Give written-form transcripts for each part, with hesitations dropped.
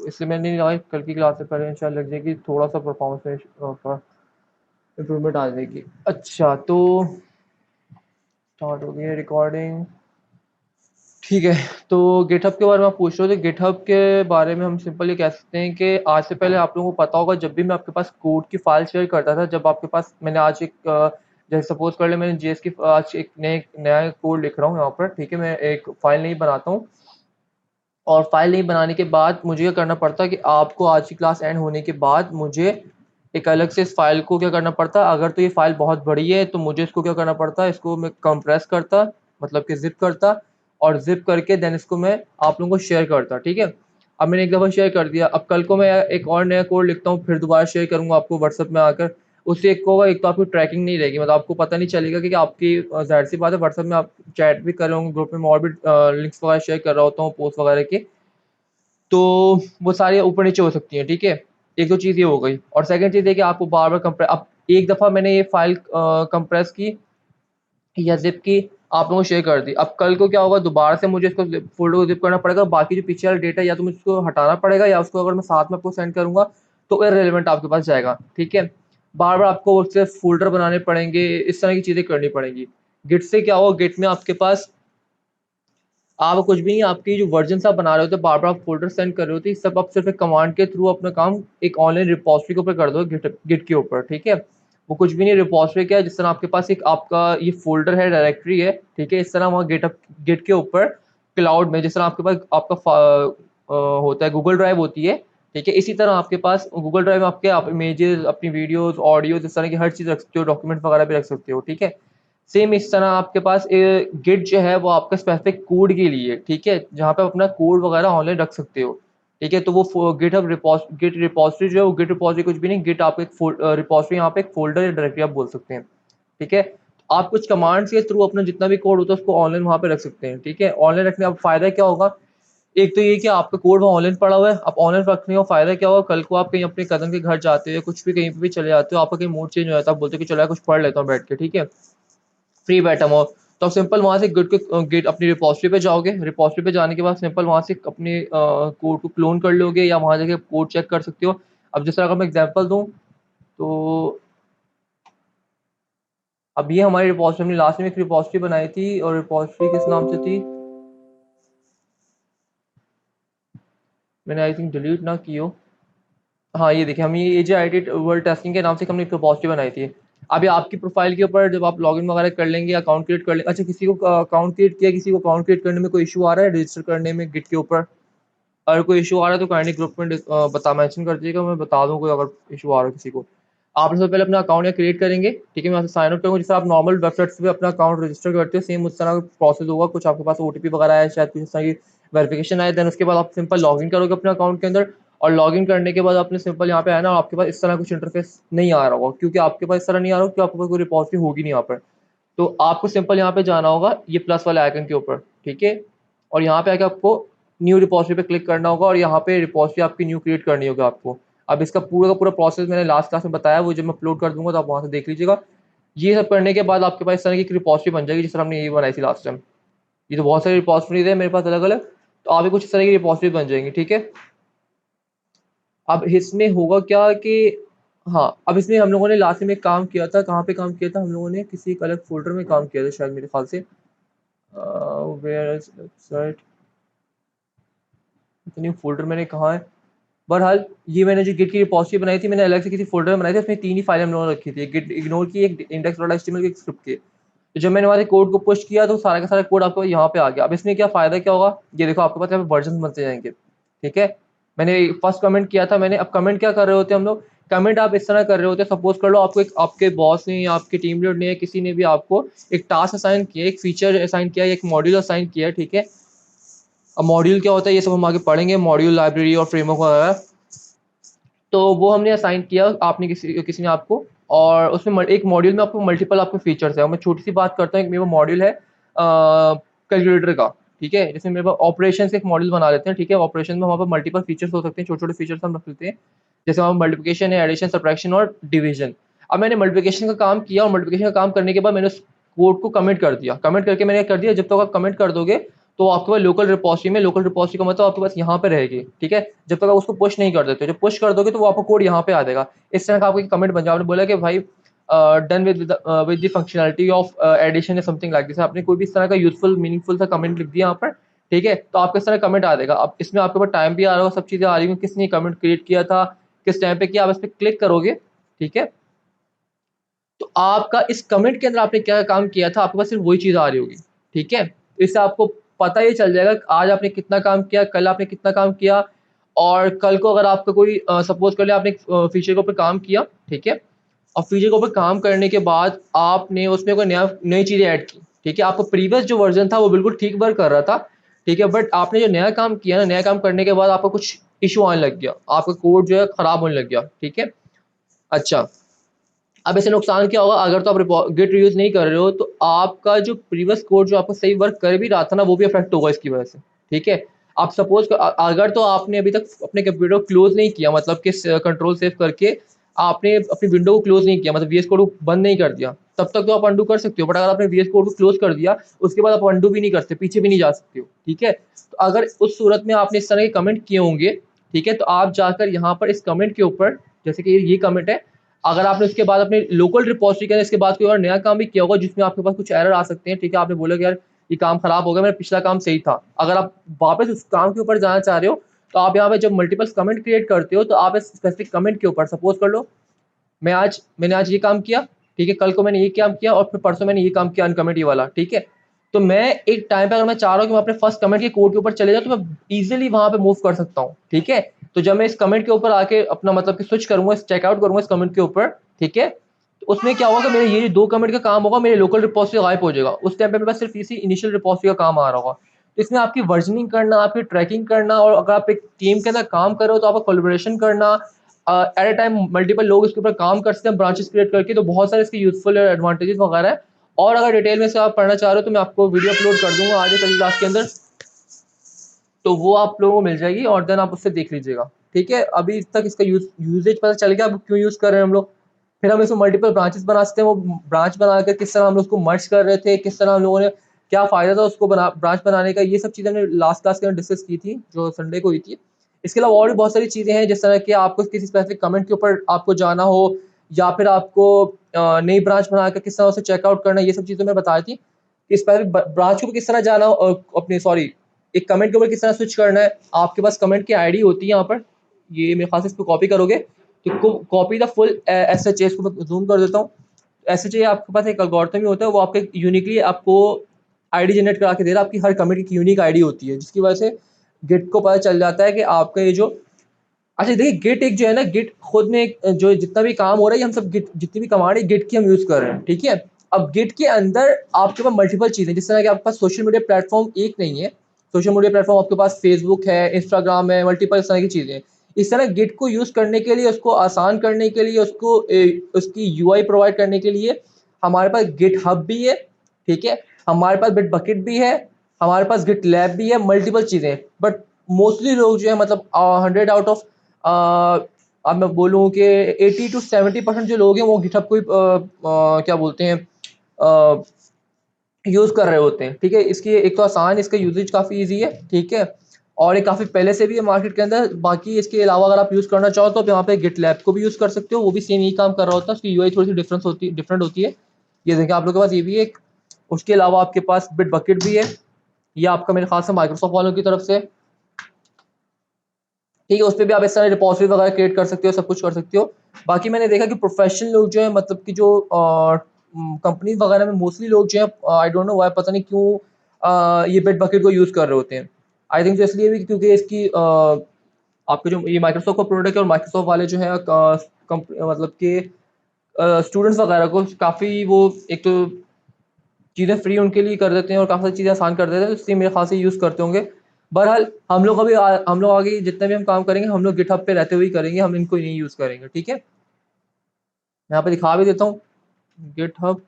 इसलिए मैंने नहीं लगाई, कल की क्लास से पहले इंशाल्लाह लग जाएगी, थोड़ा सा परफॉर्मेंस में पर इम्प्रूवमेंट आ जाएगी। अच्छा तो स्टार्ट हो गई है रिकॉर्डिंग। ठीक है, तो गिटहब के बारे में आप पूछ रहे हो, तो गिटहब के बारे में हम सिंपल ये कह सकते हैं कि आज से पहले आप लोगों को पता होगा, जब भी मैं आपके पास कोड की फाइल शेयर करता था, जब आपके पास मैंने आज एक जैसे सपोज कर ले मैंने जेएस की आज एक नया कोड लिख रहा हूँ यहाँ पर, ठीक है, मैं एक फाइल नहीं बनाता हूँ, और फाइल नहीं बनाने के बाद मुझे क्या करना पड़ता है कि आपको आज की क्लास एंड होने के बाद मुझे एक अलग से इस फाइल को क्या करना पड़ता है, अगर तो ये फाइल बहुत बड़ी है तो मुझे इसको क्या करना पड़ता है, इसको मैं कंप्रेस करता, मतलब कि जिप करता, और जिप करके देन इसको मैं आप लोगों को शेयर करता, ठीक है। अब मैंने एक दफ़ा शेयर कर दिया, अब कल को मैं एक और नया कोड लिखता हूँ, फिर दोबारा शेयर करूँगा आपको व्हाट्सएप में आकर, उससे एक को होगा, एक तो आपकी ट्रैकिंग नहीं रहेगी, मतलब आपको पता नहीं चलेगा कि आपकी जाहिर सी बात है व्हाट्सएप में आप चैट भी कर रहे होंगे, ग्रुप में और भी लिंक्स वगैरह शेयर कर रहा होता हूँ पोस्ट वगैरह के, तो वो सारी ऊपर नीचे हो सकती हैं, ठीक है। एक तो चीज़ ये हो गई, और सेकंड चीज़ ये कि आपको बार बार कंप्रेस, अब एक दफ़ा मैंने ये फाइल कंप्रेस की या जिप की, आप लोगों को शेयर कर दी, अब कल को क्या होगा, दोबारा से मुझे इसको फोल्डर को जिप करना पड़ेगा, बाकी जो पीछे वाला डेटा या तो मुझे उसको हटाना पड़ेगा, या उसको अगर मैं साथ में आपको सेंड करूंगा तो इररिलेवेंट आपके पास जाएगा, ठीक है। बार बार आपको उससे फोल्डर बनाने पड़ेंगे, इस तरह की चीज़ें करनी पड़ेंगी। गिट से क्या होगा, गिट में आपके पास आप कुछ भी नहीं, आपकी जो वर्जन आप बना रहे होते, बार बार आप फोल्डर सेंड कर रहे होते, सब आप सिर्फ एक कमांड के थ्रू अपना काम एक ऑनलाइन रिपोजिटरी के ऊपर कर दो, गिट के ऊपर, ठीक है। वो कुछ भी नहीं, रिपोजिटरी क्या है, जिस तरह आपके पास एक आपका ये फोल्डर है, डायरेक्टरी है, ठीक है, इस तरह वहाँ गिट के ऊपर क्लाउड में जिस तरह आपके पास आपका होता है, गूगल ड्राइव होती है, ठीक है, इसी तरह आपके पास गूगल ड्राइव में आपके आप इमेजेस, अपनी वीडियोस, ऑडियोज, इस तरह की हर चीज़ रख सकते हो, डॉक्यूमेंट वगैरह भी रख सकते हो, ठीक है। सेम इस तरह आपके पास गिट जो है वो आपका स्पेसिफिक कोड के लिए, ठीक है, जहाँ पे आप अपना कोड वगैरह ऑनलाइन रख सकते हो, ठीक है। तो वो गिट रिपोजिटरी जो है, वो गिट रिपोजिटरी कुछ भी नहीं, गिट आप एक रिपोजिटरी, यहाँ पे एक फोल्डर या डायरेक्टरी आप बोल सकते हैं, ठीक है। आप कुछ कमांड्स के थ्रू अपना जितना भी कोड होता है उसको ऑनलाइन वहाँ पे रख सकते हैं, ठीक है। ऑनलाइन रखने का फायदा क्या होगा, एक तो ये कि आपका कोड वहाँ ऑनलाइन पड़ा हुआ है, आप ऑनलाइन रखने का फायदा क्या होगा, कल को आप कहीं अपने कज़न के घर जाते हो, कुछ भी कहीं पे भी चले जाते हो, आपका कहीं मूड चेंज हो जाता है, आप बोलते हो कि चलो यार कुछ पढ़ लेता हूँ बैठ के, ठीक है, फ्री बैठा हुआ, तो आप सिंपल वहाँ से गिट अपनी रिपॉजिटरी पे जाओगे, रिपॉजिटरी पे जाने के बाद सिंपल वहाँ से अपने कोड को क्लोन कर लोगे, या वहाँ जाके कोड चेक कर सकते हो। अब जिस तरह अगर मैं एग्जांपल दूँ, तो अब ये हमारी रिपॉजिटरी, हमने लास्ट में एक रिपॉजिटरी बनाई थी, और रिपॉजिटरी किस नाम से थी, मैंने आई थिंक डिलीट ना की हो। हाँ, ये देखिए, हम ये एजेआईटी वर्ल्ड टेस्टिंग के नाम से हमने एक रिपॉजिटरी बनाई थी। अभी आपकी प्रोफाइल के ऊपर जब आप लॉगिन वगैरह कर लेंगे, अकाउंट क्रिएट कर लेंगे, अच्छा किसी को अकाउंट क्रिएट किया, किसी को अकाउंट क्रिएट करने में कोई इशू आ रहा है रजिस्टर करने में गिट के ऊपर, अगर कोई इशू आ रहा है तो काइंडली ग्रुप में बता मेंशन कर दीजिएगा, मैं बता दूँ कोई अगर इशू आ रहा है किसी को। आप सबसे पहले अपना अकाउंट या क्रिएट करेंगे, ठीक है, मैं यहाँ से साइन आउट करूँगा, जैसे आप नॉर्मल वेबसाइट्स पे अपना अकाउंट रजिस्टर करते हो, सेम उस तरह का प्रोसेस होगा, कुछ आपके पास ओटीपी वगैरह है, शायद कुछ इस तरह की वेरिफिकेशन आए, देन उसके बाद आप सिंपल लॉगिन करोगे अपने अकाउंट के अंदर, और लॉगिन करने के बाद आपने सिंपल यहाँ पे आना, और आपके पास इस तरह कुछ इंटरफेस नहीं आ रहा होगा, क्योंकि आपके पास इस तरह नहीं आ रहा होगा, क्योंकि आपके पास कोई रिपॉजिटरी होगी नहीं यहाँ पर। तो आपको सिंपल यहाँ पे जाना होगा ये प्लस वाले आइकन के ऊपर, ठीक है, और यहाँ पे आके आपको न्यू रिपॉजिटरी पे क्लिक करना होगा, और यहाँ पे रिपॉजिटरी आपकी न्यू क्रिएट करनी होगी आपको। अब इसका पूरा का पूरा प्रोसेस मैंने लास्ट क्लास में बताया, वो जब मैं अपलोड कर दूंगा तो आप वहाँ से देख लीजिएगा। ये सब करने के बाद आपके पास इस तरह की एक रिपॉजिटरी बन जाएगी, जिस तरह हमने ये बनाई थी लास्ट टाइम। ये तो बहुत सारी रिपॉजिटरीज है मेरे पास अलग अलग, तो आप भी कुछ इस तरह की रिपॉजिटरी बन जाएंगी, ठीक है। अब इसमें होगा क्या कि, हाँ, अब इसमें हम लोगों ने लास्ट में एक काम किया था, कहाँ पे काम किया था, हम लोगों ने किसी एक अलग फोल्डर में काम किया था शायद मेरे ख्याल से, वेयर इज वेबसाइट, इतनी फोल्डर मैंने कहाँ है, बहरहाल ये मैंने जो गिट की रिपॉजिटरी बनाई थी, मैंने अलग से किसी फोल्डर में बनाई थी, उसमें 3 ही फाइलें हम लोगों ने रखी थी, एक गिट इग्नोर की, एक index.html की, एक स्क्रिप्ट की। तो जब मैंने वहाँ से कोड को पुश किया तो सारा का सारा कोड आपको यहाँ पे आ गया। अब इसमें क्या फ़ायदा क्या होगा, ये देखो आपके पास यहाँ पे वर्जन बनते जाएँगे, ठीक है। मैंने फर्स्ट कमेंट किया था मैंने, अब कमेंट क्या कर रहे होते हैं हम लोग, कमेंट आप इस तरह कर रहे होते हैं, सपोज़ कर लो आपको एक आपके बॉस ने या आपके टीम लीड ने या किसी ने भी आपको एक टास्क असाइन किया, एक फीचर असाइन किया, एक मॉड्यूल असाइन किया, ठीक है। अब मॉड्यूल क्या होता है ये सब हम आगे पढ़ेंगे, मॉड्यूल लाइब्रेरी और फ्रेमवर्क वगैरह। तो वो हमने असाइन किया, आपने किसी किसी ने आपको, और उसमें एक मॉड्यूल में आपको मल्टीपल आपके फीचर्स है, और मैं छोटी सी बात करता हूँ, एक मेरा मॉड्यूल है कैलकुलेटर का, ठीक है, जैसे मेरे पास ऑपरेशन से एक मॉड्यूल बना लेते हैं, ठीक है, ऑपरेशन में वहाँ पर मल्टीपल फीचर्स हो सकते हैं, छोटे छोटे फीचर्स हम रख लेते हैं, जैसे वहाँ मल्टीप्लिकेशन है, एडिशन, सब्ट्रैक्शन और डिवीजन। अब मैंने मल्टीप्लिकेशन का काम किया, और मल्टीप्लिकेशन का काम करने के बाद मैंने उस कोड को कमिट कर दिया, कमिट करके मैंने क्या कर दिया, जब तक आप कमिट कर दोगे तो आपके पास लोकल रिपोजिटरी का मतलब आपके पास यहाँ पे रहेगी, ठीक है? जब तक आप उसको पुश नहीं कर देते, जब पुश कर दोगे तो वो आपका कोड यहाँ पे आ जाएगा। इस तरह का आपको एक कमेंट बन जाए, आपने बोला कि भाई done with the functionality of addition या समथिंग लाइक दिस। आपने कोई भी इस तरह का यूज़फुल, मीनिंगफुल सा कमेंट लिख दिया यहाँ पर, ठीक है? तो आपको इस तरह कमेंट आ जाएगा। अब इसमें आपके पास टाइम भी आ रहा होगा, सब चीज़ें आ रही होंगी, किसने कमेंट क्रिएट किया था, किस टाइम पे किया, आप इस पे क्लिक करोगे, ठीक है? तो आपका इस कमेंट के अंदर आपने क्या काम किया था, आपके पास सिर्फ़ वही चीज़ आ रही होगी, ठीक है? इससे आपको पता ही चल जाएगा कि आज आपने कितना काम किया, कल आपने कितना काम किया, और कल को अगर आपका कोई सपोज़ कर लें आपने एक फीचर के ऊपर काम किया, ठीक है? और फीचर के ऊपर काम करने के बाद आपने उसमें कोई नई चीज़ें ऐड की, ठीक है? आपका प्रीवियस जो वर्ज़न था वो बिल्कुल ठीक वर्क कर रहा था, ठीक है? बट आपने जो नया काम किया ना, नया काम करने के बाद आपको कुछ इश्यू आने लग गया, आपका कोड जो है खराब होने लग गया, ठीक है? अच्छा, अब इससे नुकसान क्या होगा, अगर तो आप गिट रीयूज़ नहीं कर रहे हो, तो आपका जो प्रीवियस कोड जो आपका सही वर्क कर भी रहा था ना, वो भी अफ़ेक्ट होगा इसकी वजह से, ठीक है? आप सपोज़ अगर तो आपने अभी तक अपने कंप्यूटर को क्लोज़ नहीं किया, मतलब कि कंट्रोल सेव करके आपने अपनी विंडो को क्लोज़ नहीं किया, मतलब वीएस कोड को बंद नहीं कर दिया, तब तक तो आप अंडू कर सकते हो। बट अगर आपने वीएस कोड को क्लोज़ कर दिया, उसके बाद आप अंडू भी नहीं कर सकते, पीछे भी नहीं जा सकते हो, ठीक है? तो अगर उस सूरत में आपने इस तरह के कमेंट किए होंगे, ठीक है? तो आप जाकर यहाँ पर इस कमेंट के ऊपर, जैसे कि ये कमेंट है, अगर आपने उसके बाद अपने लोकल रिपॉज़िटरी के अंदर इसके बाद कोई और नया काम भी किया होगा जिसमें आपके पास कुछ एरर आ सकते हैं, ठीक है? आपने बोला कि यार ये काम खराब हो गया, मेरा पिछला काम सही था। अगर आप वापस उस काम के ऊपर जाना चाह रहे हो, तो आप यहाँ पे जब मल्टीपल कमेंट क्रिएट करते हो, तो आप इस स्पेसिफिक कमेंट के ऊपर सपोज़ कर लो, मैंने आज ये काम किया, ठीक है? कल को मैंने ये काम किया और फिर परसों मैंने ये काम किया अनकमेंट ये वाला, ठीक है? तो मैं एक टाइम पे अगर मैं चाह रहा हूँ कि मैं अपने फर्स्ट कमेंट के कोड के ऊपर चले जाऊँ, तो मैं ईज़िली वहाँ पे मूव कर सकता हूँ, ठीक है? तो जब मैं इस कमेंट के ऊपर आके अपना मतलब कि स्विच करूँगा, चेकआउट करूँगा इस कमेंट के ऊपर, ठीक है? तो उसमें क्या होगा कि मेरे ये 2 कमेंट का काम होगा, मेरे लोकल रिपॉज़िटरी गायब हो जाएगा। उस टाइम पे मेरे पास सिर्फ़ इसी इनिशियल रिपॉज़िटरी का काम आ रहा होगा। तो इसमें आपकी वर्जनिंग करना, आपकी ट्रैकिंग करना, और अगर आप एक टीम के अंदर काम कर रहे हो, तो आपका कोलैबोरेशन करना, एट अ टाइम मल्टीपल लोग इसके ऊपर काम कर सकते हैं ब्रांचेस क्रिएट करके, तो बहुत सारे इसके यूज़फुल एडवांटेजेस वगैरह हैं। और अगर डिटेल में से आप पढ़ना चाह रहे हो, तो मैं आपको वीडियो अपलोड कर दूँगा आगे कल क्लास के अंदर, तो वो आप लोगों को मिल जाएगी और देन आप उससे देख लीजिएगा, ठीक है? अभी तक इसका यूसेज पता चल गया अब क्यों यूज़ कर रहे हैं हम लोग। फिर हम इसमें मल्टीपल ब्रांचेस बना सकते हैं, वो ब्रांच बनाकर किस तरह हम लोग उसको मर्ज कर रहे थे, किस तरह हम लोगों ने, क्या फ़ायदा था उसको ब्रांच बनाने का, ये सब चीज़ें हमने लास्ट क्लास के अंदर डिस्कस की थी, जो संडे को हुई थी। इसके अलावा और भी बहुत सारी चीज़ें हैं, जिस तरह कि आपको किसी स्पेसिफिक कमेंट के ऊपर आपको जाना हो, या फिर आपको नई ब्रांच बनाकर किस तरह उसे चेकआउट करना है, ये सब चीज़ें मैं बताई थी। कि स्पेसिफिक ब्रांच के ऊपर किस तरह जाना अपने सॉरी एक कमेंट के ऊपर किस तरह स्विच करना है। आपके पास कमेंट की आईडी होती है यहाँ पर, ये मेरे ख्याल से इसको कॉपी करोगे, तो कॉपी द फुल एसएचए, इसको मैं ज़ूम कर देता हूँ। एसएचए आपके पास एक एल्गोरिथम ही होता है, वो आपके यूनिकली आपको आईडी जनरेट करा के दे रहा है, आपकी हर कमेंट की एक यूनिक आईडी होती है, जिसकी वजह से गिट को पता चल जाता है कि आपका ये जो, अच्छा देखिए गिट एक जो है ना, गिट खुद में एक जो जितना भी काम हो रहा है, ये हम सब गिट जितनी भी कमांड है गिट की हम यूज़ कर रहे हैं, ठीक है? अब गिट के अंदर आपके पास मल्टीपल चीज़ें, जिस तरह कि आपके पास सोशल मीडिया प्लेटफ़ॉर्म एक नहीं है। सोशल मीडिया प्लेटफ़ॉर्म आपके पास फ़ेसबुक है, इंस्टाग्राम है, मल्टीपल इस तरह की चीज़ें हैं। इस तरह गिट को यूज़ करने के लिए, उसको आसान करने के लिए, उसकी यूआई प्रोवाइड करने के लिए हमारे पास गिट हब भी है, ठीक है? हमारे पास बिटबकेट भी है, हमारे पास गिट लैब भी है, मल्टीपल चीज़ें हैं। बट मोस्टली लोग जो है, मतलब 100 आउट ऑफ अब मैं बोलूँ कि 80 टू 70% जो लोग हैं वो गिटहब को ही क्या बोलते हैं यूज़ कर रहे होते हैं, ठीक है? इसकी एक तो आसान, इसका यूसेज काफ़ी ईज़ी है, ठीक है? और ये काफ़ी पहले से भी है मार्केट के अंदर। बाकी इसके अलावा अगर आप यूज़ करना चाहो, तो आप यहाँ पे गिट लैब को भी यूज़ कर सकते हो, वो भी सेम यही काम कर रहा होता है, उसकी यूआई थोड़ी-सी डिफरेंट होती है। ये देखिए आप लोगों के पास ये भी है एक, उसके अलावा आपके पास बिटबकेट भी है, ये आपका मेरे ख़्याल से माइक्रोसॉफ्ट वालों की तरफ से, ठीक है? उसपे भी आप इस तरह रिपॉज़िटरी वगैरह क्रिएट कर सकते हो, सब कुछ कर सकते हो। बाकी मैंने देखा कि प्रोफ़ेशनल लोग जो हैं, मतलब कि जो कंपनीज़ वगैरह में मोस्टली लोग जो हैं, आई डोंट नो व्हाई, पता नहीं क्यों ये बिटबकेट को यूज़ कर रहे होते हैं। आई थिंक तो इसलिए भी क्योंकि इसकी आपके जो ये माइक्रोसॉफ्ट का प्रोडक्ट है, और माइक्रोसॉफ्ट वाले जो हैं मतलब कि स्टूडेंट्स वगैरह को काफ़ी वो एक तो चीज़ें फ्री उनके लिए कर देते हैं, और काफ़ी सारी चीज़ें आसान कर देते हैं, तो इसलिए मेरे ख़्याल से यूज़ करते होंगे। बहरहाल हम लोग आगे जितना भी हम काम करेंगे, हम लोग गिटहब पे रहते हुए ही करेंगे, हम इनको नहीं यूज़ करेंगे, ठीक है? मैं यहाँ पे दिखा भी देता हूँ, गिटहब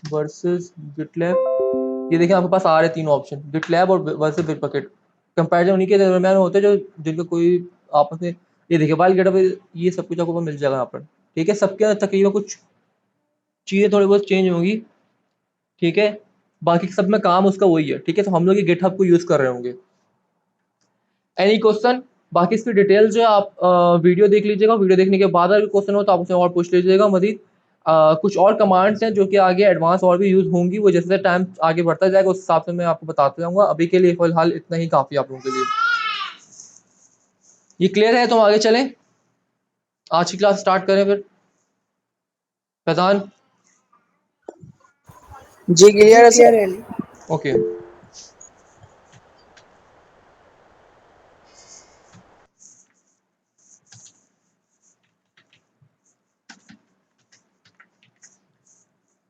वर्सेस गिटलैब। ये देखिए आपके पास आ रहे हैं 3 ऑप्शन, गिटलैब और वर्सेस बिटबकेट। कंपैरिज़न उन्हीं के दरमियान होते हैं जो जिनका कोई आपस में, ये देखिए व्हाइल गिटहब, ये सब कुछ आपको मिल जाएगा यहाँ पर, ठीक है? सबके अंदर तकरीबन कुछ चीज़ें थोड़ी बहुत चेंज होंगी, ठीक है? बाकी सब में काम उसका वही है, ठीक है। तो हम लोग ये गिटहब को यूज कर रहे होंगे। Any question? बाकी इसकी डिटेल जो है आप वीडियो देख लीजिएगा, वीडियो देखने के बाद अगर क्वेश्चन हो तो आप उसे और पूछ लीजिएगा मजीद। कुछ और कमांड्स हैं जो कि आगे एडवांस और भी यूज होंगी, वो जैसे टाइम आगे बढ़ता जाएगा उस हिसाब से मैं आपको बताते जाऊंगा। अभी के लिए फिलहाल इतना ही काफी आप लोगों के लिए। ये क्लियर है? तो हम आगे चलें, आज की क्लास स्टार्ट करें फिर। फैजान? जी क्लियर है सर। ओके।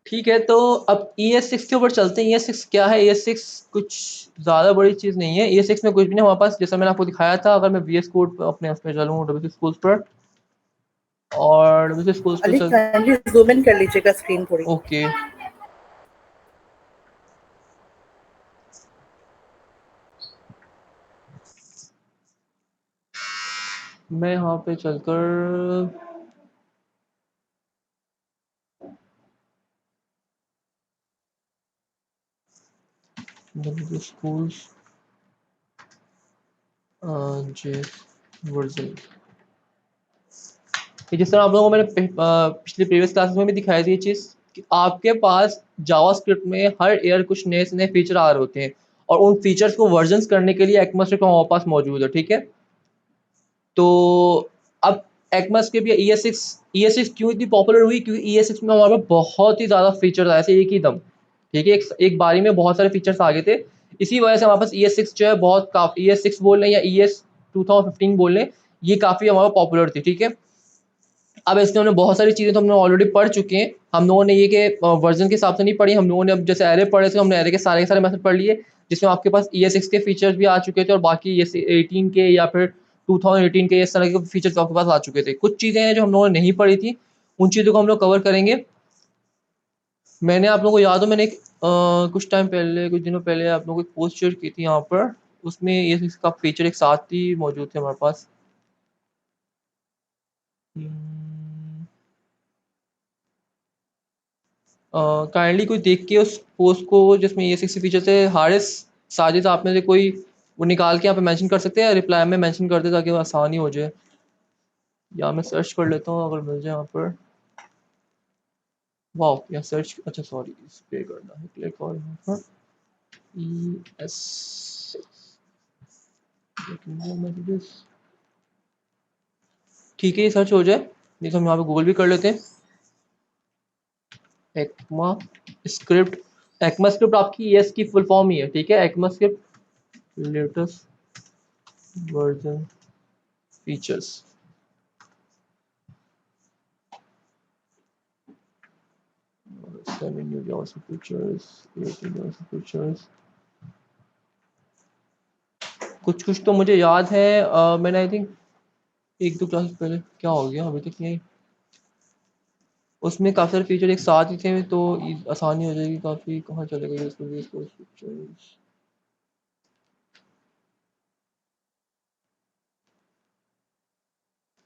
ठीक है, तो अब ES6 के ऊपर चलते हैं। ES6 क्या है? ES6 कुछ ज़्यादा बड़ी चीज़ नहीं है। ES6 में कुछ भी नहीं हमारे पास, जैसा मैंने आपको दिखाया था। अगर मैं VS कोड अपने उसमें चलूँ WC स्कूल्स पर, और WC स्कूल्स पर अली चल। काइंडली जूम इन कर लीजिएगा स्क्रीन थोड़ी। ओके, मैं यहाँ पे चलकर WC स्कूल्स जे वर्जन, जिस तरह आप लोगों को मैंने पिछले प्रीवियस क्लासेस में भी दिखाई थी ये चीज़, कि आपके पास जावास्क्रिप्ट में हर ईयर कुछ नए से नए फीचर आ रहे होते हैं, और उन फीचर्स को वर्जन्स करने के लिए ECMAScript हमारे पास मौजूद है, ठीक है। तो अब ECMAScript या ES6 क्यों इतनी पॉपुलर हुई? क्योंकि ES6 में हमारे पास बहुत ही ज़्यादा फीचर्स आए थे एक ही दम, ठीक है। एक बारी में बहुत सारे फीचर्स आ गए थे। इसी वजह से हमारे पास ES6 जो है बहुत काफ़ी, ES6 बोल लें या ES 2015 बोल लें, ये काफ़ी हमारा पॉपुलर थी, ठीक है। अब इसमें हमने बहुत सारी चीज़ें तो हमने ऑलरेडी पढ़ चुके हैं। हम लोगों ने ये कि वर्जन के हिसाब से नहीं पढ़ी, हम लोगों ने अब जैसे एरे पढ़े थे, हमने एरे के सारे मेथड पढ़ लिए, जिसमें आपके पास ES6 के फीचर्स भी आ चुके थे, और बाकी ES18 के या फिर 2018 के इस तरह के फीचर्स आपके पास आ चुके थे। कुछ चीज़ें हैं जो हम लोगों ने नहीं पढ़ी थी, उन चीज़ों को हम लोग कवर करेंगे। मैंने आप लोगों को याद हो, मैंने कुछ टाइम पहले, कुछ दिनों पहले आप लोगों को एक पोस्ट शेयर की थी यहाँ पर, उसमें ES6 का फीचर एक साथ ही मौजूद थे हमारे पास। काइंडली कोई देख के उस पोस्ट को जिसमें ES6 फीचर थे, हारिस, साजिद, आप में से कोई वो निकाल के यहाँ पे मेंशन कर सकते हैं, रिप्लाई में मेंशन कर दे ताकि वो आसानी हो जाए। या मैं सर्च कर लेता हूँ अगर मिल जाए यहाँ पर। वाह, या सर्च, अच्छा सॉरी, इस पे करना है क्लिक, और यहाँ पर ES6 ठीक है, ये सर्च हो जाए। नहीं तो हम यहाँ पे गूगल भी कर लेते हैं। एक्मा स्क्रिप्ट, एक्मा स्क्रिप्ट आपकी ES की फुल फॉर्म ही है, ठीक है। ECMA script latest version features, 7 new JavaScript features, 8 new JavaScript features। कुछ कुछ तो मुझे याद है, मैंने आई थिंक एक दो क्लास पहले, क्या हो गया अभी तक नहीं, उसमें काफ़ी सारे फीचर एक साथ ही थे, तो आसानी हो जाएगी काफ़ी। कहाँ चले गए इसको फीचर्स,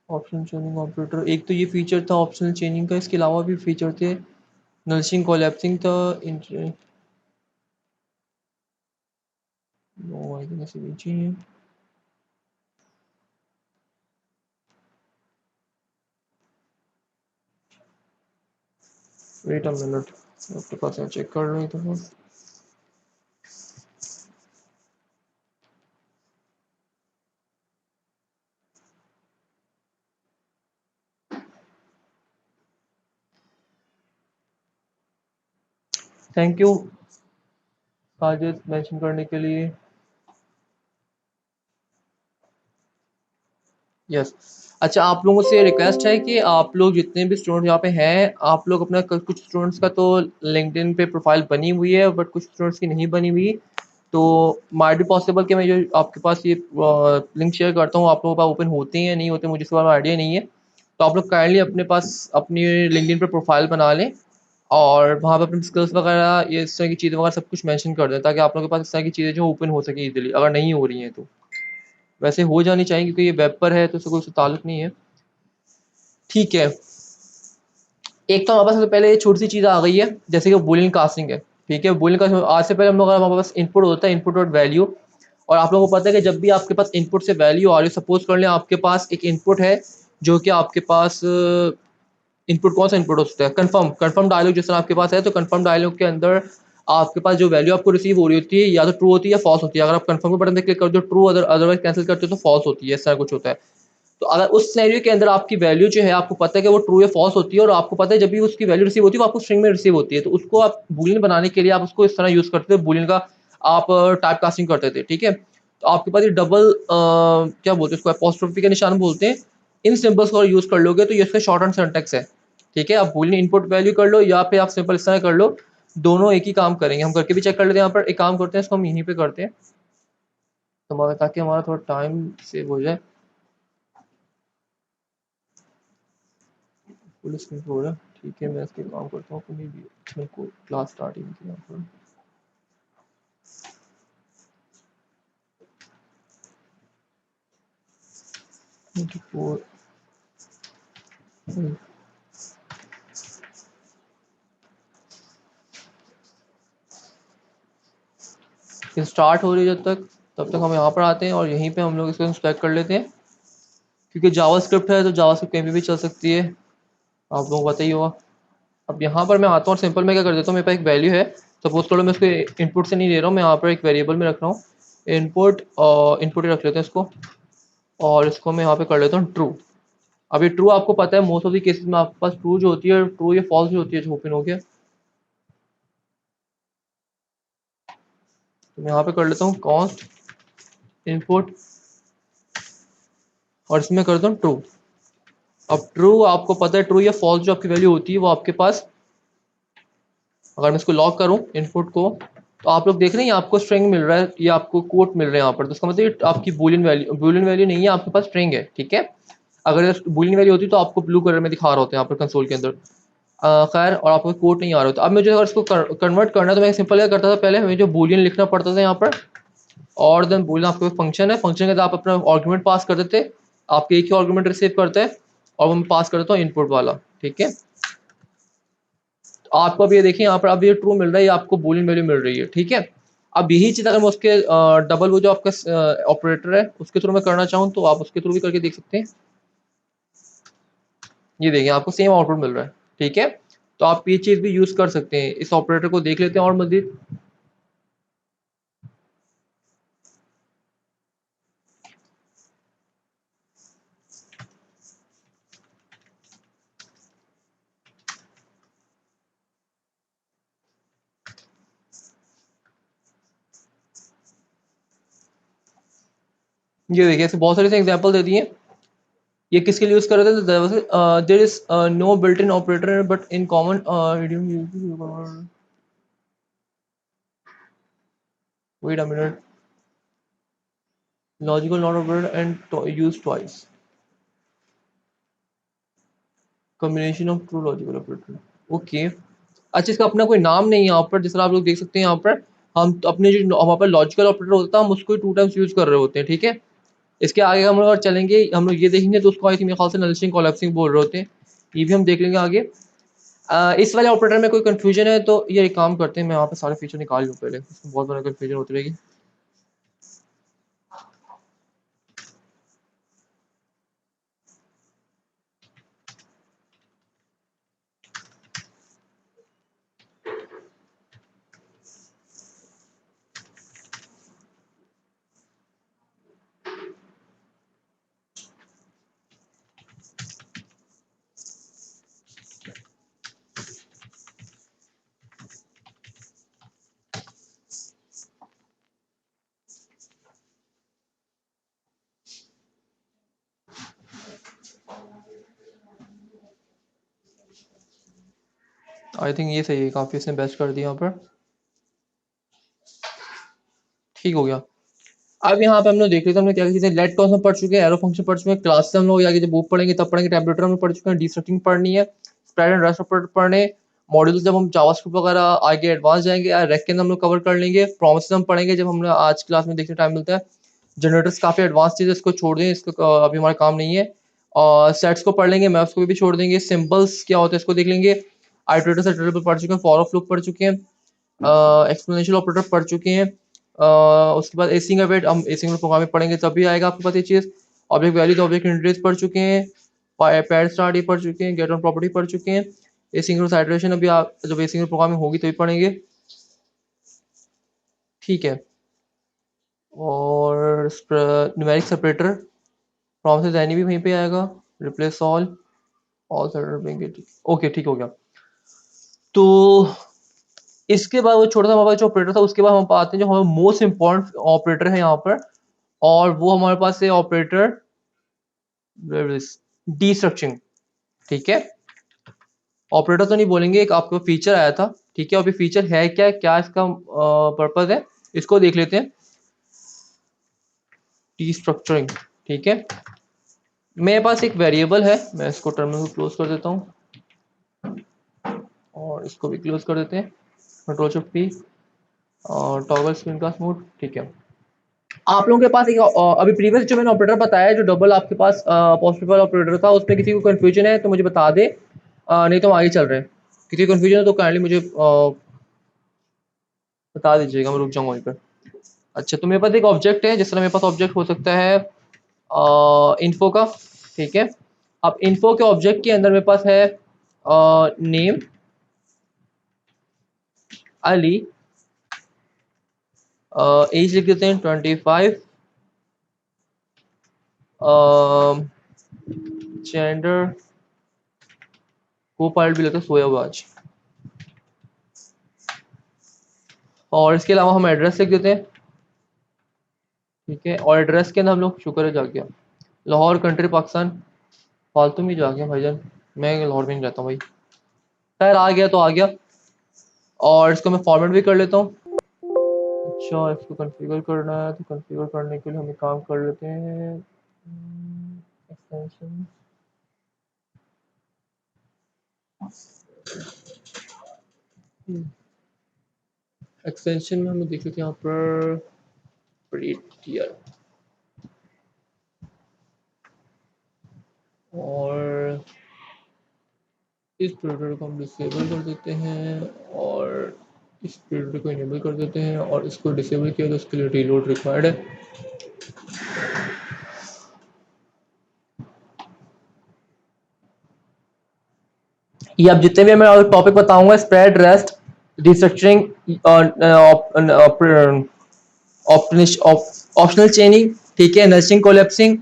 ऑप्शन चेंजिंग ऑपरेटर, एक तो ये फीचर था ऑप्शनल चेंजिंग का, इसके अलावा भी फीचर थे। नल्सिंग कोलैप्सिंग था, नो आई थिंक ऐसे नीचे ही है। वेट अ मिनट, आपके पास मैं चेक कर रही था। थैंक यू साजिद मेंशन करने के लिए। यस, अच्छा, आप लोगों से रिक्वेस्ट है कि आप लोग जितने भी स्टूडेंट यहाँ पे हैं, आप लोग अपना कुछ स्टूडेंट्स का तो लिंक्डइन पे प्रोफाइल बनी हुई है, बट कुछ स्टूडेंट्स की नहीं बनी हुई। तो माइट बी पॉसिबल कि मैं जो आपके पास ये लिंक शेयर करता हूँ, आप लोगों के पास ओपन होते हैं या नहीं होते, मुझे इसके बारे में आइडिया नहीं है। तो आप लोग काइंडली अपने पास अपनी लिंक्डइन पे प्रोफाइल बना लें, और वहाँ पर अपनी स्किल्स वगैरह, ये इस तरह की चीज़ें वगैरह सब कुछ मेंशन कर दें, ताकि आप लोगों के पास इस तरह की चीज़ें जो ओपन हो सके इजीली, अगर नहीं हो रही हैं तो। वैसे हो जानी चाहिए क्योंकि ये वेब पर है, तो इससे कोई ताल्लुक नहीं है, ठीक है। एक तो हमारे पास सबसे पहले ये छोटी सी चीज़ आ गई है, जैसे कि बूलियन कास्टिंग है, ठीक है। बूलियन का आज से पहले हम लोग हमारे पास इनपुट होता है, इनपुट और वैल्यू, और आप लोगों को पता है कि जब भी आपके पास इनपुट से वैल्यू आ रही है, सपोज कर लें आपके पास एक इनपुट है जो कि आपके पास इनपुट कौन सा इनपुट हो सकता है, कंफर्म डायलॉग जिस तरह आपके पास है, तो कंफर्म डायलॉग के अंदर आपके पास जो वैल्यू आपको रिसीव हो रही होती है या तो ट्रू होती है या फॉल्स होती है। अगर आप कंफर्म के बटन पे क्लिक करते हो ट्रू, अदरवाइज कैंसिल करते हो तो फॉल्स होती है, ऐसा कुछ होता है। तो अगर उस सिनेरियो के अंदर आपकी वैल्यू जो है आपको पता है कि वो ट्रू या फॉल्स होती है, और आपको पता है जब भी उसकी वैल्यू रिसीव होती है वो आपको स्ट्रिंग में रिसीव होती है, तो उसको आप बूलियन बनाने के लिए आप उसको इस तरह यूज करते थे, बूलियन का आप टाइप कास्टिंग करते थे। ठीक है, तो आपके पास ये डबल क्या बोलते हैं उसको, अपोस्ट्रोफी का निशान बोलते हैं, इन सिंबल्स को यूज कर लोगे तो ये इसका शॉर्ट एंड सिंटैक्स है। ठीक है, आप बूलियन इनपुट वैल्यू कर लो या फिर आप सिंपल इस तरह कर लो, दोनों एक ही काम करेंगे। हम करके भी चेक कर लेते हैं। यहाँ पर एक काम करते हैं, इसको हम यहीं पे करते हैं ताकि हमारा थोड़ा टाइम सेव हो जाए। फुल स्क्रीन हो रहा है, ठीक है, मैं इसके काम करता हूँ अपनी भी, मेरे को क्लास स्टार्ट ही नहीं किया यहाँ पर। स्टार्ट हो रही है जब तक, तब तक हम यहाँ पर आते हैं और यहीं पे हम लोग इसको इंस्पेक्ट कर लेते हैं, क्योंकि जावास्क्रिप्ट है तो जावास्क्रिप्ट कहीं पे भी चल सकती है, आप लोगों को पता ही होगा। अब यहाँ पर मैं आता हूँ और सिंपल मैं क्या कर देता हूँ, मेरे पास एक वैल्यू है, सपोज करो मैं उसको इनपुट से नहीं ले रहा हूँ, मैं यहाँ पर एक वेरिएबल में रख रहा हूँ, इनपुट, और इनपुट ही रख लेते हैं इसको, और इसको मैं यहाँ पे कर लेता हूँ ट्रू। अब ये ट्रू आपको पता है मोस्ट ऑफ द केसेस में आपके पास ट्रू जो होती है, ट्रू या फॉल्स जो होती है, जो ओपन हो गया, तो मैं यहाँ पे कर लेता हूँ कॉन्स्ट इनपुट और इसमें कर देता हूँ ट्रू। अब ट्रू आपको पता है ट्रू या फॉल्स जो आपकी वैल्यू होती है वो आपके पास, अगर मैं इसको लॉक करूँ इनपुट को, तो आप लोग देख रहे हैं ये आपको स्ट्रिंग मिल रहा है, ये आपको कोट मिल रहे हैं यहाँ पर, तो इसका मतलब ये आपकी बूलियन वैल्यू नहीं है, आपके पास स्ट्रिंग है। ठीक है, अगर बूलियन वैल्यू होती तो आपको ब्लू कलर में दिखा रहा होता है यहाँ पर कंसोल के अंदर, खैर, और आपको कोट नहीं आ रहा होता। अब मुझे अगर इसको कन्वर्ट करना है तो मैं सिंपल क्या करता था, पहले हमें जो बूलियन लिखना पड़ता था यहाँ पर, और देन बूलियन आपके फंक्शन है, फंक्शन के अंदर आप अपना आर्गुमेंट पास कर देते, आपके एक ही आर्गुमेंट रिसीव करते हैं और वो मैं पास कर देता हूँ इनपुट वाला। ठीक है, आपको अब ये देखिए यहाँ पर अब ये ट्रू मिल रहा है, ये आपको बूलियन वैल्यू मिल रही है। ठीक है, अब यही चीज़ अगर मैं उसके डबल वो जो आपका ऑपरेटर है उसके थ्रू मैं करना चाहूँ तो आप उसके थ्रू भी करके देख सकते हैं। ये देखिए आपको सेम आउटपुट मिल रहा है। ठीक है, तो आप ये चीज़ भी यूज़ कर सकते हैं। इस ऑपरेटर को देख लेते हैं और मजीद। ये देखिए ऐसे बहुत सारे एग्जाम्पल दे दिए। ये किसके लिए यूज़ कर रहे थे, there is no built in operator but in common wait a minute, logical not operator and use twice, combination of true logical operator. Okay, अच्छा, इसका अपना कोई नाम नहीं है यहाँ पर, जिस तरह आप लोग देख सकते हैं यहाँ पर, हम तो अपने जो हमारे पास लॉजिकल ऑपरेटर होता है हम उसको टू टाइम्स यूज कर रहे होते हैं। ठीक है, इसके आगे हम लोग अगर चलेंगे, हम लोग ये देखेंगे तो उसको आई थिंक मेरे ख्याल से नल स्ट्रिंग कोलैप्सिंग बोल रहे होते हैं, ये भी हम देख लेंगे आगे। इस वाले ऑपरेटर में कोई कंफ्यूजन है तो ये एक काम करते हैं, मैं यहाँ पे सारे फीचर निकाल लूँ पहले, इसमें बहुत बड़ा कंफ्यूजन होती रहेगी। आई थिंक ये सही है, काफ़ी इसने बेस्ट कर दिया यहाँ पर, ठीक हो गया। अब यहाँ पे हम लोग देख रहे थे हमने क्या चीज़ें, लेट कॉस में पढ़ चुके हैं, एरो फंक्शन पढ़ चुके हैं, क्लास से हम लोग आगे जब बुक पढ़ेंगे तब पढ़ेंगे, टेम्पलेटर में पढ़ चुके हैं, डिस्ट्रक्टिंग पढ़नी है, स्प्रेड एंड रेस्ट ऑपरेटर पढ़ने, मॉड्यूल्स जब हम जावास्क्रिप्ट वगैरह आगे एडवांस जाएंगे, रेक के अंदर हम लोग कवर कर लेंगे, प्रॉमिसेस हम पढ़ेंगे जब हम लोग आज क्लास में देखने टाइम मिलता है, जनरेटर्स काफ़ी एडवांस चीज़ है, इसको छोड़ दें, इसको अभी हमारा काम नहीं है, और सेट्स को पढ़ लेंगे, मैप्स को भी छोड़ देंगे, सिंबल्स क्या होता है इसको देख लेंगे, आइटरेटर से पढ़ चुके हैं, फॉर ऑफ लूप पढ़ चुके हैं, एक्सपोनेंशियल ऑपरेटर पढ़ चुके हैं। उसके बाद एसिंग अवेट हम एसिंग प्रोग्राम में पढ़ेंगे तभी आएगा आपके पास ये चीज़। ऑब्जेक्ट वैल्यूज ऑब्जेक्ट इंटरफेस पढ़ चुके हैं। पैड स्टार्ट ये पढ़ चुके हैं। गेट ऑन प्रॉपर्टी पढ़ चुके हैं। एसिंक्रोनस आइटरेशन अभी आप जब एसिंक्रोनस प्रोग्राम में होगी तभी पढ़ेंगे, ठीक है। और न्यूमेरिक सेपरेटर फ्रॉम से एनी भी वहीं पे आएगा। रिप्लेस ऑल सेपरेटर, ओके ठीक हो गया। तो इसके बाद वो छोटा सा हमारे पास जो ऑपरेटर था उसके बाद हम आते हैं जो हमारे मोस्ट इंपॉर्टेंट ऑपरेटर है यहाँ पर, और वो हमारे पास है ऑपरेटर डिस्ट्रक्शन, ठीक है। ऑपरेटर तो नहीं बोलेंगे, एक आपको फीचर आया था, ठीक है। और ये फीचर है क्या, क्या इसका पर्पस है, इसको देख लेते हैं। डिस्ट्रक्चरिंग, ठीक है। मेरे पास एक वेरिएबल है, मैं इसको टर्मिनल को क्लोज कर देता हूँ और इसको भी क्लोज कर देते हैं। कंट्रोल शिफ्ट पी और टॉगल स्क्रीन कास्ट मोड, ठीक है। आप लोगों के पास एक अभी प्रीवियस जो मैंने ऑपरेटर बताया जो डबल आपके पास पॉसिबल ऑपरेटर था, उसमें किसी को कंफ्यूजन है तो मुझे बता दे, नहीं तो हम आगे चल रहे हैं। किसी को कंफ्यूजन है तो काइंडली मुझे बता दीजिएगा, मैं रुक जाऊंगा वहीं पर। अच्छा, तो मेरे पास एक ऑब्जेक्ट है, जिस तरह मेरे पास ऑब्जेक्ट हो सकता है इन्फो का, ठीक है। अब इन्फो के ऑब्जेक्ट के अंदर मेरे पास है नेम अली, एज लिख देते हैं 25, जेंडर को पायलट भी लेते हैं, सोया हुआ आज। और इसके अलावा हम एड्रेस लिख देते हैं, ठीक है। और एड्रेस के अंदर हम लोग, शुक्र है जाग गया, लाहौर कंट्री पाकिस्तान। फालतू में जाग गया भाईजान, मैं लाहौर में नहीं रहता हूँ भाई। खैर आ गया तो आ गया। और इसको मैं फॉर्मेट भी कर लेता हूँ। अच्छा, इसको कॉन्फ़िगर करना है तो कॉन्फ़िगर करने के लिए हम एक काम कर लेते हैं। एक्सटेंशन एक्सटेंशन में हम देख लेते हैं यहाँ पर प्रीटियर, और इस प्रिंटर को हम डिसेबल कर देते हैं और इस प्रिंटर को इनेबल कर देते हैं, और इसको डिसेबल किया तो उसके लिए रीलोड रिक्वायर्ड है। ये अब जितने भी मैं टॉपिक बताऊंगा, स्प्रेड, रेस्ट, रिस्ट्रक्चरिंग, ऑप्शनल चेनिंग, ठीक है, नर्सिंग, कोलेप्सिंग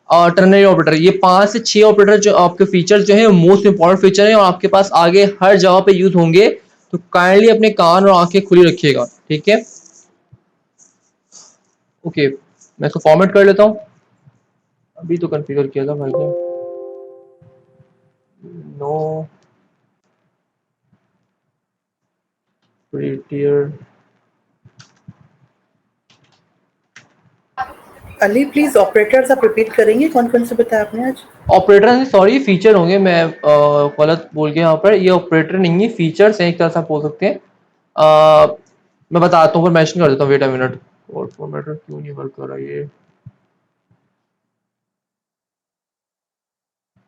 और टर्नरी ऑपरेटर, ये 5 से 6 ऑपरेटर जो आपके फीचर जो है मोस्ट इंपॉर्टेंट फीचर है और आपके पास आगे हर जगह पे यूज होंगे, तो काइंडली अपने कान और आंखें खुली रखिएगा, ठीक है। ओके, मैं इसको फॉर्मेट कर लेता हूँ। अभी तो कॉन्फ़िगर किया था भाई ने, no prettier Ali please operators आप रिपीट करेंगे, कौन कौन से बताया आपने आज? ऑपरेटर, सॉरी फीचर होंगे, मैं गलत बोल गया यहाँ पर। ये ऑपरेटर नहीं है, फीचर्स हैं एक तरह से आप बोल सकते हैं। मैं बताता हूँ, पर मेंशन कर देता हूँ, wait a minute. Code formatter क्यों नहीं वर्क कर रहा ये,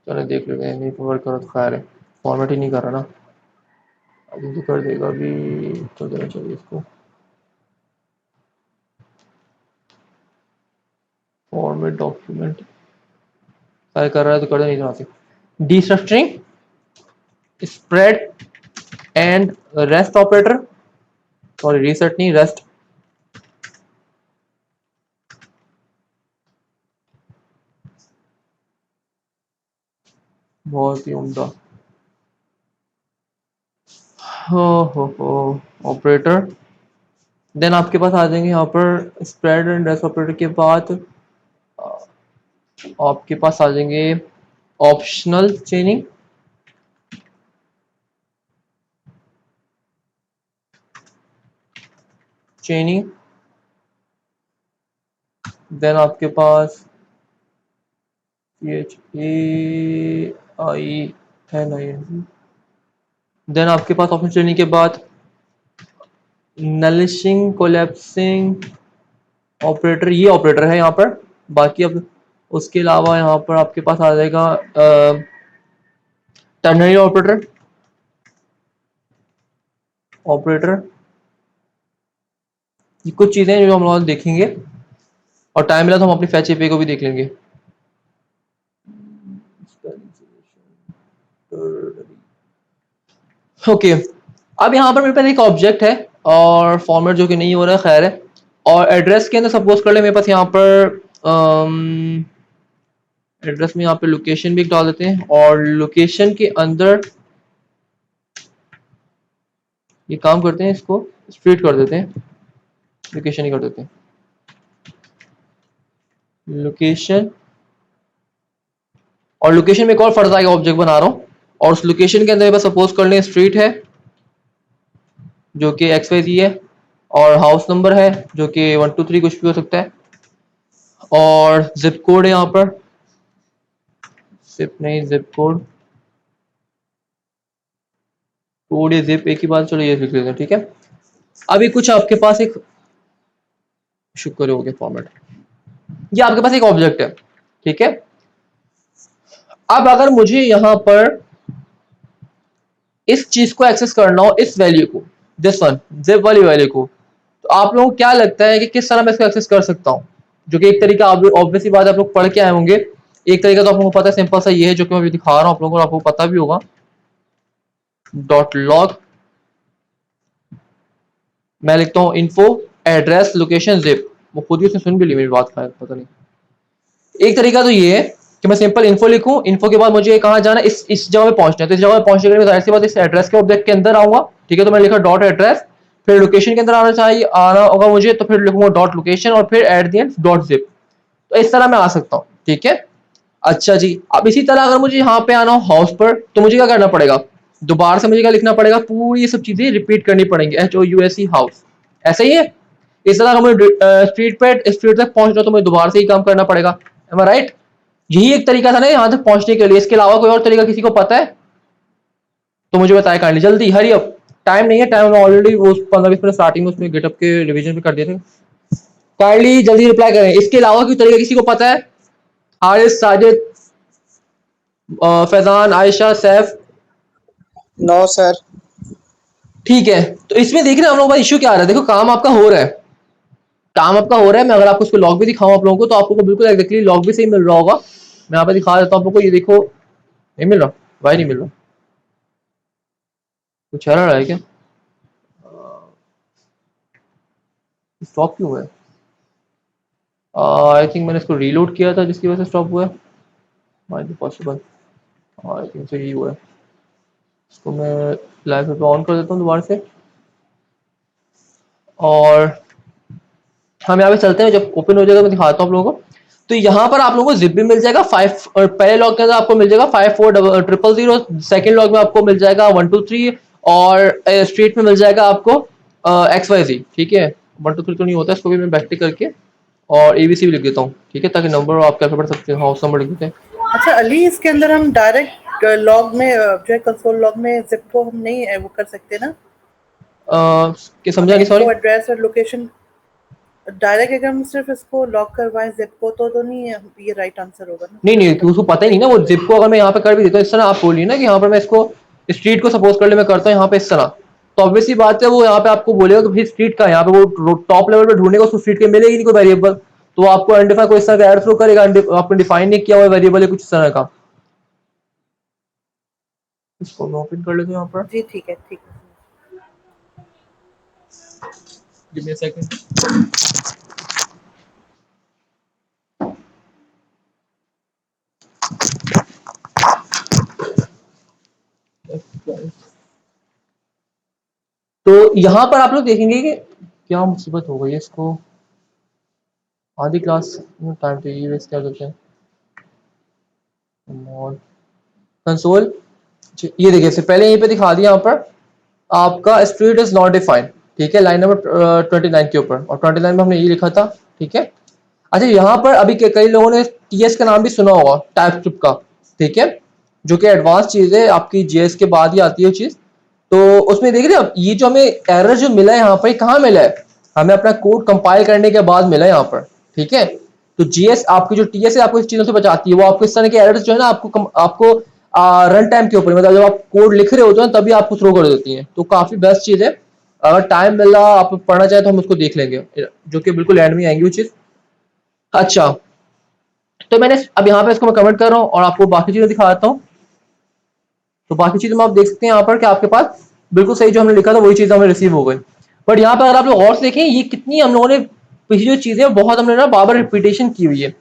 चलो देख लेते हैं। नहीं वर्क कर रहा तो खैर है, फॉर्मेट ही नहीं कर रहा ना, अभी तो कर देगा, अभी तो देना चाहिए इसको। फॉर्मेट डॉक्यूमेंट कर रहा है तो कर दे, नहीं तो destructuring, spread and rest operator, sorry reset नहीं, रेस्ट। बहुत ही उम्दा, हो ऑपरेटर। देन आपके पास आ जाएंगे यहाँ पर स्प्रेड एंड रेस्ट ऑपरेटर के बाद आपके पास आ जाएंगे ऑप्शनल चेनिंग, चेनिंग। देन आपके पास PHAI है ना ये। देन आपके पास ऑप्शनल चेनिंग के बाद नलिशिंग, कोलैप्सिंग ऑपरेटर, ये ऑपरेटर है यहाँ पर। बाकी अब उसके अलावा यहाँ पर आपके पास आ जाएगा टर्नरी ऑपरेटर, ऑपरेटर ये कुछ चीज़ें हैं जो हम लोग देखेंगे, और टाइम मिला तो हम अपनी फैच एपीआई को भी देख लेंगे। ओके, अब यहाँ पर मेरे पास एक ऑब्जेक्ट है और फॉर्मेट जो कि नहीं हो रहा है, खैर है। और एड्रेस के अंदर सपोज कर ले मेरे पास यहाँ पर एड्रेस में यहाँ पे लोकेशन भी एक डाल देते हैं, और लोकेशन के अंदर ये काम करते हैं, इसको स्प्लिट कर देते हैं, लोकेशन ही कर देते हैं, लोकेशन। और लोकेशन में एक और फर्ज आएगा, ऑब्जेक्ट बना रहा हूँ, और उस लोकेशन के अंदर मेरे पास सपोज कर लें स्ट्रीट है जो कि XYZ है, और हाउस नंबर है जो कि 1 2 3 कुछ भी हो सकता है, और जिप कोड है यहाँ पर, जिप नहीं जिप कोड, कोड या जिप एक ही बात, चलो ये लिख लेते हैं, ठीक है। अभी कुछ आपके पास एक, शुक्र हो गया फॉर्मेट, ये आपके पास एक ऑब्जेक्ट है, ठीक है। अब अगर मुझे यहाँ पर इस चीज को एक्सेस करना हो, इस वैल्यू को, दिस वन जिप वाली वैल्यू को, तो आप लोगों को क्या लगता है कि किस तरह मैं इसको एक्सेस कर सकता हूँ? जो कि एक तरीका ऑब्वियसली बात आप लोग पढ़ के आए होंगे, एक तरीका तो आप लोगों को पता है, सिंपल सा ये है जो कि मैं दिखा रहा हूँ आप लोगों को, आपको पता भी होगा। डॉट लॉग, मैं लिखता हूँ इन्फो एड्रेस लोकेशन जिप, वो खुद ही उसने सुन भी ली मेरी बात, खैर पता नहीं। एक तरीका तो ये है कि मैं सिंपल इन्फो लिखूं, इन्फो के बाद मुझे कहाँ जाना है, इस जगह पे पहुंचना है, तो इस जगह पे पहुंचने के लिए जाहिर सी बात इस एड्रेस के ऑब्जेक्ट के अंदर आऊंगा, ठीक है। तो मैंने लिखा डॉट एड्रेस, फिर लोकेशन के अंदर आना होगा मुझे, तो फिर लिखूंगा डॉट लोकेशन, और फिर at the end dot zip. तो इस तरह मैं आ सकता हूँ, ठीक है। अच्छा जी, अब इसी तरह अगर मुझे यहाँ पे आना हो हाउस पर, तो मुझे क्या करना पड़ेगा, दोबारा से मुझे क्या लिखना पड़ेगा, पूरी ये सब चीजें रिपीट करनी पड़ेंगी, HOUSE हाउस, ऐसा ही है। इस तरह अगर मुझे स्ट्रीट तक पहुंचना तो मुझे दोबारा से ही काम करना पड़ेगा, एम आई राइट। यही एक तरीका था ना यहाँ तक पहुंचने के लिए, इसके अलावा कोई और तरीका किसी को पता है तो मुझे बताया, काइंडली जल्दी, हरी अप, टाइम नहीं है, टाइम ऑलरेडी वो 15-20 मिनट स्टार्टिंग में उसमें गेटअप के रिवीजन पे कर दिए थे, काइंडली जल्दी रिप्लाई करें। इसके अलावा कोई तरीका किसी को पता है? हारिस, साजिद, फैजान, आयशा, सैफ? No sir. ठीक है, तो इसमें देख रहे हैं हम लोग का इश्यू क्या आ रहा है, देखो काम आपका हो रहा है, काम आपका हो रहा है। मैं अगर आपको इसको लॉग भी दिखाऊं आप लोगों को, तो आपको बिल्कुल एग्जैक्टली लॉग भी सही मिल रहा होगा। मैं यहाँ पे दिखा देता हूँ आप लोगों को, ये देखो, नहीं मिल रहा, वाई नहीं मिल रहा, कुछ एरर है क्या, स्टॉप क्यों हुआ है? आई थिंक मैंने इसको रीलोड किया था जिसकी वजह से स्टॉप हुआ है, might be possible, I think से यही हुआ है। इसको मैं लाइव पे ऑन कर देता हूँ दोबारा से, और हम यहाँ पे चलते हैं, जब ओपन हो जाएगा मैं दिखाता हूँ आप लोगों को। तो यहाँ पर आप लोगों को जिप भी मिल जाएगा, पहले लॉग के अंदर आपको मिल जाएगा 54000, सेकंड लॉग में आपको मिल जाएगा 123, और स्ट्रीट में मिल जाएगा आपको XYZ, ठीक है। 1 2 3 तो नहीं होता, इसको भी मैं बैक करके और ABC भी लिख देता हूँ, ठीक है, ताकि नंबर आप कैसे पढ़ सकते हो, हाउस नंबर लिख देते हैं। अच्छा अली, इसके अंदर हम डायरेक्ट लॉग में जो है कंसोल लॉग में जिप को हम नहीं वो कर सकते ना, कि समझा नहीं, सॉरी। एड्रेस और लोकेशन डायरेक्ट अगर हम सिर्फ इसको लॉक करवाएं जिप को, तो नहीं ये राइट आंसर होगा ना? नहीं नहीं, उसको पता ही नहीं ना, वो जिप को अगर मैं यहाँ पे कर भी देता हूँ इस तरह, आप बोलिए ना कि यहाँ पर मैं इसको स्ट्रीट को सपोज कर ले मैं करता हूँ यहाँ पे इस तरह, तो ऑब्वियसली बात है वो यहाँ पे आपको बोलेगा कि भाई स्ट्रीट का, यहाँ पे वो टॉप लेवल पे ढूंढेगा, उसको स्ट्रीट के मिलेगी नहीं कोई वेरिएबल, तो वो आपको आइडेंटिफाई कोई इस तरह का एड थ्रू करेगा, आपने डिफाइन नहीं किया हुआ वेरिएबल है कुछ इस तरह का। इसको मैं ओपन कर लेता हूँ यहाँ पर, जी ठीक है, ठीक है। Give me a second. तो यहाँ पर आप लोग देखेंगे कि क्या मुसीबत हो गई है, इसको आधी क्लास में टाइम तो ये वेस्ट कर देते हैं। कंसोल, ये देखिए, इससे पहले यहीं पे दिखा दिया यहाँ पर आपका स्ट्रीट इज नॉट डिफाइंड, ठीक है, लाइन नंबर 29 के ऊपर, और 29 में हमने ये लिखा था, ठीक है। अच्छा, यहाँ पर अभी कई लोगों ने TS का नाम भी सुना होगा, टाइपस्क्रिप्ट का, ठीक है, जो कि एडवांस चीज है आपकी, JS के बाद ही आती है चीज। तो उसमें देख रहे हैं आप, ये जो हमें एरर जो मिला है यहाँ पर, कहाँ मिला है, हमें अपना कोड कंपाइल करने के बाद मिला है यहाँ पर, ठीक है। तो JS आपकी जो TS है आपको इस चीजों से बचाती है, वो आपको इस तरह के एरर्स जो है ना आपको रन टाइम के ऊपर, मतलब जब आप कोड लिख रहे होते हैं तभी आपको थ्रो कर देती है, तो काफी बेस्ट चीज है। अगर टाइम मिल रहा आप पढ़ना चाहे तो हम उसको देख लेंगे, जो कि बिल्कुल एंड में आएंगी वो चीज। अच्छा, तो मैंने अब यहाँ पे इसको मैं कमेंट कर रहा हूँ और आपको बाकी चीजें दिखा देता हूँ। तो बाकी चीजें में आप देख सकते हैं यहाँ पर कि आपके पास बिल्कुल सही जो हमने लिखा था वही चीज हमें रिसीव हो गई। बट यहाँ पर अगर आप लोग और से देखें, ये कितनी हम लोगों ने पिछली जो चीजें बहुत हमने ना बार बार रिपीटेशन की हुई है।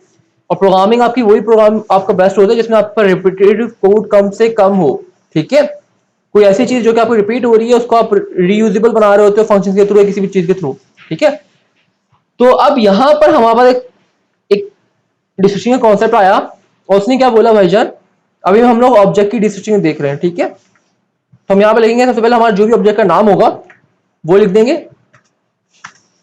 और प्रोग्रामिंग आपकी वही प्रोग्राम आपका बेस्ट होता है जिसमें आपका रिपीटेटिव कोड कम से कम हो। ठीक है, कोई ऐसी चीज जो कि आपको रिपीट हो रही है उसको आप रीयूजेबल बना रहे होते हो फंक्शन के थ्रू या किसी भी चीज के थ्रू। ठीक है, तो अब यहाँ पर हमारे पास एक डिस्ट्रीब्यूशन का कॉन्सेप्ट आया और उसने क्या बोला भाईजान, अभी हम लोग ऑब्जेक्ट की डिस्ट्रीब्यूशन देख रहे हैं। ठीक है, तो हम यहाँ पे लिखेंगे सबसे पहले हमारा जो भी ऑब्जेक्ट का नाम होगा वो लिख देंगे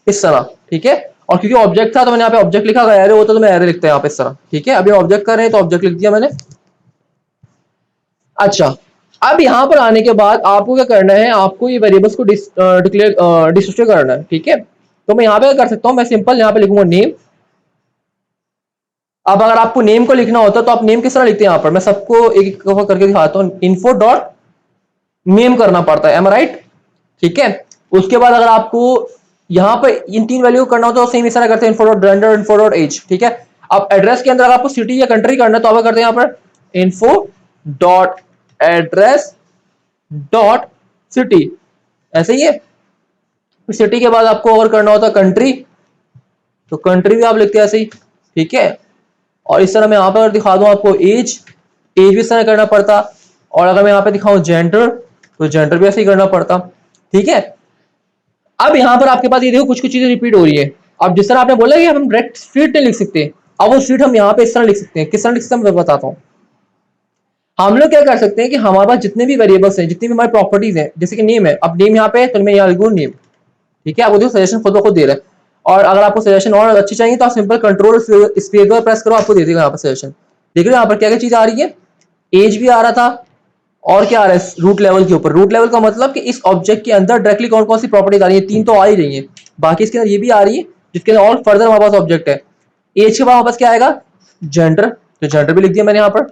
इस तरह। ठीक है, और क्योंकि ऑब्जेक्ट था तो मैंने यहाँ पे ऑब्जेक्ट लिखा, अगर एरे होता तो मैं एरे लिखता है यहाँ पे इस तरह। ठीक है, अभी ऑब्जेक्ट कर रहे हैं तो ऑब्जेक्ट लिख दिया मैंने। अच्छा, अब यहाँ पर आने के बाद आपको क्या करना है, आपको ये वेरिएबल्स को डिस्ट्रीब्यूट करना है। ठीक है, तो मैं यहाँ पे कर सकता हूँ, मैं सिंपल यहाँ पे लिखूंगा नेम। अब अगर आपको नेम को लिखना होता तो आप नेम किस तरह लिखते हैं, यहाँ पर मैं सबको एक एक करके दिखाता हूँ। इन्फो डॉट नेम करना पड़ता है, एम राइट। ठीक है, उसके बाद अगर आपको यहाँ पे इन तीन वैल्यू करना हो तो सेम इस तरह करते हैं, info dot gender, info dot age. ठीक है, अब एड्रेस के अंदर अगर आपको सिटी या कंट्री करना है तो आप करते हैं यहाँ पर info dot address dot city, ऐसे ही है। सिटी के बाद आपको और करना होता है कंट्री, तो कंट्री भी आप लिखते हैं ऐसे ही। ठीक है, और इस तरह मैं यहाँ पर दिखा दूं आपको एज, एज भी इस तरह करना पड़ता। और अगर मैं यहाँ पे दिखाऊं जेंडर, तो जेंडर भी ऐसे ही करना पड़ता। ठीक है, अब यहाँ पर आपके पास ये देखो कुछ कुछ चीजें रिपीट हो रही है। अब जिस तरह आपने बोला कि हम डायरेक्ट स्ट्रीट नहीं लिख सकते, अब वो स्ट्रीट हम यहाँ पे इस तरह लिख सकते हैं। किस तरह लिख सकते हैं मैं बताता हूँ। हम लोग क्या कर सकते हैं कि हमारे पास जितने भी वेरिएबल्स हैं, जितनी भी हमारी प्रॉपर्टीज हैं, जैसे कि नेम है, अब नेम यहाँ पे तो मैं यहाँ लिखूँ नेम। ठीक है, आपको देखो सजेशन खुद ब खुद दे रहा है। और अगर आपको सजेशन और अच्छी चाहिए तो आप simple control space bar press करो, आपको दे देगा यहाँ पर सजेशन। देख रहे हो यहाँ पर क्या क्या चीज आ रही है, एज भी आ रहा था और क्या आ रहा है रूट लेवल के ऊपर। रूट लेवल का मतलब कि इस ऑब्जेक्ट के अंदर डायरेक्टली कौन कौन सी प्रॉपर्टीज आ रही है, तीन तो आ ही रही है, बाकी इसके अंदर ये भी आ रही है जिसके अंदर और फर्दर हमारे पास ऑब्जेक्ट है। एज के बाद हमारे पास क्या आएगा, जेंडर, तो जेंडर भी लिख दिया मैंने यहाँ पर,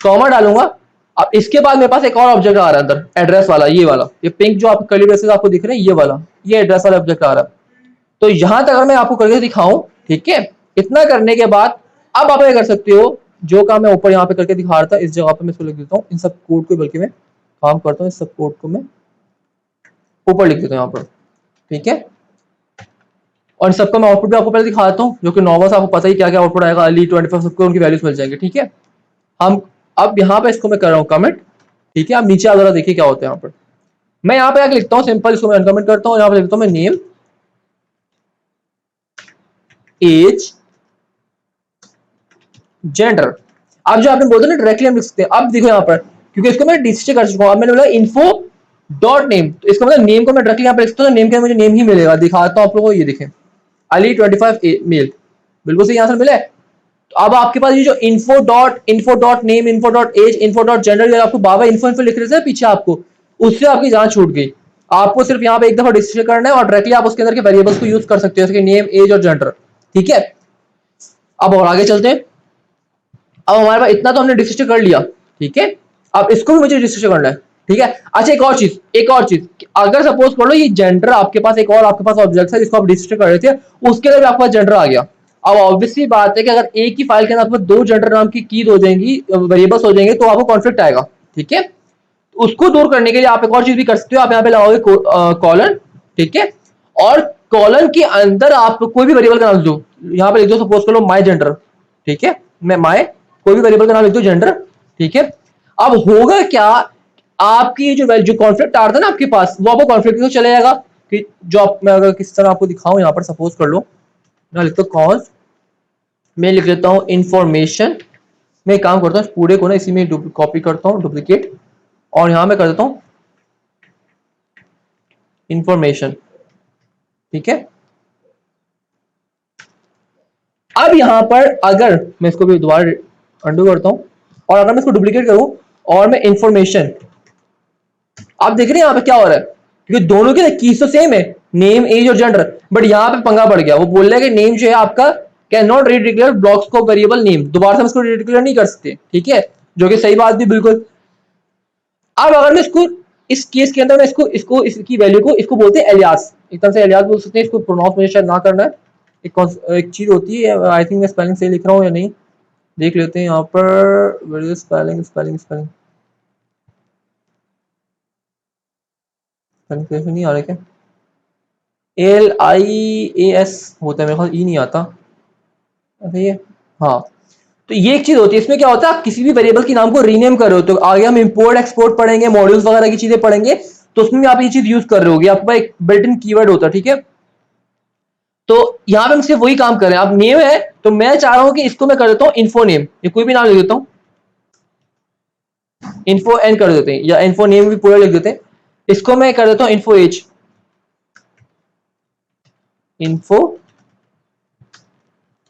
कॉमा डालूंगा। अब इसके बाद मेरे पास एक और ऑब्जेक्ट आ रहा है अंदर, एड्रेस वाला, ये वाला, ये पिंक जो आप कर्ली ब्रेसेस आपको दिख रहे हैं, ये वाला, ये एड्रेस वाला ऑब्जेक्ट आ रहा है। तो यहां तक अगर मैं आपको करके दिखाऊं, ठीक है, इतना करने के बाद अब आप क्या कर सकते हो, जो काम मैं ऊपर यहाँ पे करके दिखा रहा था इस जगह पे मैं इसको लिख देता हूँ, इन सब कोड को, बल्कि मैं काम करता हूँ इस सब कोड को मैं ऊपर लिख देता हूँ यहाँ पर। ठीक है, और सबका मैं आउटपुट भी आपको पहले दिखा देता हूँ, जो कि नॉर्मल आपको पता ही क्या क्या आउटपुट आएगा, अली 25 सबको उनकी वैल्यूज मिल जाएंगे। ठीक है, हम अब यहाँ पे इसको मैं कर रहा हूँ कमेंट। ठीक है, अब नीचे आप जरा देखिए क्या होता है यहाँ पर। मैं यहाँ पे आके लिखता हूँ सिंपल, इसको मैं अनकमेंट करता हूँ, यहाँ पे लिखता हूँ मैं नेम, एज, जेंडर। अब जो आपने बोला ना डायरेक्टली हम लिख सकते हैं, अब देखो यहाँ पर क्योंकि इसको मैं डिस्ट्रीब्यूट कर चुका हूं, अब मैंने बोला इन्फो डॉट नेम, तो इसका मतलब नेम को मैं डायरेक्टली यहाँ पे लिखता हूँ, नेम के मुझे नेम ही मिलेगा। दिखाता हूँ आप लोगों को, ये देखें अली 25 मेल, बिल्कुल सही आंसर मिला है। तो अब आपके पास ये जो info dot name, info dot age, info dot gender, आपको बाबा इन्फो लिख रहे थे पीछे आपको, उससे आपकी जान छूट गई। आपको सिर्फ यहाँ पे एक दफा डिस्ट्रीब्यूट करना है और डायरेक्टली आप उसके अंदर के वेरिएबल्स को यूज कर सकते हो, जैसे नेम, एज और जेंडर। ठीक है, अब और आगे चलते हैं। अब हमारे पास इतना तो हमने डिस्ट्रीब्यूट कर लिया। ठीक है, अब इसको भी मुझे डिस्ट्रीब्यूट करना है। ठीक है, अच्छा एक और चीज, अगर सपोज कर लो ये जेंडर आपके पास एक और आपके पास ऑब्जेक्ट है जिसको आप डिस्ट्रीब्यूट कर रहे थे, उसके लिए भी आपके पास जेंडर आ गया। अब ऑब्वियसली बात है कि अगर एक ही फाइल के अंदर आपको दो जेंडर नाम की कीज हो जाएंगी, वेरिएबल्स हो जाएंगे, तो आपको कॉन्फ्लिक्ट आएगा। ठीक है, उसको दूर करने के लिए आप एक और चीज भी कर सकते हो, आप यहाँ पे लगाओगे कॉलन। ठीक है, और कॉलन के अंदर आप कोई भी वेरिएबल का नाम दो, यहाँ पे लिख दो सपोज कर लो माई जेंडर। ठीक है, मैं माई कोई भी वेरिएबल का नाम लिख दो जेंडर। ठीक है, अब होगा क्या, आपकी जो कॉन्फ्लिक्ट आ रहा था ना आपके पास, वो आपको कॉन्फ्लिक्ट तो चले जाएगा कि जो मैं अगर किस तरह आपको दिखाऊं, यहाँ पर सपोज कर लो मैं लिखता हूँ कॉज, मैं लिख लेता हूँ इंफॉर्मेशन। मैं काम करता हूँ पूरे को ना इसी में कॉपी करता हूँ डुप्लीकेट, और यहां मैं कर देता हूं इंफॉर्मेशन। ठीक है, अब यहां पर अगर मैं इसको भी दोबारा अंडू करता हूं और अगर मैं इसको डुप्लीकेट करूं और मैं इंफॉर्मेशन, आप देख रहे हैं यहां पे क्या हो रहा है, क्योंकि दोनों के कीज तो सेम है, नेम, एज और जेंडर, बट यहां पे पंगा पड़ गया। वो बोल रहा है कि नेम जो है आपका कैन नॉट रीडिक्लेयर ब्लॉक्स को वेरिएबल नेम, दोबारा से हम इसको रीडिक्लेयर नहीं कर सकते। ठीक है, जो कि सही बात भी बिल्कुल। अब अगर मैं इसको इस केस के अंदर मैं इसकी वैल्यू को इसको बोलते हैं एलियास, एक तरह से एलियास बोल सकते हैं इसको। प्रोनाउंस मुझे शायद ना करना है। एक चीज होती है, आई थिंक मैं स्पेलिंग सही लिख रहा हूँ या नहीं, देख लेते हैं यहाँ पर। स्पेलिंग स्पेलिंग स्पेलिंग स्पेलिंग नहीं आ रहा क्या? LIAS होता है मेरे ख्याल, ई नहीं आता। सही है, हाँ। तो ये एक चीज होती है, इसमें क्या होता है, आप किसी भी वेरिएबल के नाम को रीनेम कर रहे हो, तो आगे हम इंपोर्ट एक्सपोर्ट पढ़ेंगे, मॉड्यूल्स वगैरह की चीजें पढ़ेंगे, तो उसमें भी आप ये चीज यूज कर रहे होगे, आपके पास एक बिल्ट इन कीवर्ड होता है, ठीक है। तो यहाँ पे हम सिर्फ वही काम कर रहे हैं। अब नेम है तो मैं चाह रहा हूँ कि इसको मैं कर देता हूँ इन्फो नेम, ये कोई भी नाम लिख देता हूँ, इन्फो एन कर देते हैं, या इन्फो नेम भी पूरा लिख देते हैं। इसको मैं कर देता हूँ इन्फो एज, इन्फो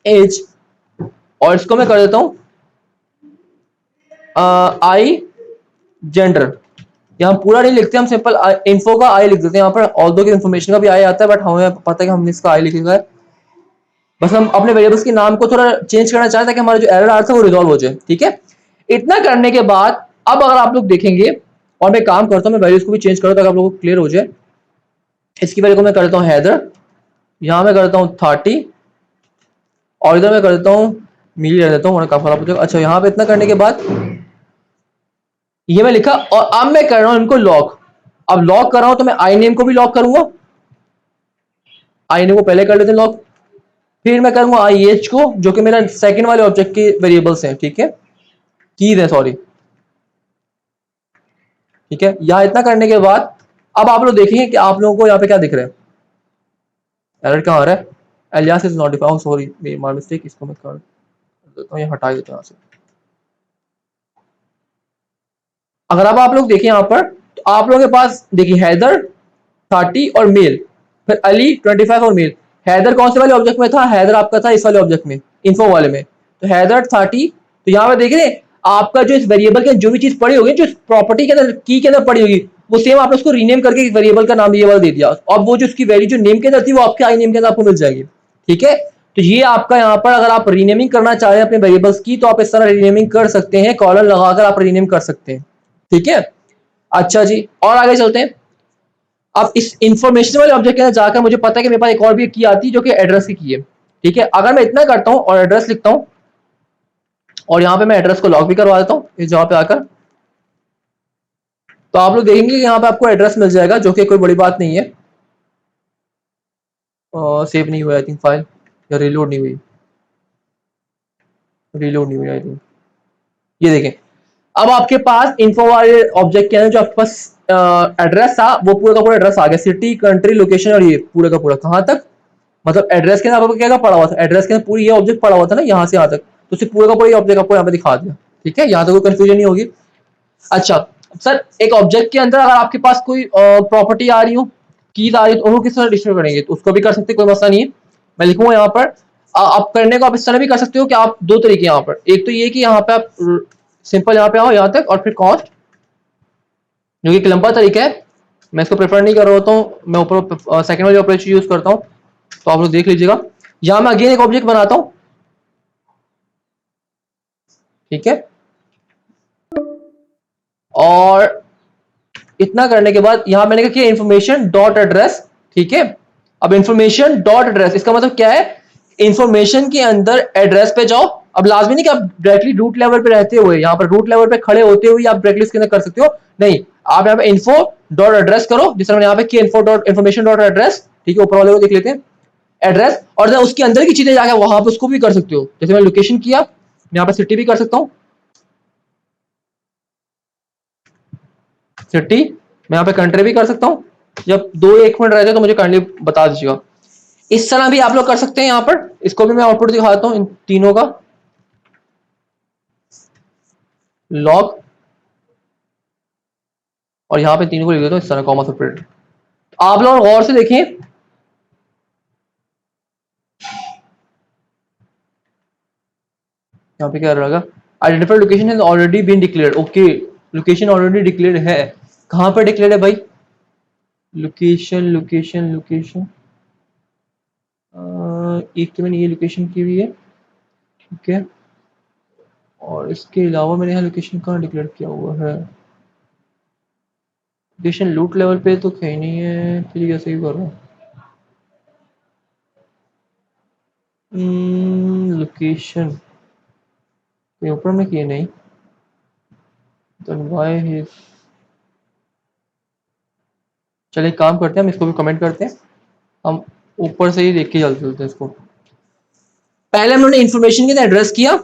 एज, और इसको मैं कर देता हूँ आई जेंडर। यहाँ पूरा नहीं लिखते हम, सिंपल इन्फो का आई लिख देते हैं यहाँ पर। ऑल्दो की इन्फॉर्मेशन का भी आई आता है, बट हमें पता है कि हमने इसका आई लिखा है। बस हम अपने वेरिएबल्स के नाम को थोड़ा चेंज करना चाहते हैं ताकि हमारा जो एरर आ रहा था वो रिजॉल्व हो जाए, ठीक है। इतना करने के बाद अब अगर आप लोग देखेंगे, और मैं काम करता हूँ, मैं वैल्यूज को भी चेंज करूँ ताकि आप लोगों को क्लियर हो जाए। इसकी वैल्यू को मैं कर देता हूँ हैदर, यहाँ मैं करता हूँ 30, और इधर मैं कर देता हूँ मिली रह देता हूँ, काफी खराब हो जाएगा। अच्छा, यहाँ पे इतना करने के बाद ये मैं लिखा, और अब मैं कर रहा हूँ इनको लॉक। अब लॉक कर रहा हूं तो मैं आई नेम को भी लॉक करूंगा, आई नेम को पहले कर लेते हैं लॉक, फिर मैं करूंगा आई एच को, जो कि मेरा सेकंड वाले ऑब्जेक्ट के वेरिएबल्स हैं, ठीक है, कीज है, सॉरी, ठीक है। यहां इतना करने के बाद अब आप लोग देखेंगे कि आप लोगों को यहाँ पे क्या दिख रहा है, एरर कहाँ आ रहा है, alias is not defined, sorry my mistake, इसको मैं कर देता हूँ, ये हटा देता हूँ यहाँ से। अगर अब आप लोग देखें यहाँ पर, तो आप लोगों के पास देखिए हैदर 30 और मेल, फिर अली 25 और मेल। हैदर कौन से वाले ऑब्जेक्ट में था, हैदर आपका था इस वाले ऑब्जेक्ट में, इन्फो वाले में, तो हैदर 30। तो यहाँ पे देख रहे हैं आपका जो इस वेरिएबल के जो भी चीज पड़ी होगी, जो इस प्रॉपर्टी के अंदर की के अंदर पड़ी होगी, वो सेम आपने उसको रीनेम करके वेरिएबल का नाम ये वाला दे दिया, और वो जो उसकी वैल्यू जो नेम के अंदर थी वो आपके आई नेम के अंदर आपको मिल जाएगी, ठीक है। तो ये आपका यहाँ पर अगर आप रीनेमिंग करना चाह रहे हैं अपने वेरिएबल्स की, तो आप इस तरह रीनेमिंग कर सकते हैं, कॉलम लगाकर आप रीनेम कर सकते हैं, ठीक है। अच्छा जी, और आगे चलते हैं। अब इस इंफॉर्मेशन वाले ऑब्जेक्ट के अंदर जाकर मुझे पता है कि मेरे पास एक और भी की आती है जो कि एड्रेस की की है, ठीक है। अगर मैं इतना करता हूं और एड्रेस लिखता हूं, और यहां पे मैं एड्रेस को लॉक भी करवा देता हूं इस जगह पे आकर, तो आप लोग देखेंगे कि यहां पे आपको एड्रेस मिल जाएगा, जो कि कोई बड़ी बात नहीं है। सेव नहीं हुआ आई थिंक फाइल, या रीलोड नहीं हुई, रीलोड नहीं हुई आई थिंक। ये देखें, अब आपके पास इन्फो वाले ऑब्जेक्ट के अंदर जो आपके पास एड्रेस था, वो पूरा का पूरा एड्रेस आ गया, सिटी कंट्री लोकेशन, और ये पूरा का पूरा कहां तक, मतलब एड्रेस के अंदर आपको क्या पड़ा हुआ था, एड्रेस के अंदर पूरी ये ऑब्जेक्ट पड़ा हुआ था ना यहाँ से यहाँ तक, तो सिर्फ पूरा का पूरा ये ऑब्जेक्ट आपको यहाँ पे दिखा दिया, ठीक है। यहाँ तक कोई कंफ्यूजन नहीं होगी। अच्छा सर, एक ऑब्जेक्ट के अंदर अगर आपके पास कोई प्रॉपर्टी आ रही हो, कीज आ रही है, तो उनको किस तरह डिस्ट्रॉय करेंगे, तो उसको भी कर सकते, कोई मसला नहीं है। मैं लिखूंगा यहाँ पर, आप करने को आप इस तरह भी कर सकते हो कि आप दो तरीके यहाँ पर, एक तो ये कि यहाँ पे आप सिंपल यहाँ पे आओ यहाँ तक, और फिर कॉस्ट, जो कि एक लंबा तरीका है, मैं इसको प्रेफर नहीं कर रहा होता हूँ, मैं ऊपर सेकंड वाली ऑपरेशन यूज करता हूँ, तो आप लोग देख लीजिएगा। यहाँ मैं अगेन एक ऑब्जेक्ट बनाता हूँ, ठीक है, और इतना करने के बाद यहाँ मैंने किया इन्फॉर्मेशन डॉट एड्रेस, ठीक है। अब इन्फॉर्मेशन डॉट एड्रेस इसका मतलब क्या है, इन्फॉर्मेशन के अंदर एड्रेस पे जाओ। अब लाजमी नहीं कि आप डायरेक्टली रूट लेवल पे रहते हुए, यहाँ पर रूट लेवल पे खड़े होते हुए आप डायरेक्टली इसके अंदर कर सकते हो, नहीं, आप यहाँ पे इन्फो डॉट एड्रेस करो, जिस तरह मैंने यहाँ पे किया info dot information dot address, ठीक है, ऊपर वाले को देख लेते हैं एड्रेस, और उसके अंदर की चीजें जाकर वहां पे उसको भी कर सकते हो, जैसे मैंने लोकेशन किया, मैं यहाँ पे सिटी भी कर सकता हूँ, सिटी, मैं यहाँ पे कंट्री भी कर सकता हूँ। जब 2-1 मिनट रहते तो मुझे काइंडली बता दीजिएगा। इस तरह भी आप लोग कर सकते हैं, यहाँ पर इसको भी मैं आउटपुट दिखाता हूँ इन तीनों का, लॉग, और यहाँ पे तीनों को लिख देता हूँ इस तरह कॉमा सेपरेट। आप लोग गौर से देखिए, यहाँ पे क्या रहेगा, identified location has already been declared, okay, location already declared है, कहाँ पर डिक्लेयर्ड है भाई, लोकेशन लोकेशन लोकेशन, एक तो मैंने ये लोकेशन की हुई है, ठीक है, और इसके अलावा मैंने यहाँ लोकेशन कहाँ डिक्लेयर किया हुआ है, लोकेशन लूट लेवल पे तो कहीं नहीं है, फिर कैसे ही कर रहा हूँ। लोकेशन ये ऊपर में किए नहीं, then why his। चलिए एक काम करते हैं, हम इसको भी कमेंट करते हैं, हम ऊपर से ही देख के चलते हैं इसको। पहले हम लोगों ने इन्फॉर्मेशन के लिए एड्रेस किया,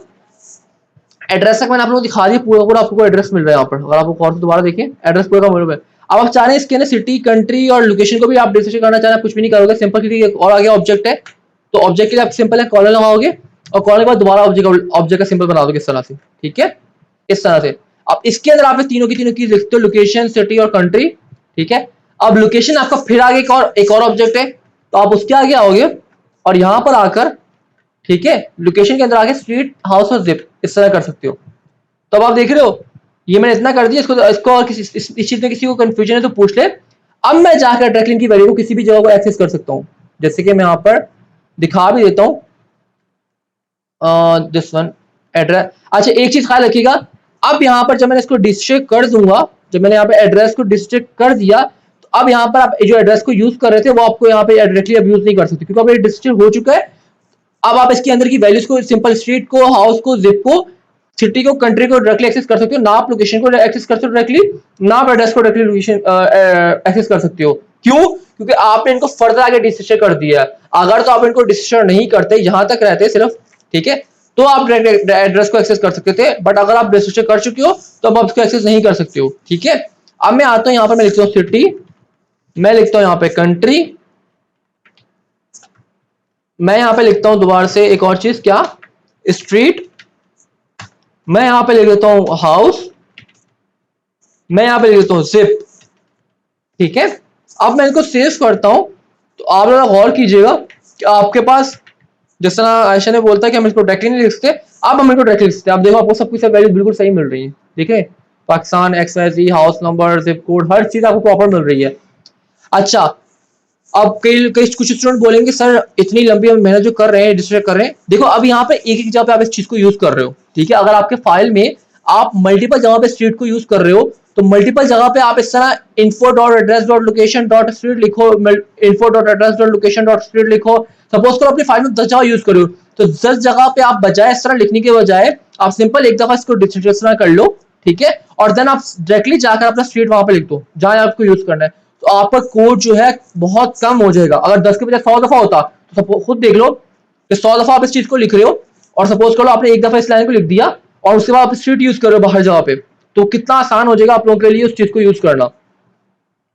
एड्रेस तक मैंने आप लोगों को दिखा दिया, पूरा पूरा आपको एड्रेस मिल रहा है यहाँ पर। अगर आपको और दोबारा देखें, एड्रेस पूरा का मिल रहा है। अब आप चाह रहे हैं इसके अंदर सिटी, कंट्री और लोकेशन को भी आप डिस्कशन करना चाह रहे हैं, कुछ भी नहीं करोगे सिंपल, क्योंकि और आगे ऑब्जेक्ट है, तो ऑब्जेक्ट के लिए आप सिंपल है कॉलन लगाओगे और कॉलन के बाद दोबारा ऑब्जेक्ट का सिंबल बना दोगे इस तरह से, ठीक है, इस तरह से। अब इसके अंदर आप तीनों की लिखते हो, लोकेशन, सिटी और कंट्री, ठीक है। अब लोकेशन आपका फिर आगे एक और ऑब्जेक्ट है, तो आप उसके आगे आओगे और यहाँ पर आकर, ठीक है, लोकेशन के अंदर आगे स्ट्रीट, हाउस और जिप इस तरह कर सकते हो। तो अब आप देख रहे हो, ये मैंने इतना कर दिया, इसको और इस चीज में किसी को कंफ्यूजन है तो पूछ ले। अब मैं जाकर ट्रैकलिंग की वैल्यू को किसी भी जगह को एक्सेस कर सकता हूँ, जैसे कि मैं यहाँ पर दिखा भी देता हूँ, दिस वन एड्रेस। अच्छा एक चीज ख्याल रखिएगा, अब यहाँ पर जब मैंने इसको डिस्ट्रिक्ट कर दूंगा, जब मैंने यहाँ पे एड्रेस को डिस्ट्रिक्ट कर दिया, तो अब यहाँ पर आप जो एड्रेस को यूज कर रहे थे वो आपको यहाँ पे डायरेक्टली अब यूज नहीं कर सकते, क्योंकि अब ये डिस्ट्रिक्ट हो चुका है। अब आप इसके अंदर की वैल्यूज को, सिंपल स्ट्रीट को, हाउस को, जिप को, सिटी को, कंट्री को डायरेक्टली एक्सेस कर सकते हो, ना आप लोकेशन को एक्सेस कर सकते हो डायरेक्टली, ना आप एड्रेस को डायरेक्टली लोकेशन एक्सेस कर सकते हो। क्यों? क्योंकि आपने इनको फर्दर आगे डिस्ट्रिक्ट कर दिया है। अगर तो आप इनको डिस्ट्रिक्ट नहीं करते, यहां तक रहते सिर्फ, ठीक है, तो आप एड्रेस को एक्सेस कर सकते थे, बट अगर आप डिस्ट्रिक्ट कर चुके हो तो अब आप इसको एक्सेस नहीं कर सकते हो, ठीक है। अब मैं आता हूं यहाँ पर, मैं लिखता हूँ सिटी, मैं लिखता हूँ यहाँ पे कंट्री, मैं यहाँ पे लिखता हूँ दोबारा से एक और चीज, क्या, स्ट्रीट, मैं यहाँ पे लिख देता हूँ हाउस, मैं यहाँ पे लिख देता हूँ जिप, ठीक है। अब मैं इनको सेव करता हूँ, तो आप लोग गौर कीजिएगा कि आपके पास, जिस तरह आयशा ने बोलता है कि हम इसको डायरेक्टली नहीं लिख सकते, अब हम इनको डायरेक्टली लिख सकते हैं। आप देखो आपको सब कुछ वैल्यू बिल्कुल सही मिल रही है, ठीक है, Pakistan, XYZ, house number, zip code, हर चीज आपको प्रॉपर मिल रही है। अच्छा, अब कई कई कुछ स्टूडेंट बोलेंगे सर इतनी लंबी मेहनत जो कर रहे हैं, डिस्ट्रैक्ट कर रहे हैं, देखो अब यहाँ पे एक एक जगह पे आप इस चीज को यूज कर रहे हो, ठीक है। अगर आपके फाइल में आप मल्टीपल जगह पे स्ट्रीट को यूज कर रहे हो, तो मल्टीपल जगह पे आप इस तरह info.address.location.street लिखो, info.address.location.street लिखो। सपोज करो अपनी फाइल में 10 जगह यूज करो, तो 10 जगह पे आप बजाय इस तरह लिखने के बजाय आप सिंपल एक दफा इसको डिस्ट्रिक्ट कर लो, ठीक है, और देन आप डायरेक्टली जाकर अपना स्ट्रीट वहां पे लिख दो जहां आपको यूज करना है, तो आपका कोड जो है बहुत कम हो जाएगा। अगर 10 के बजाय 100 दफा होता, तो खुद देख लो कि 100 दफा आप इस चीज को लिख रहे हो, और सपोज करो आपने एक दफा इस लाइन को लिख दिया और उसके बाद आप स्ट्रीट यूज कर रहे हो बाहर जगह पे, तो कितना आसान हो जाएगा आप लोगों के लिए उस चीज को यूज करना,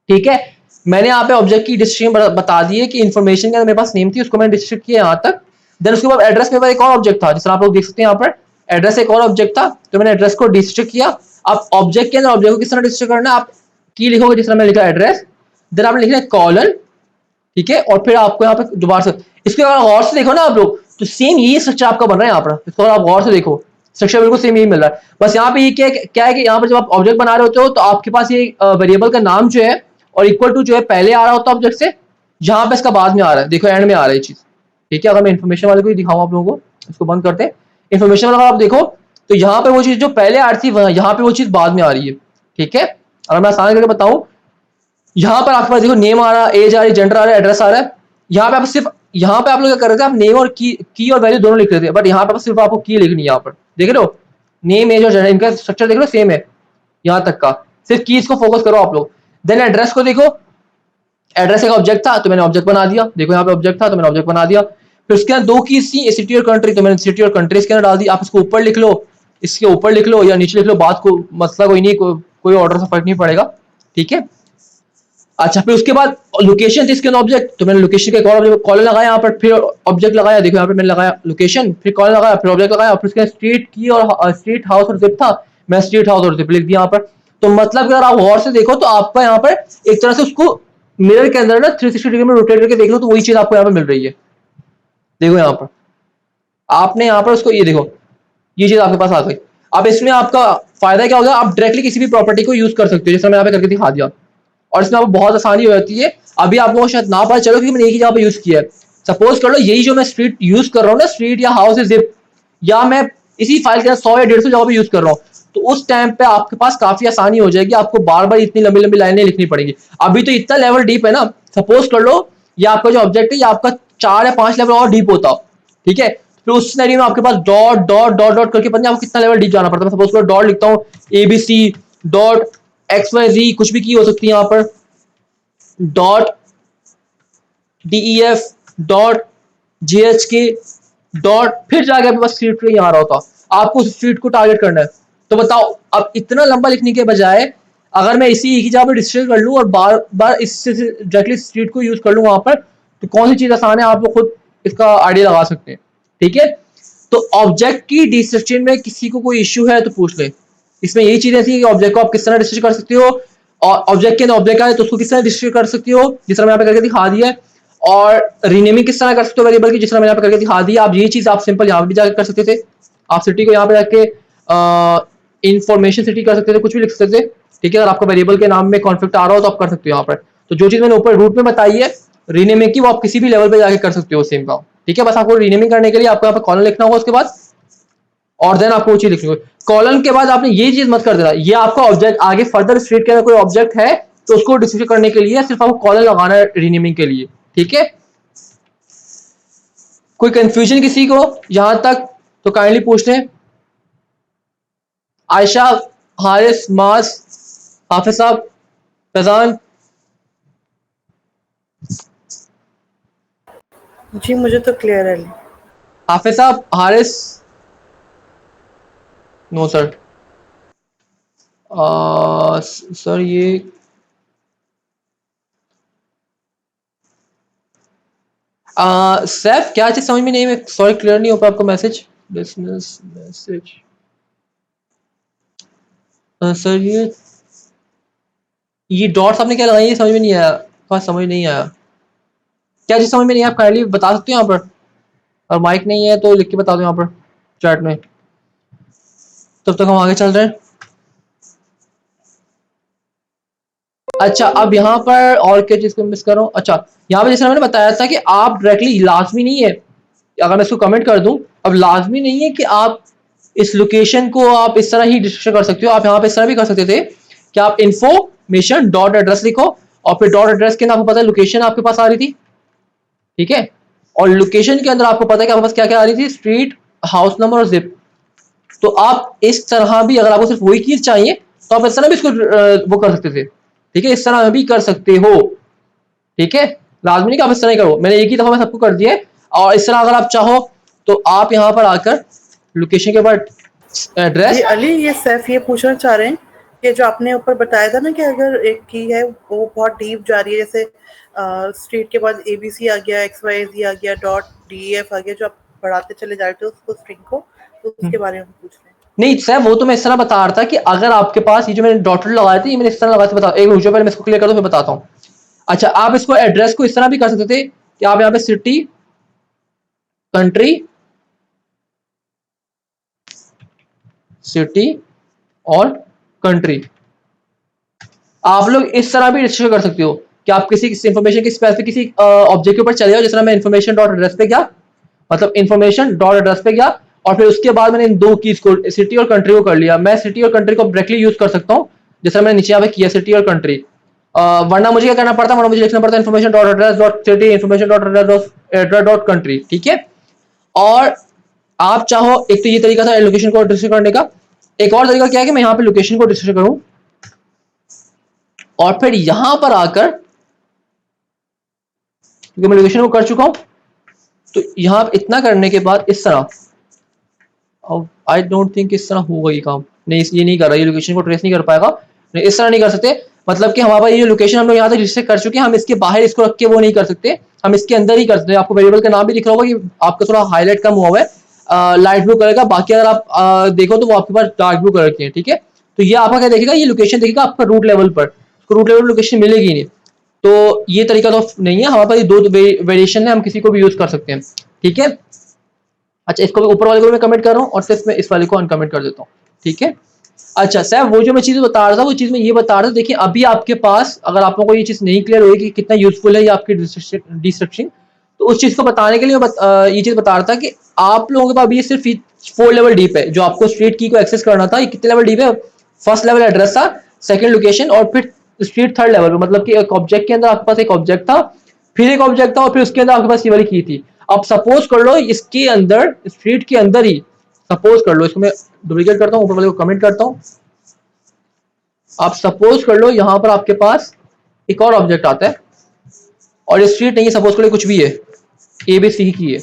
ठीक है। मैंने यहाँ पे ऑब्जेक्ट की डिस्ट्रिक्शन बता दी है कि इन्फॉर्मेशन के मेरे पास नेम थी, उसको मैंने डिस्ट्रिक्ट किया यहाँ तक। देन उसके बाद एड्रेस में एक और ऑब्जेक्ट था, जिस तरह आप लोग देख सकते हैं यहाँ पर एड्रेस एक और ऑब्जेक्ट था, तो मैंने एड्रेस को डिस्ट्रिक्ट किया। अब ऑब्जेक्ट के अंदर ऑब्जेक्ट को किस तरह डिस्ट्रिक्ट करना है, आप की लिखोगे जिस तरह मैंने लिखा एड्रेस, देन आपने लिखना है कॉलन, ठीक है, और फिर आपको यहाँ पे दोबारा से इसके अगर गौर से देखो ना आप लोग, तो सेम यही स्ट्रक्चर आपका बन रहा है यहाँ पर, इसको आप गौर से देखो, स्ट्रक्चर बिल्कुल सेम यही मिल रहा है। बस यहाँ पे ये क्या है कि यहाँ पर जब आप ऑब्जेक्ट बना रहे होते हो, तो आपके पास ये वेरिएबल का नाम जो है और इक्वल टू जो है पहले आ रहा होता है ऑब्जेक्ट से, जहां पे इसका बाद में आ रहा है, देखो एंड में आ रहा है ये चीज, ठीक है। अगर मैं इन्फॉर्मेशन वाले को ही दिखाऊं आप लोगों को, इसको बंद करते हैं, इन्फॉर्मेशन वाला आप देखो, तो यहाँ पे वो चीज जो पहले आ रही थी, यहाँ पे वो चीज बाद में आ रही है, ठीक है। अगर मैं आसान करके बताऊं, यहाँ पर आपके पास देखो नेम आ रहा है, एज आ रही है, जेंडर आ रहा है, एड्रेस आ रहा है। यहाँ पे आप सिर्फ, यहाँ पे आप लोग क्या कर रहे थे, आप नेम और की और वैल्यू दोनों लिख रहे थे, बट यहाँ पे सिर्फ आपको की लिखनी है। यहाँ पर देख रहे हो नेम, एज और जेंडर, इनका स्ट्रक्चर देख रहे हो सेम है यहाँ तक का, सिर्फ कीज को फोकस करो आप लोग। देन एड्रेस को देखो, एड्रेस एक ऑब्जेक्ट था तो मैंने ऑब्जेक्ट बना दिया, देखो यहाँ पे ऑब्जेक्ट था तो मैंने ऑब्जेक्ट बना दिया। फिर उसके अंदर दो कीज थी, सिटी और कंट्री, तो मैंने सिटी और कंट्री इसके अंदर डाल दी। आप इसको ऊपर लिख लो, इसके ऊपर लिख लो या नीचे लिख लो, बात को मसला कोई नहीं, कोई ऑर्डर से फर्क नहीं पड़ेगा, ठीक है। अच्छा, फिर उसके बाद लोकेशन थी इसके अंदर ऑब्जेक्ट, तो मैंने लोकेशन का एक और कॉलम लगाया यहाँ पर, फिर ऑब्जेक्ट लगाया, देखो यहाँ पे मैंने लगाया लोकेशन, फिर कॉलम लगाया, फिर ऑब्जेक्ट लगाया, फिर उसके स्ट्रीट की और स्ट्रीट, हाउस और जिप था, मैं स्ट्रीट, हाउस और जिप लिख दिया यहाँ पर। तो मतलब अगर आप गौर से देखो तो आपका यहाँ पर एक तरह से उसको मिरर के अंदर ना 360 डिग्री में रोटेट करके देख लो, तो वही चीज आपको यहाँ पर मिल रही है। देखो यहाँ पर आपने यहाँ पर उसको, ये देखो ये चीज आपके पास आ गई। अब इसमें आपका फायदा क्या होगा, आप डायरेक्टली किसी भी प्रॉपर्टी को यूज कर सकते हो, जैसे मैं यहाँ पे करके दिखा दिया, और इसमें आपको बहुत आसानी हो जाती है। अभी आप लोगों को शायद ना पता चलो कि मैंने एक ही जगह पे यूज किया है। सपोज कर लो यही जो मैं स्ट्रीट यूज कर रहा हूँ ना, स्ट्रीट या हाउस या जिप, या मैं इसी फाइल के अंदर 100 या 150 जगह पे यूज कर रहा हूँ, तो उस टाइम पे आपके पास काफी आसानी हो जाएगी, आपको बार बार इतनी लंबी लंबी लाइनें लिखनी पड़ेगी। अभी तो इतना लेवल डीप है ना, सपोज कर लो ये आपका जो ऑब्जेक्ट है ये आपका 4 या 5 लेवल और डीप होता, ठीक है, तो उस सिनेरियो में आपके पास डॉट डॉट डॉट डॉट करके पता नहीं आपको कितना लेवल डीप जाना पड़ता है। सपोज करो डॉट लिखता हूँ ABC डॉट XYZ, कुछ भी की हो सकती है यहाँ पर, dot DEF dot JHK dot, फिर जाके आपके पास स्ट्रीट पे यहाँ रहा होता, आपको उस स्ट्रीट को टारगेट करना है। तो बताओ अब इतना लंबा लिखने के बजाय अगर मैं इसी एक ही जगह पर डिस्ट्रिक्ट कर लूँ और बार बार इससे डायरेक्टली स्ट्रीट को यूज कर लूँ वहां पर, तो कौन सी चीज आसान है, आप लोग खुद इसका आइडिया लगा सकते हैं, ठीक है। तो ऑब्जेक्ट की डिस्ट्रक्शन में किसी को कोई इश्यू है तो पूछ ले। इसमें यही चीजें थी कि ऑब्जेक्ट को आप किस तरह डिस्ट्रिक्ट कर सकते हो, और ऑब्जेक्ट के अंदर ऑब्जेक्ट आए तो उसको किस तरह डिस्ट्रिक्ट कर सकते हो, जिस तरह मैं यहाँ पे करके दिखा दिया है, और रीनेमिंग किस तरह कर सकते हो वेरिएबल की, जिस तरह मैंने यहाँ पे करके दिखा दिया। आप ये चीज आप सिंपल यहाँ पे भी जाकर कर सकते थे, आप सिटी को यहाँ पे जाके इंफॉर्मेशन सिटी कर सकते थे, कुछ भी लिख सकते थे, ठीक है। अगर आपको वेरिएबल के नाम में कॉन्फ्लिक्ट आ रहा हो तो आप कर सकते हो यहाँ पर। तो जो चीज मैंने ऊपर रूट में बताई है रीनेमिंग की, वो आप किसी भी लेवल पे जाके कर सकते हो सेम काम, ठीक है। बस आपको रीनेमिंग करने के लिए आपको यहाँ पे कॉलन लिखना होगा उसके बाद, और देन आपको वो चीज लिखनी होगी। कॉलन के बाद आपने ये चीज मत कर देना, ये आपका ऑब्जेक्ट आगे फर्दर स्ट्रीट के अंदर कोई ऑब्जेक्ट है तो उसको डिस्क्रिप्ट करने के लिए सिर्फ आपको कॉलन लगाना है रीनेमिंग के लिए, ठीक है। कोई कंफ्यूजन किसी को यहां तक तो काइंडली पूछ लें। आयशा, हारिस, मास, हाफिज साहब, फैजान। जी मुझे तो क्लियर है। हाफिज साहब, हारिस, नो सर। सर ये सैफ क्या चीज समझ में नहीं, मैं सॉरी क्लियर नहीं हो पाया आपका मैसेज। बिजनेस मैसेज सर ये डॉट्स आपने क्या लगाई, ये समझ में नहीं आया, क्या समझ नहीं आया, क्या चीज समझ में नहीं आया, आप काइंडली बता सकते हो यहाँ पर, और माइक नहीं है तो लिख के बता दो यहाँ पर चैट में, तब तक हम आगे चल रहे हैं। अच्छा अब यहाँ पर और क्या चीज को मिस कर रहा हूँ, अच्छा यहाँ पे जैसे मैंने बताया था कि आप डायरेक्टली, लाजमी नहीं है, अगर मैं इसको कमेंट कर दूं, अब लाजमी नहीं है कि आप इस लोकेशन को आप इस तरह ही डिस्क्रिप्शन कर सकते हो। आप यहाँ पे इस तरह भी कर सकते थे कि आप इन्फॉर्मेशन डॉट एड्रेस लिखो और फिर डॉट एड्रेस के अंदर आपको पता है लोकेशन आपके पास आ रही थी, ठीक है, और लोकेशन के अंदर आपको पता है कि आपके पास क्या क्या आ रही थी, स्ट्रीट, हाउस नंबर और जिप। तो आप इस तरह भी, अगर आपको सिर्फ वही चीज चाहिए तो आप इस तरह भी इसको वो कर सकते थे, ठीक है, इस तरह भी कर सकते हो, ठीक है, लाजमी नहीं कि आप इस तरह ही करो, मैंने एक ही दफा में सबको कर दिया है। और इस तरह अगर आप चाहो तो आप यहाँ पर आकर लोकेशन के बाद एड्रेस। अली ये सैफ ये पूछना चाह रहे हैं कि जो आपने ऊपर बताया था ना कि अगर एक की है वो बहुत डीप जा रही है, जैसे स्ट्रीट के बाद ABC आ गया, XYZ आ गया, डॉट DEF आ गया, जो आप बढ़ाते चले जा रहे थे उसको स्ट्रिंग को, तो उसके बारे में पूछ रहे हैं। नहीं सर वो तो मैं इस तरह बता रहा था कि अगर आपके पास ये जो मैंने डॉटेड लगाए थे, ये मैंने इस तरह लगाते बता, एक रुक जाओ पहले मैं इसको क्लियर कर दूं फिर बताता हूँ। अच्छा आप इसको एड्रेस को इस तरह भी कर सकते थे कि आप यहाँ पे सिटी, कंट्री, सिटी और कंट्री, आप लोग इस तरह भी रजिस्टर कर सकते हो कि आप किसी इंफॉर्मेशन की स्पेसिफिक किसी ऑब्जेक्ट के ऊपर चले जाओ, जिस तरह मैं इन्फॉर्मेशन डॉट एड्रेस पे गया, मतलब इन्फॉर्मेशन डॉट एड्रेस पे गया और फिर उसके बाद मैंने इन दो कीज को सिटी और कंट्री को कर लिया। मैं सिटी और कंट्री को डायरेक्टली यूज कर सकता हूँ जैसा मैंने नीचे यहाँ पे किया, सिटी और कंट्री। वरना मुझे क्या करना पड़ता, वरना मुझे लिखना पड़ता information dot address dot city, information dot address dot country, ठीक है। और आप चाहो एक तो ये तरीका था लोकेशन को डिस्ट्रिक्ट करने का, एक और तरीका क्या है कि मैं यहाँ पे लोकेशन को डिस्ट्रिक्ट करूं और फिर यहां पर आकर, क्योंकि मैं लोकेशन को कर चुका हूं, तो यहां इतना करने के बाद इस तरह, अब आई डोंट थिंक इस तरह होगा ये काम, नहीं ये नहीं कर रहा, ये लोकेशन को ट्रेस नहीं कर पाएगा, नहीं इस तरह नहीं कर सकते, मतलब कि हमारे पास ये जो लोकेशन हम लोग यहाँ तक डिस्ट्रिक्ट कर चुके हैं, हम इसके बाहर इसको रख के वो नहीं कर सकते, हम इसके अंदर ही कर सकते हैं। आपको वेरिएबल का नाम भी दिख रहा होगा कि आपका थोड़ा हाईलाइट कम हुआ है लाइट ब्लू कलर का, बाकी अगर आप देखो तो वो आपके पास डार्क ब्लू कलर की है, ठीक है। तो ये आपका क्या देखेगा, ये लोकेशन देखेगा आपका रूट लेवल पर, रूट लेवल लोकेशन मिलेगी नहीं, तो ये तरीका तो नहीं है, हमारे पास ये दो वेरिएशन है, हम किसी को भी यूज कर सकते हैं, ठीक है। अच्छा इसको ऊपर वाले को मैं कमेंट कर रहा हूँ और सिर्फ मैं इस वाले को अनकमेंट कर देता हूँ, ठीक है। अच्छा सर वो जो मैं चीज बता रहा था, वो चीज मैं ये बता रहा था, देखिए अभी आपके पास अगर आप लोगों को ये चीज नहीं क्लियर हुई कि कितना यूजफुल है ये आपकी डिस्ट्रक्शन, तो उस चीज को बताने के लिए ये चीज बता रहा था कि आप लोगों के पास ये सिर्फ 4 लेवल डीप है। जो आपको स्ट्रीट की को एक्सेस करना था, ये कितने लेवल डीप है? फर्स्ट लेवल एड्रेस था, सेकंड लोकेशन, और फिर स्ट्रीट थर्ड लेवल पे। मतलब कि एक ऑब्जेक्ट के अंदर आपके पास एक ऑब्जेक्ट था, फिर एक ऑब्जेक्ट था, और फिर उसके अंदर आपके पास ये वाली की थी। अब सपोज कर लो इसके अंदर, स्ट्रीट के अंदर ही सपोज कर लो, इसको मैं डुप्लीकेट करता हूँ, ऊपर वाले को कमेंट करता हूँ। आप सपोज कर लो यहाँ पर आपके पास एक और ऑब्जेक्ट आता है, और ये स्ट्रीट नहीं है, सपोज कर लो कुछ भी है, ए बी सी की है,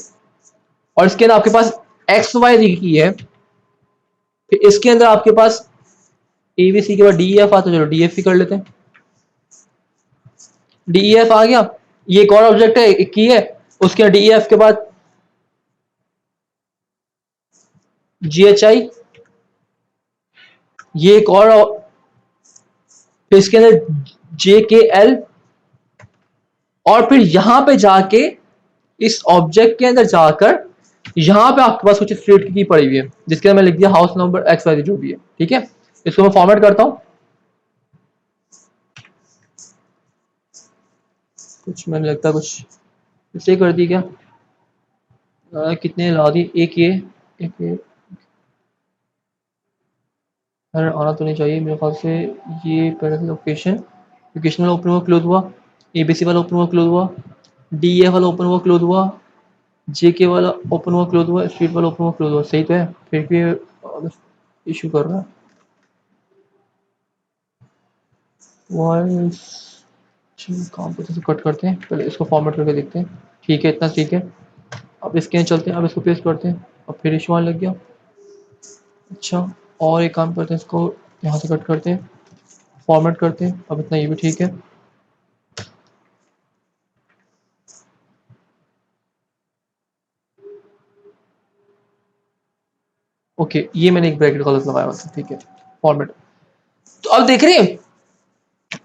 और इसके अंदर आपके पास एक्स वाई जी की है। फिर इसके अंदर आपके पास ए बी सी के बाद डी एफ आता है, चलो डी एफ ही कर लेते हैं। डी एफ आ गया, ये एक और ऑब्जेक्ट है, एक की है, उसके डी एफ के बाद जी एच आई, ये एक और, फिर इसके अंदर जे के एल, और फिर यहां पे जाके इस ऑब्जेक्ट के अंदर जाकर यहां पे आपके पास कुछ स्ट्रीट की पड़ी हुई है, जिसके अंदर मैं लिख दिया हाउस नंबर एक्स वाई जो भी है। ठीक है, इसको मैं फॉर्मेट करता हूं। कुछ मैंने लगता कुछ इसे कर दी क्या, कितने ला दी, एक ये, एक ये, आना तो नहीं चाहिए मेरे ख्याल से। ये पहले से लोकेशन वाला ओपन हुआ क्लोज हुआ, एबीसी वाला ओपन हुआ क्लोज हुआ, डी ए वाला ओपन हुआ क्लोज हुआ, जे के वाला ओपन हुआ क्लोज हुआ, स्ट्रीट वाला ओपन हुआ क्लोज हुआ। सही तो है, फिर भी इशू कर रहा है। काम को जैसे कट करते हैं, पहले इसको फॉर्मेट करके देखते हैं। ठीक है, इतना ठीक है। अब इसके चलते हैं, अब इसको पेस्ट करते हैं, अब फिर इशू आने लग गया। अच्छा, और एक काम करते हैं, इसको यहाँ से कट करते हैं, फॉर्मेट करते हैं। अब इतना ये भी ठीक है। ओके, ये मैंने एक ब्रैकेट गलत लगाया था। ठीक है, फॉर्मेट। तो अब देख रहे हैं,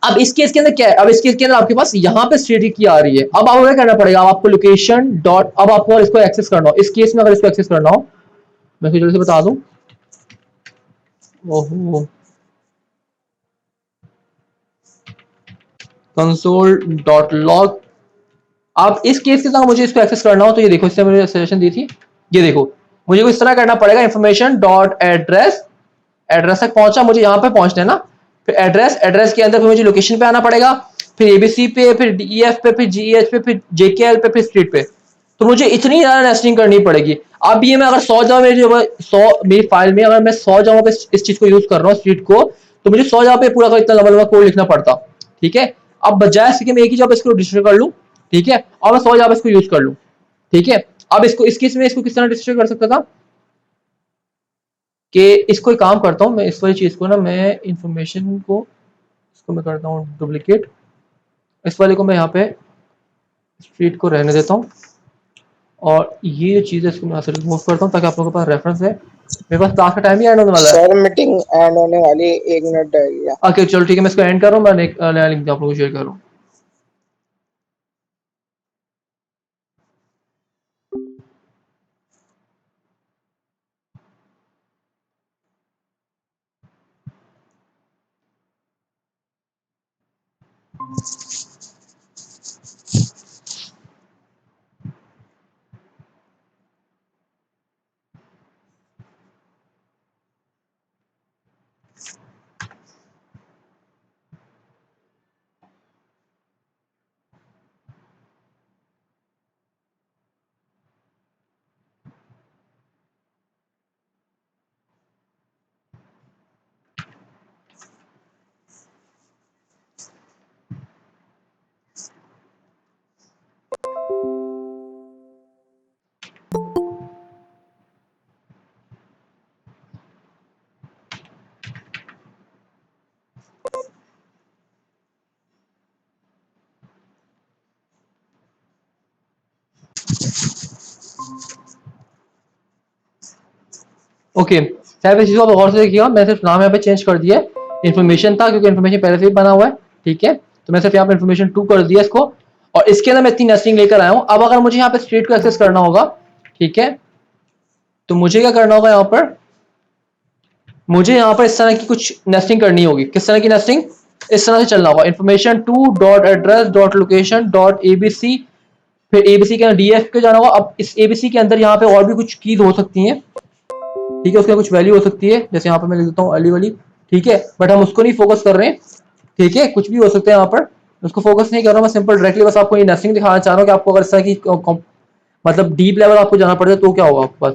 अब इस केस के अंदर क्या है, अब इस केस के अंदर आपके पास यहाँ पे स्ट्रीट की आ रही है। अब आपको क्या करना पड़ेगा, अब आपको लोकेशन डॉट, अब आपको इसको एक्सेस करना हो, इस केस में अगर इसको एक्सेस करना हो, मैं जल्दी से बता दूं। ओहो, कंसोल डॉट लॉग। आप इस केस के साथ मुझे इसको एक्सेस करना हो तो ये देखो, इससे मैंने सजेशन दी थी, ये देखो मुझे इस तरह करना पड़ेगा, इन्फॉर्मेशन डॉट एड्रेस, एड्रेस तक पहुंचा, मुझे यहाँ पे पहुंचना है ना, फिर एड्रेस, एड्रेस के अंदर फिर मुझे लोकेशन पे आना पड़ेगा, फिर एबीसी पे, फिर डीईएफ पे, फिर जीएच पे, फिर जेकेएल पे, फिर स्ट्रीट पे। तो मुझे इतनी ज्यादा नेस्टिंग करनी पड़ेगी। अब ये मैं अगर 100 जगह मेरी फाइल में अगर मैं 100 जगह पे इस चीज को यूज कर रहा हूँ स्ट्रीट को, तो मुझे 100 जगह पे पूरा इतना लंबा लंबा कोड लिखना पड़ता। ठीक है, अब बजाय इसके मैं एक ही जगह पे इसको डिस्ट्रीब्यूट कर लूँ, ठीक है, और मैं 100 जगह पे इसको यूज कर लूँ। ठीक है, अब इसको इस केस में इसको किस तरह डिस्ट्रीब्यूट कर सकता था कि इसको एक काम करता हूँ मैं, इस वाली चीज को ना, मैं इंफॉर्मेशन को इसको मैं करता हूँ डुप्लीकेट, इस वाले को मैं यहाँ पे स्ट्रीट को रहने देता हूँ, और ये चीज़ है इसको मैं यहाँ से रिमूव करता हूँ ताकि आप लोगों के पास रेफरेंस है। मेरे पास क्लास का टाइम ही एंड होने वाला है सर मीटिंग एंड होने वाली 1 मिनट रह गया। ओके चलो ठीक है, मैं इसको एंड कर रहा हूँ, मैं नया लिंक आप लोगों को शेयर कर रहा हूँ। ओके, शायद इस चीज़ को आप गौर से देखिएगा, मैं सिर्फ नाम यहाँ पे चेंज कर दिया, इन्फॉर्मेशन था क्योंकि इन्फॉर्मेशन पहले से ही बना हुआ है। ठीक है, तो मैं सिर्फ यहाँ पे इन्फॉर्मेशन 2 कर दिया इसको, और इसके अंदर मैं इतनी नेस्टिंग लेकर आया हूँ। अब अगर मुझे यहाँ पे स्ट्रीट को एक्सेस करना होगा, ठीक है, तो मुझे क्या करना होगा, यहाँ पर मुझे यहाँ पर इस तरह की कुछ नेस्टिंग करनी होगी। किस तरह की नेस्टिंग, इस तरह से चलना होगा, information 2 dot address dot location dot ABC फिर एबीसी के अंदर डीएफ के जाना होगा। अब इस एबीसी के अंदर यहाँ पे और भी कुछ कीज हो सकती हैं, ठीक है, उसके कुछ वैल्यू हो सकती है, जैसे यहाँ पर मैं लिख देता हूँ अली वाली, ठीक है, बट हम उसको नहीं फोकस कर रहे हैं, ठीक है, कुछ भी हो सकता है यहाँ पर, उसको फोकस नहीं कर रहा हूँ मैं, सिंपल डायरेक्टली बस आपको ये नर्सिंग दिखाना चाह रहा हूँ कि आपको अगर इस तरह की मतलब डीप लेवल आपको जाना पड़ता है तो क्या होगा आपके पास।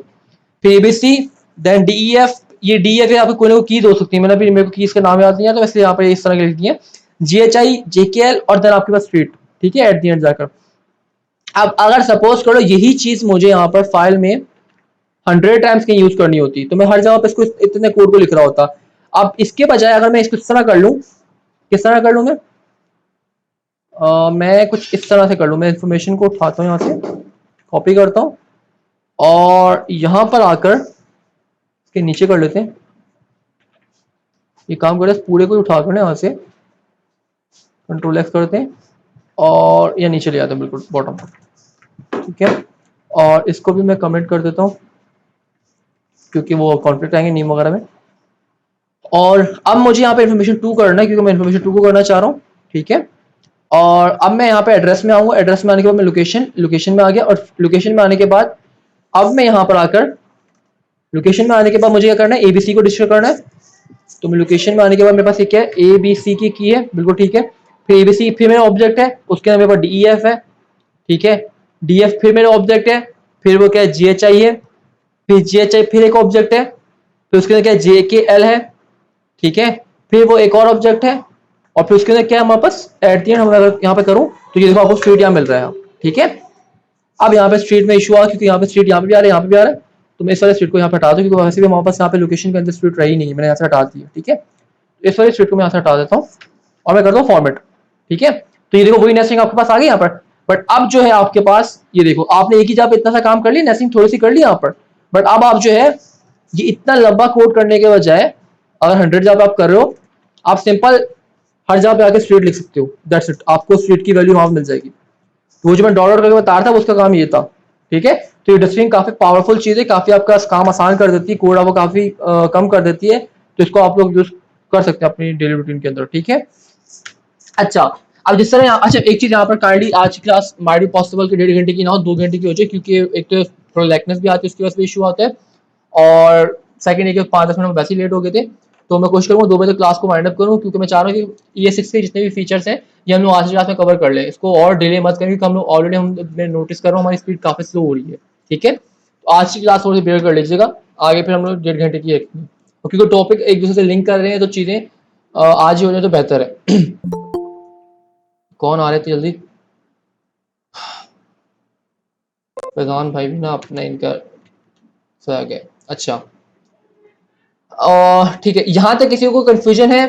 फिर एबीसी, देन डीईएफ, ये डीएफ यहाँ पे कोई ना कोई कीज हो सकती है, मैंने अभी मेरे को कीज का नाम याद नहीं है तो इसलिए यहाँ पे इस तरह की लिख दी है, जीएचआई, जेकेएल और देन आपके पास स्ट्रीट, ठीक है, एट दी एंड जाकर। अब अगर सपोज करो यही चीज मुझे यहाँ पर फाइल में 100 टाइम्स कहीं यूज करनी होती तो मैं हर जगह पे इसको इतने कोड को लिख रहा होता। अब इसके बजाय अगर मैं इसको इस तरह कर लूँ, किस तरह कर लूँ मैं कुछ इस तरह से कर लूँ, मैं इन्फॉर्मेशन को उठाता हूँ यहाँ से, कॉपी करता हूँ और यहाँ पर आकर इसके नीचे कर लेते हैं, ये काम कर रहे हैं, पूरे को उठाकर ना यहाँ से कंट्रोल एक्स करते हैं और या नीचे ले आते हैं बिल्कुल बॉटम पर, ठीक है, और इसको भी मैं कमेंट कर देता हूँ क्योंकि वो कॉन्फ्लिक्ट आएंगे नेम वगैरह में। और अब मुझे यहाँ पे इन्फॉर्मेशन 2 करना है क्योंकि मैं इन्फॉर्मेशन 2 को करना चाह रहा हूँ, ठीक है, और अब मैं यहाँ पे एड्रेस में आऊँगा, एड्रेस में आने के बाद मैं लोकेशन में आ गया और लोकेशन में आने के बाद अब मैं यहाँ पर आकर लोकेशन में आने के बाद मुझे क्या करना है, एबीसी को डिस्ट्रॉय करना है। तो मैं लोकेशन में आने के बाद मेरे पास ये क्या है, एबीसी की है, बिल्कुल ठीक है, फिर एबीसी फिर मेरा ऑब्जेक्ट है, उसके अंदर मेरे पास डीईएफ है, ठीक है, डीएफ फिर मेरा ऑब्जेक्ट है, फिर वो क्या है जीएचआई है, फिर जीएचआई फिर एक ऑब्जेक्ट है, फिर उसके अंदर क्या है जेकेएल है, ठीक है, फिर वो एक और ऑब्जेक्ट है और फिर उसके अंदर क्या है हमारे पास एट दी एंड, हम अगर यहाँ पे करूँ तो ये देखो आपको स्ट्रीट यहाँ मिल रहा है, ठीक है। अब यहाँ पे स्ट्रीट में इशू आ क्योंकि यहाँ पे स्ट्रीट यहाँ पे भी आ रहा है, यहाँ पे भी आ रहा है, तो मैं इस वाले स्ट्रीट को यहाँ पे हटा दूँ क्योंकि वैसे भी हमारे पास यहाँ पे लोकेशन के अंदर स्ट्रीट रही नहीं है, मैंने यहाँ से हटा दी है, ठीक है, इस वाले स्ट्रीट को मैं यहाँ से हटा देता हूँ और मैं करता हूँ फॉर्मेट, ठीक है। तो ये देखो वही नेस्टिंग आपके पास आ गई यहाँ पर, बट अब जो है आपके पास ये देखो आपने एक ही जगह पे इतना सा काम कर लिया, नेस्टिंग थोड़ी सी कर ली यहाँ पर, बट अब आप जो है ये इतना लंबा कोड करने के बजाय अगर 100 जगह पे आप कर रहे हो, आप सिंपल हर जगह पे आके स्ट्रीट लिख सकते हो, दैट्स इट, आपको स्ट्रीट की वैल्यू वहां मिल जाएगी। तो वो जो मैं डॉलर करके बता रहा था उसका काम ये था, ठीक है। तो ये डस्टिंग काफी पावरफुल चीज है, काफी आपका काम आसान कर देती है, कोड आपको काफी कम कर देती है, तो इसको आप लोग यूज कर सकते हैं अपनी डेली रूटीन के अंदर, ठीक है। अच्छा, अब जिस तरह अच्छा एक चीज यहाँ पर काइंडली आज की क्लास माइट बी पॉसिबल कि 1.5 घंटे की ना हो, 2 घंटे की हो जाए क्योंकि एक तो थोड़ा लैकनेस भी आती है उसकी वजह से इशू आता है और सेकंड एक 5-10 मिनट वैसे ही लेट हो गए थे, तो मैं कोशिश करूँगा 2 बजे तक क्लास को वाइंड अप करूँ क्योंकि मैं चाह रहा हूँ कि ES6 के जितने भी फीचर्स हैं ये हम लोग आज की क्लास में कवर कर लें, इसको और डिले मत करें क्योंकि हम लोग ऑलरेडी मैं नोटिस कर रहा हूँ हमारी स्पीड काफी स्लो हो रही है, ठीक है। तो आज की क्लास थोड़ी सी ब्रेक कर लीजिएगा, आगे फिर हम लोग 1.5 घंटे की है क्योंकि टॉपिक एक दूसरे से लिंक कर रहे हैं तो चीजें आज ही हो जाए तो बेहतर है। कौन आ रहे थे जल्दी, फैजान भाई भी ना अपना इनका आ गया, अच्छा ठीक है। यहाँ तक किसी को कंफ्यूजन है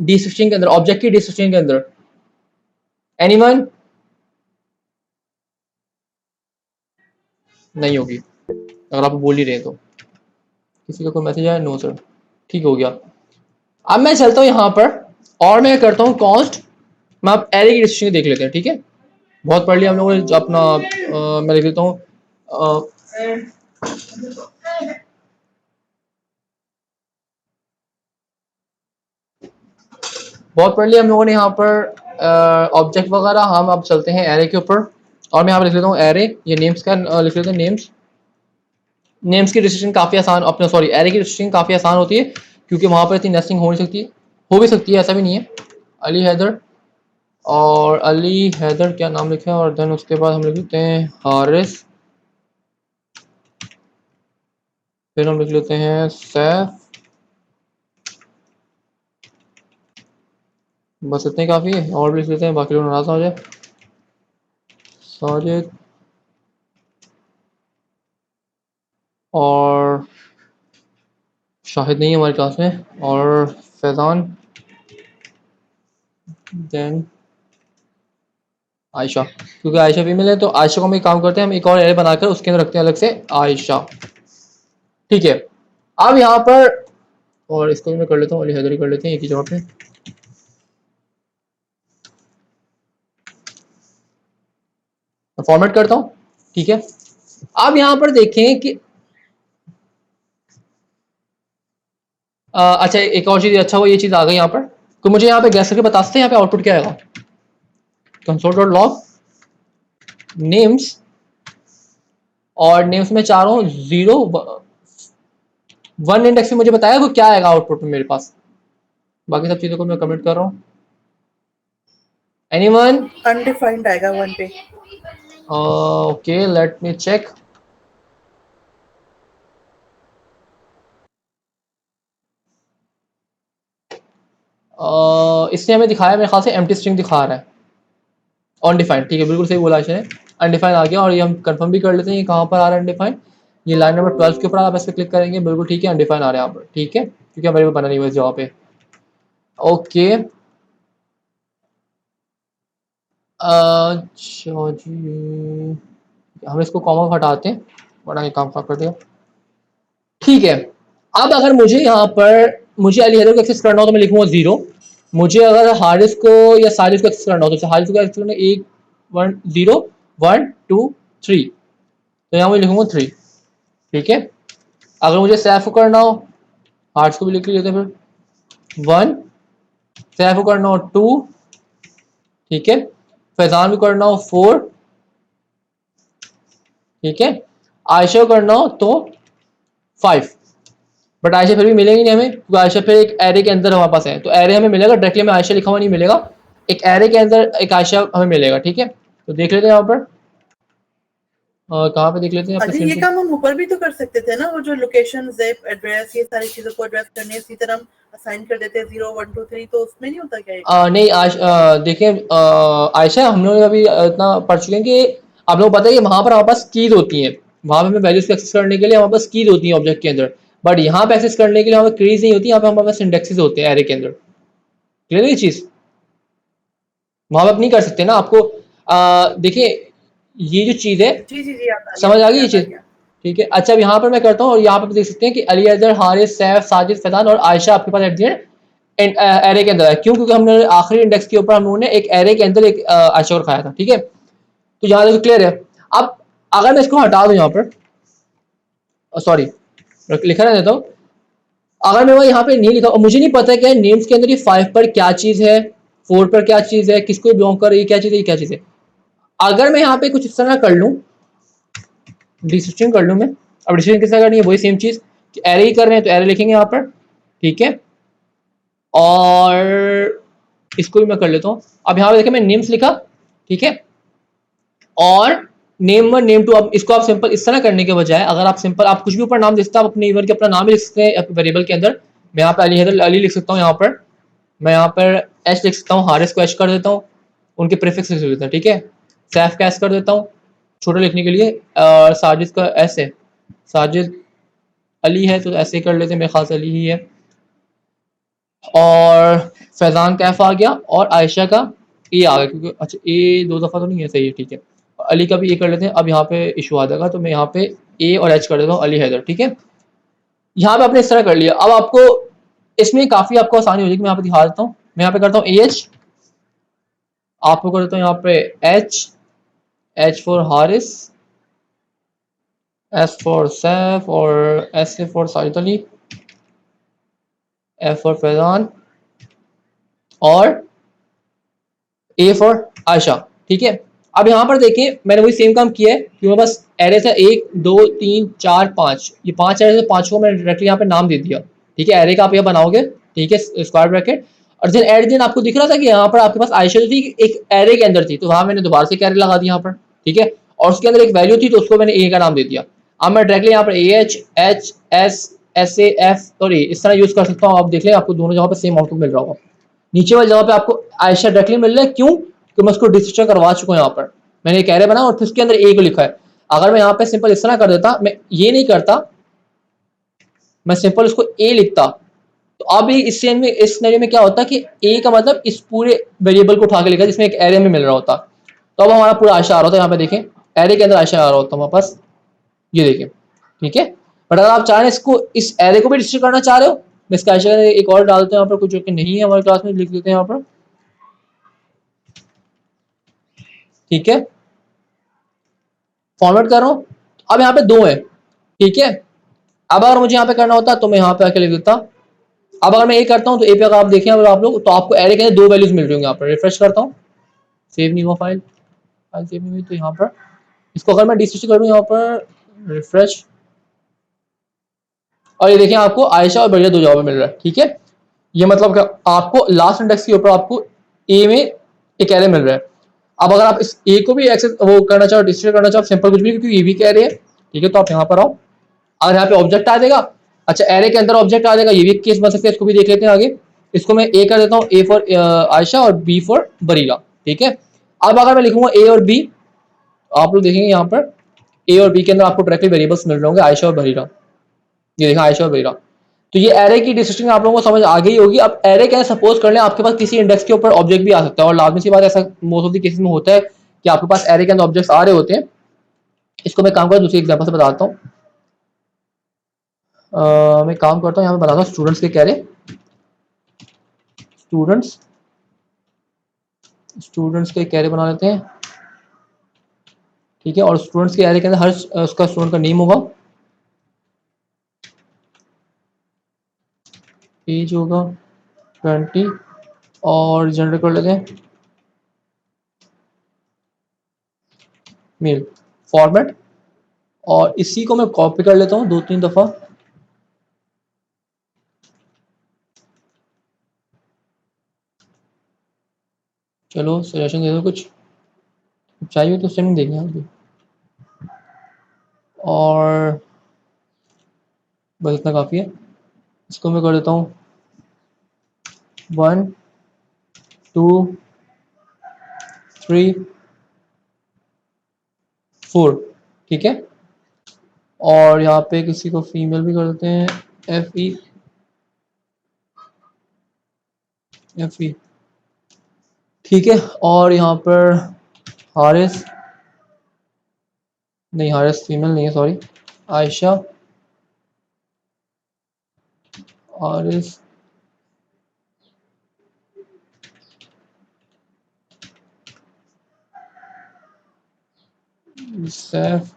D16 के अंदर, ऑब्जेक्ट की D16 के अंदर, एनीवन? नहीं होगी अगर आप बोल ही रहे तो, किसी का कोई मैसेज आया? नो सर, ठीक हो गया। अब मैं चलता हूँ यहाँ पर और मैं करता हूँ कॉस्ट, मैं आप एरे की डिस्ट्रीब्यूशन देख लेते हैं, ठीक है। बहुत पढ़ लिया हम लोगों ने अपना मैं लिख देता हूँ बहुत पढ़ लिया हम लोगों ने यहाँ पर ऑब्जेक्ट वगैरह। हम अब चलते हैं एरे के ऊपर और मैं यहाँ पर लिख लेता हूँ एरे, ये नेम्स का लिख लेते हैं नेम्स की डिस्ट्रीब्यूशन काफ़ी आसान, अपना सॉरी एरे की डिस्ट्रीब्यूशन काफ़ी आसान होती है क्योंकि वहाँ पर इतनी नेस्टिंग हो नहीं सकती, हो भी सकती है ऐसा भी नहीं है। अली हैदर और अली हैदर क्या नाम लिखा है और देन उसके बाद हम लिख लेते हैं हारिस, फिर हम लिख लेते हैं सैफ, बस इतने काफ़ी है, और भी लिख लेते हैं बाकी लोग नाराज हो जाए। साजिद और शाहिद नहीं है हमारी क्लास में, और फैजान, देन आयशा, क्योंकि आयशा फीमेल है तो आयशा को हम एक काम करते हैं, हम एक और एरे बनाकर उसके अंदर रखते हैं अलग से आयशा, ठीक है। अब यहाँ पर और इसको भी मैं कर लेता हूँ, अली हैदरी कर लेते हैं एक ही जगह पे, मैं फॉर्मेट करता हूँ, ठीक है। अब यहाँ पर देखें कि अच्छा एक और चीज अच्छा हुआ ये चीज आ गई यहाँ पर, तो मुझे यहाँ पे गैस करके बता सकते हैं यहाँ पे आउटपुट क्या आएगा, console.log नेम्स, और नेम्स में चाह रहा हूँ 0 1 इंडेक्स में मुझे बताया वो क्या आएगा आउटपुट में मेरे पास। बाकी सब चीज़ों को मैं कमेंट कर रहा हूँ। एनीवन? अनडिफाइंड आएगा 1 पे। Okay, let me check. इसने हमें दिखाया मेरे ख्याल से एम्प्टी स्ट्रिंग दिखा रहा है, अनडिफाइंड। ठीक है, बिल्कुल सही बोला आयशा ने, अनडिफाइंड आ गया। और ये हम कंफर्म भी कर लेते हैं ये कहाँ पर आ रहा है अनडिफाइंड। ये लाइन नंबर 12 के ऊपर आप इस पर क्लिक करेंगे, बिल्कुल ठीक है, अनडिफाइंड आ रहा है यहाँ पर। ठीक है, क्योंकि हमारे बना नहीं हुआ इस जगह पे। ओके, अच्छा जी, हम इसको कॉमा हटाते हैं वरना ये काम खराब कर देगा। ठीक है, अब अगर मुझे यहाँ पर मुझे अली हैदर को एक्सेस करना हो तो मैं लिखूंगा 0। मुझे अगर हारिस को या साजिद को एक्सेस करना हो तो हारिस को एक्सेस करना 1 1 0 1 2 3, तो यहाँ मैं लिखूंगा 3। ठीक है, अगर मुझे सैफ को करना हो, हारिस को भी लिख लेते हैं फिर 1, सैफ को करना हो 2, ठीक है, फैजान को करना हो 4, ठीक है, आयशा को करना हो तो 5। बट आयशा फिर भी मिलेगी नहीं हमें, क्योंकि आयशा फिर एक एरे के अंदर हमारे पास है, तो एरे हमें मिलेगा डायरेक्टली, हमें आयशा लिखा हुआ नहीं मिलेगा, एक एरे के अंदर एक आयशा हमें मिलेगा। ठीक है, तो देख लेते हैं यहाँ पर, कहाँ पे देख लेते हैं अभी ये काम हम ऊपर भी तो कर सकते थे ना, वो जो लोकेशन, जिप, एड्रेस, ये सारी चीजों को एड्रेस करने इसी तरह हम असाइन कर देते हैं 0 1 2 3, तो उसमें नहीं होता क्या ये? नहीं आज देखिए आयशा, हम लोग अभी इतना पढ़ चुके हैं कि आप लोगों को पता है कि वहाँ पर हमारे पास कीज होती हैं, वहाँ पे हमें वैल्यूज को एक्सेस करने के लिए हमारे पास कीज होती हैं ऑब्जेक्ट के अंदर, बट यहाँ पे एक्सेस करने के लिए हमें कीज नहीं होती, यहाँ पे हमारे पास इंडेक्सेस होते हैं एरे के अंदर। क्लियर है ये चीज़? वहाँ पे आप नहीं कर सकते ना, आपको देखिए ये जो चीज़ है, जी जी जी, याद आ गया, समझ आ गई ये याद आ चीज़? गया। ठीक है, अच्छा अब यहाँ पर मैं करता हूँ, और यहाँ पर देख सकते हैं कि अली अजहर, हारिस, सैफ, साजिद, फैजान और आयशा आपके पास एट दी एरे के अंदर है। क्यों? क्योंकि हमने आखिरी इंडेक्स के ऊपर हम लोगों ने एक एरे के अंदर एक आयशा को रखाया था। ठीक है, तो यहाँ तक क्लियर है। अब अगर मैं इसको हटा दूँ यहाँ पर, सॉरी लिखा रहने देता हूँ, अगर मैं यहाँ पे नहीं लिखा और मुझे नहीं पता क्या नेम्स के अंदर ये 5 पर क्या चीज़ है, 4 पर क्या चीज़ है, किसको बिलोंग कर रही है, क्या चीज़ है, क्या चीज़ है, अगर मैं यहाँ पे कुछ इस तरह कर लूँ, डिस्ट्रिक्शन कर लूँ मैं। अब डिस्ट्रिक्शन किस तरह करनी है, वही सेम चीज़ कि एरे ही कर रहे हैं तो एरे लिखेंगे यहाँ पर। ठीक है, और इसको भी मैं कर लेता हूँ। अब यहाँ पे देखिए मैं नेम्स लिखा, ठीक है, और नेम 1 नेम 2, अब इसको आप सिंपल इस तरह करने के बजाय अगर आप सिंपल आप कुछ भी ऊपर नाम लिखते हैं, आप अपने इवन के अपना नाम भी लिख सकते हैं वेरिएबल के अंदर। मैं यहाँ पे अली हैदर अली लिख सकता हूँ, यहाँ पर मैं यहाँ पर एच लिख सकता हूँ, हारिस को एच कर देता हूँ, उनके प्रीफिक्स लिख देता हूँ। ठीक है, सैफ का एस कर देता हूँ छोटा लिखने के लिए, और साजिद का एस है, साजिद अली है तो ऐसे कर लेते हैं, मेरे ख्याल से अली ही है, और फैजान कैफ आ गया, और आयशा का ए आ गया, क्योंकि अच्छा ए 2 दफ़ा तो नहीं है, सही है, ठीक है, अली का भी ए कर लेते हैं। अब यहाँ पे इशू आ जाएगा, तो मैं यहाँ पे ए और एच कर देता हूँ, अली हैदर। ठीक है, यहाँ पे आपने इस तरह कर लिया। अब आपको इसमें काफ़ी आपको आसानी हो जाएगी, मैं यहाँ पे दिखा देता हूँ। मैं यहाँ पे करता हूँ ए एच, आपको कर देता हूँ यहाँ पे H, H for Haris, S for Saif, और S for Sajid Ali, F for Faizan, और ए फॉर आयशा। ठीक है, अब यहाँ पर देखें मैंने वही सेम काम किया है, कि मेरे पास एरे था 1 2 3 4 5, ये 5 एरे थे, 5 को मैंने डायरेक्टली यहाँ पे नाम दे दिया। ठीक है, एरे का आप यहाँ बनाओगे, ठीक है, स्क्वायर ब्रैकेट, और देन एट दिन आपको दिख रहा था कि यहाँ पर आपके पास आयशा जो थी एक एरे के अंदर थी, तो वहाँ मैंने दोबारा से एक एरे लगा दिया यहाँ पर। ठीक है, और उसके अंदर एक वैल्यू थी तो उसको मैंने ए का नाम दे दिया। अब मैं डायरेक्टली यहाँ पर A H H S S A F और ए इस तरह यूज कर सकता हूँ। आप देख लें, आपको दोनों जगह पर सेम आउटपुट मिल रहा होगा। नीचे वाली जगह पे आपको आयशा डायरेक्टली मिल रहा है, क्यों? कि मैं उसको डिस्ट्रिक्शन करवा चुका हूँ। यहाँ पर मैंने एक एरे बनाया और फिर उसके अंदर ए को लिखा है। अगर मैं यहाँ पे सिंपल इस तरह कर देता, मैं ये नहीं करता, मैं सिंपल उसको ए लिखता, तो अब इस सिनेरियो में क्या होता कि ए का मतलब इस पूरे वेरिएबल को उठा के लिखा जिसमें एक एरे में मिल रहा होता, तो अब हमारा पूरा आयशा आ रहा होता है। यहाँ पे देखें एरे के अंदर आयशा आ रहा होता हमारे पास, ये देखें। ठीक है, बट अगर आप चाह रहे हैं इसको इस एरे को भी डिस्ट्रिक्ट करना चाह रहे हो, मैं इसका आयशा एक और डालते हैं यहाँ पर, कुछ जो कि नहीं है हमारे क्लास में, लिख देते हैं यहाँ पर। ठीक है, फॉर्मेट कर रहा हूँ। अब यहाँ पे 2 है। ठीक है, अब अगर मुझे यहाँ पे करना होता तो मैं यहाँ पे आके लिख देता। अब अगर मैं ए करता हूँ तो ए पे अगर आप देखें अगर आप लोग, तो आपको एरे के 2 वैल्यूज मिल रही होंगी। यहाँ पर रिफ्रेश करता हूँ, सेव नहीं हुआ फाइल सेव नहीं हुई, तो यहाँ पर इसको अगर मैं डिस्ट्रिक्ट करूँ यहाँ पर रिफ्रेश, और ये देखिए आपको आयशा और बरिया 2 जवाब मिल रहा है। ठीक है, ये मतलब कि आपको लास्ट इंडेक्स के ऊपर आपको ए में एक एरे मिल रहा है। अब अगर आप इस ए को भी एक्सेस वो करना चाहो, डिस्ट्रिक्ट करना चाहो, सिंपल कुछ भी, क्योंकि ये भी कह रहे हैं। ठीक है, तो आप यहाँ पर आओ, अगर यहाँ पे ऑब्जेक्ट आ जाएगा, अच्छा एरे के अंदर ऑब्जेक्ट आ जाएगा, ये भी एक केस बन सकता है, इसको भी देख लेते हैं आगे। इसको मैं ए कर देता हूँ, ए फॉर आयशा और बी फॉर बरीरा। ठीक है, अब अगर मैं लिखूंगा ए और बी, आप लोग देखेंगे यहाँ पर ए और बी के अंदर आपको डायरेक्टली वेरिएबल्स मिल रहे होंगे आयशा और बरीरा। ये देखा आयशा और बरीरा। तो ये एरे की डिस्ट्रिक्शन आप लोगों को समझ आ गई होगी। अब एरे क्या है, सपोज कर लें आपके पास किसी इंडेक्स के ऊपर ऑब्जेक्ट भी आ सकता है, और लाजमी सी बात ऐसा मोस्ट ऑफ द केसेस में होता है कि आपके पास एरे के अंदर ऑब्जेक्ट्स आ रहे होते हैं। इसको मैं काम करता हूँ, दूसरी एग्जांपल से बताता हूँ। मैं काम करता हूँ, यहाँ पे बनाता हूँ स्टूडेंट्स के कैरे, स्टूडेंट्स के कैरे बना लेते हैं। ठीक है, और स्टूडेंट्स के एरे के अंदर हर उसका स्टूडेंट का नेम होगा, एज होगा 20, और जनरेट कर लेते हैं मेल फॉर्मेट, और इसी को मैं कॉपी कर लेता हूँ 2-3 दफा। चलो सजेशन दे दो कुछ चाहिए तो सेंड देंगे आप भी, और बस इतना काफ़ी है। इसको मैं कर देता हूँ 1 2 3 4। ठीक है, और यहाँ पे किसी को फीमेल भी कर देते हैं, FE। ठीक है, और यहाँ पर हारिस, नहीं हारिस फीमेल नहीं है, सॉरी, आयशा, हारिस, सैफ,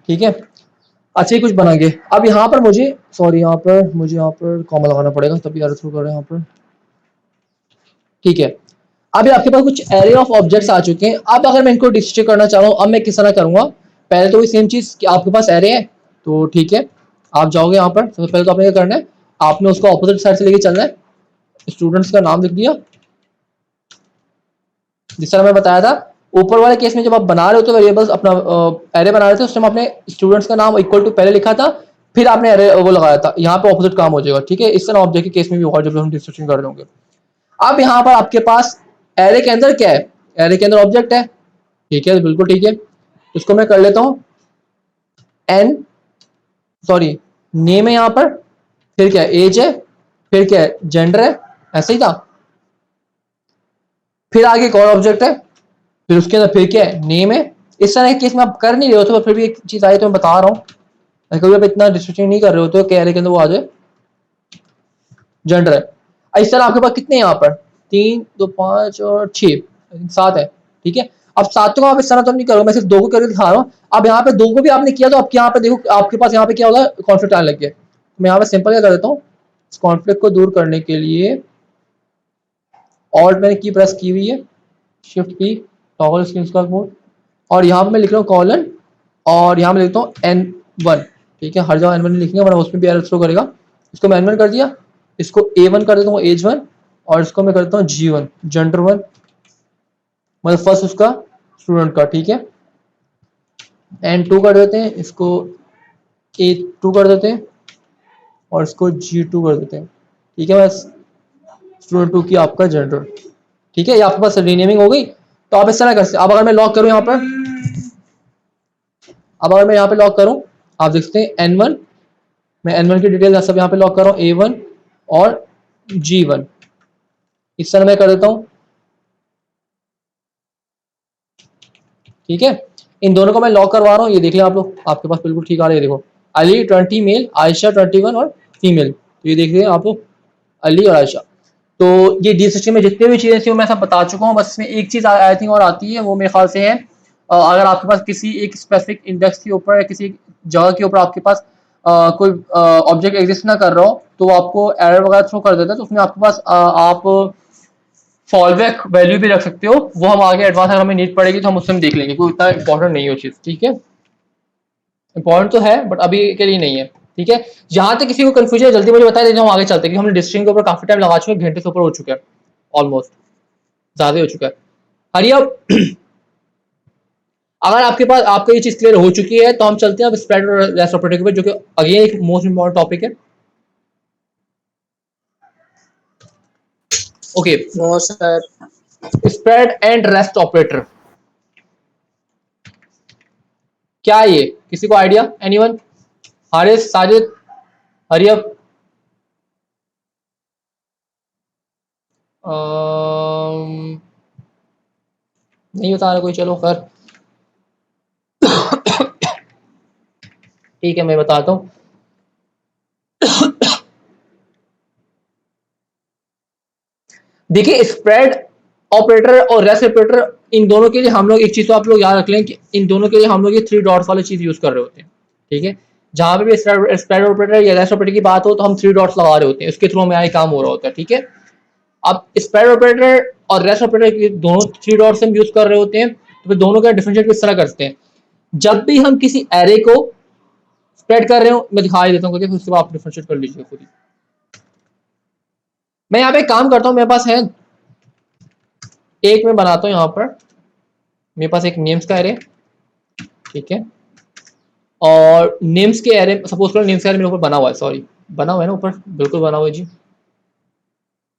ठीक है। अच्छा ये कुछ बना गए। अब यहाँ पर मुझे सॉरी यहाँ पर कॉमा लगाना पड़ेगा, तभी एरर थ्रो कर रहे हैं यहाँ पर। ठीक है, अभी आपके पास कुछ एरे ऑफ ऑब्जेक्ट्स आ चुके हैं। अब अगर मैं इनको डिस्ट्रिक्ट करना चाह रहा हूँ, अब मैं किस तरह करूंगा, पहले तो वही सेम चीज कि आपके पास एरे है, तो ठीक है आप जाओगे यहाँ पर, सबसे पहले तो आपने क्या करना है, आपने उसको ऑपोजिट साइड से लेके चलना है। स्टूडेंट्स का नाम लिख दिया, जिस तरह मैं बताया था ऊपर वाले केस में, जब आप बना रहे हो तो वेरिएबल्स अपना एरे बना रहे थे, उस टाइम आपने स्टूडेंट्स का नाम इक्वल टू पहले लिखा था, फिर आपने एरे वो लगाया था। यहाँ पे ऑपोजिट काम हो जाएगा। ठीक है, इस तरह ऑब्जेक्ट के केस में भी होगा जब हम डिस्ट्रिक्शन कर रहे होंगे। अब यहाँ पर आपके पास एरे के अंदर क्या है, एरे के अंदर ऑब्जेक्ट है। ठीक है, बिल्कुल ठीक है, इसको मैं कर लेता हूँ नेम है यहाँ पर, फिर क्या है एज है, फिर क्या है जेंडर है, ऐसा ही था। फिर आगे एक और ऑब्जेक्ट है, फिर उसके अंदर फिर क्या है नेम है। इस तरह के केस में आप कर नहीं रहे हो तो फिर भी एक चीज आई तो मैं बता रहा हूँ, कभी आप इतना डिस्ट्रिक्शन नहीं कर रहे हो तो एरे के अंदर वो आ जाए जेंडर है। इस तरह आपके पास कितने यहाँ पर 3 2 5 और 6 7 है। ठीक है, अब 7 को आप इस तरह तो नहीं करो, मैं सिर्फ 2 को करके दिखा रहा हूँ। अब यहाँ पे 2 को भी आपने किया तो आपके यहाँ पे देखो आपके पास यहाँ पे क्या होगा, कॉन्फ्लिक्ट आने लग गया। मैं यहाँ पे सिंपल क्या कर देता हूँ, इस कॉन्फ्लिक्ट को दूर करने के लिए ऑल्ट मैंने की प्रेस की हुई है, शिफ्ट की, टॉगल स्क्रीन का मोड, और यहाँ पे मैं लिख रहा हूँ कॉलन, और यहाँ मैं लिखता हूँ N1। ठीक है, हर जगह N1 लिखेंगे वरना उसमें भी एरर थ्रो करेगा। इसको मैं N1 कर दिया, इसको A1 कर देता हूँ एज 1, और इसको मैं करता हूँ G1 जेंडर 1, मतलब फर्स्ट उसका स्टूडेंट का। ठीक है, N2 कर देते हैं, इसको A2 कर देते हैं, और इसको G2 कर देते हैं। ठीक है, बस स्टूडेंट 2 की आपका जेंडर। ठीक है, ये आपके पास रीनेमिंग हो गई। तो आप इस तरह कर सकते। अब अगर मैं लॉक करूं यहाँ पर, अब अगर मैं यहाँ पे लॉक करूं, आप देख सकते हैं N1, मैं N1 की डिटेल सब यहाँ पे लॉक कर रहा हूँ, A1 और G1, इस तरह मैं कर देता हूँ। ठीक है, इन दोनों को मैं लॉक करवा रहा हूँ, ये देख लें आप लोग, आपके पास बिल्कुल ठीक आ रहा है। देखो अली 20 मेल, आयशा 21 और फीमेल, तो ये देख रहे हैं आप लोग अली और आयशा। तो ये डी सिस्टम में जितने भी चीजें थी वो मैं सब बता चुका हूँ। बस इसमें एक चीज आई थिंक और आती है, वो मेरे ख्याल से है अगर आपके पास किसी एक स्पेसिफिक इंडेक्स के ऊपर या किसी जगह के ऊपर आपके पास कोई ऑब्जेक्ट एग्जिस्ट ना कर रहा हो तो वो आपको एरर वगैरह थ्रो कर देता है, तो उसमें आपके पास आप फॉलबैक वैल्यू भी रख सकते हो। वो हम आगे एडवांस अगर हमें नीड पड़ेगी तो हम उसमें देख लेंगे, कोई इतना इंपॉर्टेंट नहीं है वो चीज़, ठीक है। इंपॉर्टेंट तो है बट अभी के लिए नहीं है, ठीक है। जहां तक किसी को कंफ्यूजन है जल्दी मुझे बता दें, हम आगे चलते हैं, क्योंकि हमने डिस्ट्रिंग के ऊपर काफी टाइम लगा चुके हैं, घंटे से ऊपर हो चुका है, ऑलमोस्ट ज्यादा हो चुका है। हरी अब अगर आपके पास आपको ये चीज क्लियर हो चुकी है तो हम चलते हैं अब स्प्रेड और रेस्ट ऑपरेटर के ऊपर, जो कि अगेन एक मोस्ट इंपॉर्टेंट टॉपिक है। Okay, no sir. Spread and rest operator क्या है ये, किसी को आइडिया? एनीवन? हारिस, साजिद, हरी अब नहीं बता रहा कोई, चलो कर ठीक है मैं बताता हूँ। देखिए स्प्रेड ऑपरेटर और रेस्ट ऑपरेटर, इन दोनों के लिए हम लोग एक चीज तो आप लोग याद रख लें कि इन दोनों के लिए हम लोग ये 3 डॉट्स वाली चीज यूज कर रहे होते हैं, ठीक है। जहां पे भी स्प्रेड ऑपरेटर या रेस्ट ऑपरेटर की बात हो तो हम 3 डॉट्स लगा रहे होते हैं, उसके थ्रू हमें यहाँ काम हो रहा होता है, ठीक है। अब स्प्रेड ऑपरेटर और रेस्ट ऑपरेटर दोनों 3 डॉट्स हम यूज कर रहे होते हैं, तो फिर दोनों का डिफरेंशिएट किस तरह करते हैं। जब भी हम किसी एरे को स्प्रेड कर रहे हो, मैं दिखा देता हूँ, उसके बाद आप डिफरेंशिएट कर लीजिए खुद ही। मैं यहाँ पे काम करता हूँ, मेरे पास है एक, मैं बनाता हूँ यहाँ पर, मेरे पास एक नेम्स का एरे, ठीक है, और नेम्स के एरे, सपोज करो नेम्स का एरे मेरे ऊपर बना हुआ है, सॉरी बना हुआ है ना ऊपर, बिल्कुल बना हुआ है जी,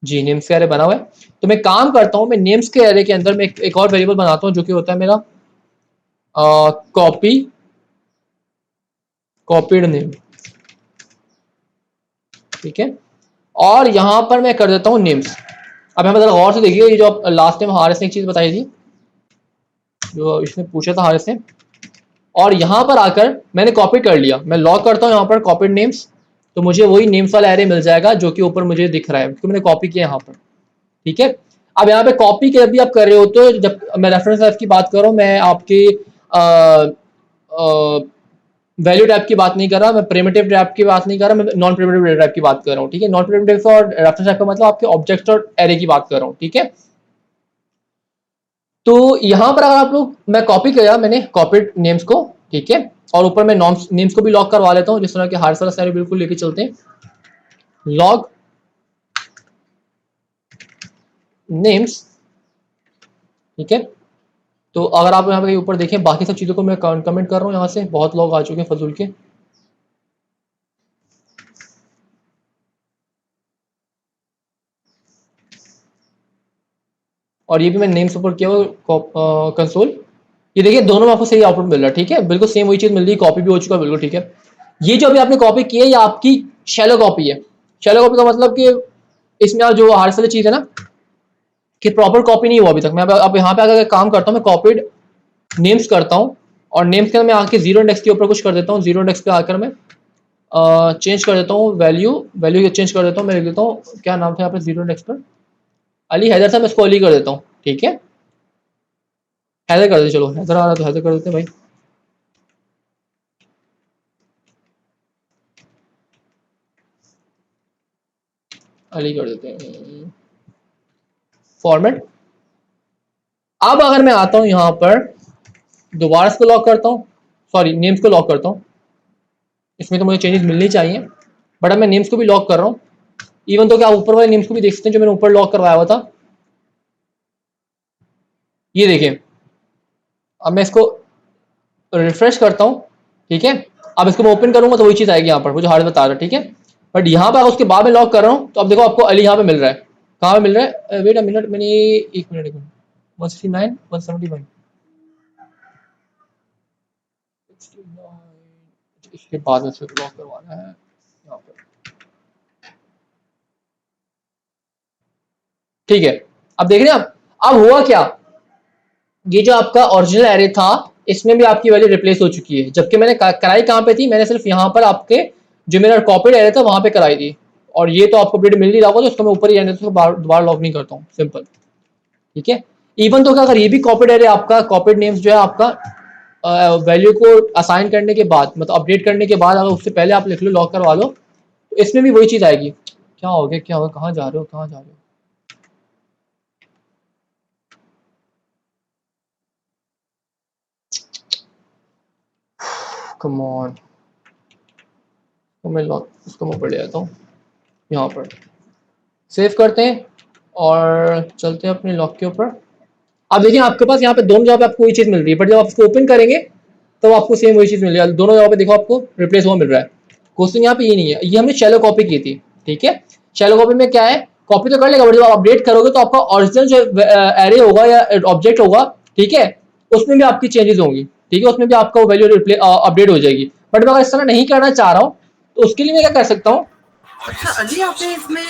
जी नेम्स के एरे बना हुआ है। तो मैं काम करता हूँ, मैं नेम्स के एरे के अंदर मैं एक और वेरिएबल बनाता हूँ जो कि होता है मेरा कॉपीड नेम, ठीक है। और यहाँ पर मैं कर देता हूँ नेम्स। अब यहाँ पर जरा गौर से देखिए, ये जो लास्ट टाइम हारिस ने एक चीज बताई थी, जो इसने पूछा था हारिस ने, और यहाँ पर आकर मैंने कॉपी कर लिया, मैं लॉग करता हूँ यहाँ पर कॉपीड नेम्स, तो मुझे वही नेम्स वाला एरे मिल जाएगा जो कि ऊपर मुझे दिख रहा है, क्योंकि मैंने कॉपी किया यहाँ पर, ठीक है। अब यहाँ पे कॉपी के भी आप कर रहे हो तो जब मैं रेफरेंस टाइप की बात कर रहा हूँ, मैं आपकी वैल्यू टाइप की बात नहीं कर रहा, मैं प्रिमिटिव टाइप की बात नहीं कर रहा, मैं नॉन प्रिमिटिव टाइप की बात कर रहा हूँ, ठीक है। नॉन प्रिमिटिव और रेफरेंस टाइप का मतलब आपके ऑब्जेक्ट और एरे की बात कर रहा हूँ, ठीक है। तो यहाँ पर अगर आप लोग, मैं कॉपी किया, मैंने कॉपीड नेम्स को, ठीक है, और ऊपर मैं नेम्स को भी लॉग करवा लेता हूँ, जिस तरह के हार सारा सारे बिल्कुल लेके चलते हैं, लॉग नेम्स, ठीक है। तो अगर आप यहाँ पे ऊपर देखें, बाकी सब चीजों को मैं कमेंट कर रहा हूँ, यहाँ से बहुत लोग आ चुके हैं फजूल के, और ये भी मैं नेम्स ऊपर किया हुआ कंसोल, ये देखिए दोनों में आपको सही आउटपुट मिल रहा है, ठीक है, बिल्कुल सेम वही चीज मिल रही है, कॉपी भी हो चुका है बिल्कुल, ठीक है। ये जो अभी आपने कॉपी की है ये आपकी शैलो कॉपी है। शैलो कॉपी का मतलब कि इसमें आप जो हार्ड वाली चीज है ना, कि प्रॉपर कॉपी नहीं हुआ अभी तक। मैं अब यहाँ पे अगर काम करता हूँ, मैं कॉपीड नेम्स करता हूँ, और नेम्स के अंदर मैं आके जीरो इंडेक्स के ऊपर कुछ कर देता हूँ, जीरो इंडेक्स पे आकर मैं चेंज कर देता हूँ वैल्यू चेंज कर देता हूँ, मैं लिख देता हूँ क्या नाम था यहाँ पे जीरो इंडेक्स पर, अली हैदर था, मैं इसको अली कर देता हूँ, ठीक है, हैदर कर दे, चलो हैदर आ रहा तो हैदर कर देते हैं भाई। अली कर देते हैं फॉर्मेट। अब अगर मैं आता हूँ यहाँ पर, दोबारा इसको लॉक करता हूँ, सॉरी नेम्स को लॉक करता हूँ, इसमें तो मुझे चेंजेस मिलनी चाहिए, बट अब मैं नेम्स को भी लॉक कर रहा हूँ, इवन तो क्या ऊपर वाले नेम्स को भी देख सकते हैं जो मैंने ऊपर लॉक करवाया हुआ था, ये देखिए। अब मैं इसको रिफ्रेश करता हूँ, ठीक है। अब इसको मैं ओपन करूंगा तो वही चीज आएगी यहाँ पर, मुझे हार्ड बता रहा है, ठीक है। बट यहाँ पर उसके बाद में लॉक कर रहा हूँ तो अब देखो आपको अली यहाँ पे मिल रहा है, कहाँ पे मिल रहा है, वेट अ मिनट, मैंने एक मिनट 169 171 इसके बाद में लॉक करवाना है यहाँ पर, ठीक है। अब देख रहे हैं आप, अब हुआ क्या, ये जो आपका ओरिजिनल एरे था इसमें भी आपकी वैल्यू रिप्लेस हो चुकी है, जबकि मैंने कराई कहाँ पे थी, मैंने सिर्फ यहाँ पर आपके जो मेरा कॉपीड एरे था वहां पे कराई थी, और ये तो आपको अपडेट मिल नहीं रहा होगा, तो उसको मैं ऊपर ही रहने तो दोबारा लॉग नहीं करता हूँ, सिंपल, ठीक है। इवन तो अगर ये भी कॉपीड एरे आपका, कॉपीड नेम्स जो है आपका वैल्यू को असाइन करने के बाद, मतलब अपडेट करने के बाद, अगर उससे पहले आप लिख लो, लॉक करवा लो, तो इसमें भी वही चीज़ आएगी। क्या हो गया, क्या हो गया, कहाँ जा रहे हो, कहाँ जा रहे हो? कम ऑन, तो मैं लॉक इसको मैं ऊपर ले आता हूँ, यहाँ पर सेव करते हैं और चलते हैं अपने लॉक के ऊपर। अब देखिए आपके पास यहाँ पे दोनों जगह पे आपको वही चीज़ मिल रही है, बट जब आप इसको ओपन करेंगे तो आपको सेम वही चीज़ मिल रही है। दोनों जगह पे देखो आपको रिप्लेस हुआ मिल रहा है। क्वेश्चन यहाँ पे ये नहीं है, ये हमने शैलो कॉपी की थी, ठीक है। शैलो कॉपी में क्या है, कॉपी तो कर लेगा, बट जब आप अपडेट करोगे तो आपका ओरिजिनल जो एरे होगा या ऑब्जेक्ट होगा, ठीक है, उसमें भी आपकी चेंजेस होंगी, ठीक है, उसमें भी आपका वैल्यू अपडेट हो जाएगी। बट मैं अगर इस तरह नहीं करना चाह रहा हूँ तो उसके लिए मैं क्या कर सकता हूँ। अच्छा अली, आपने इसमें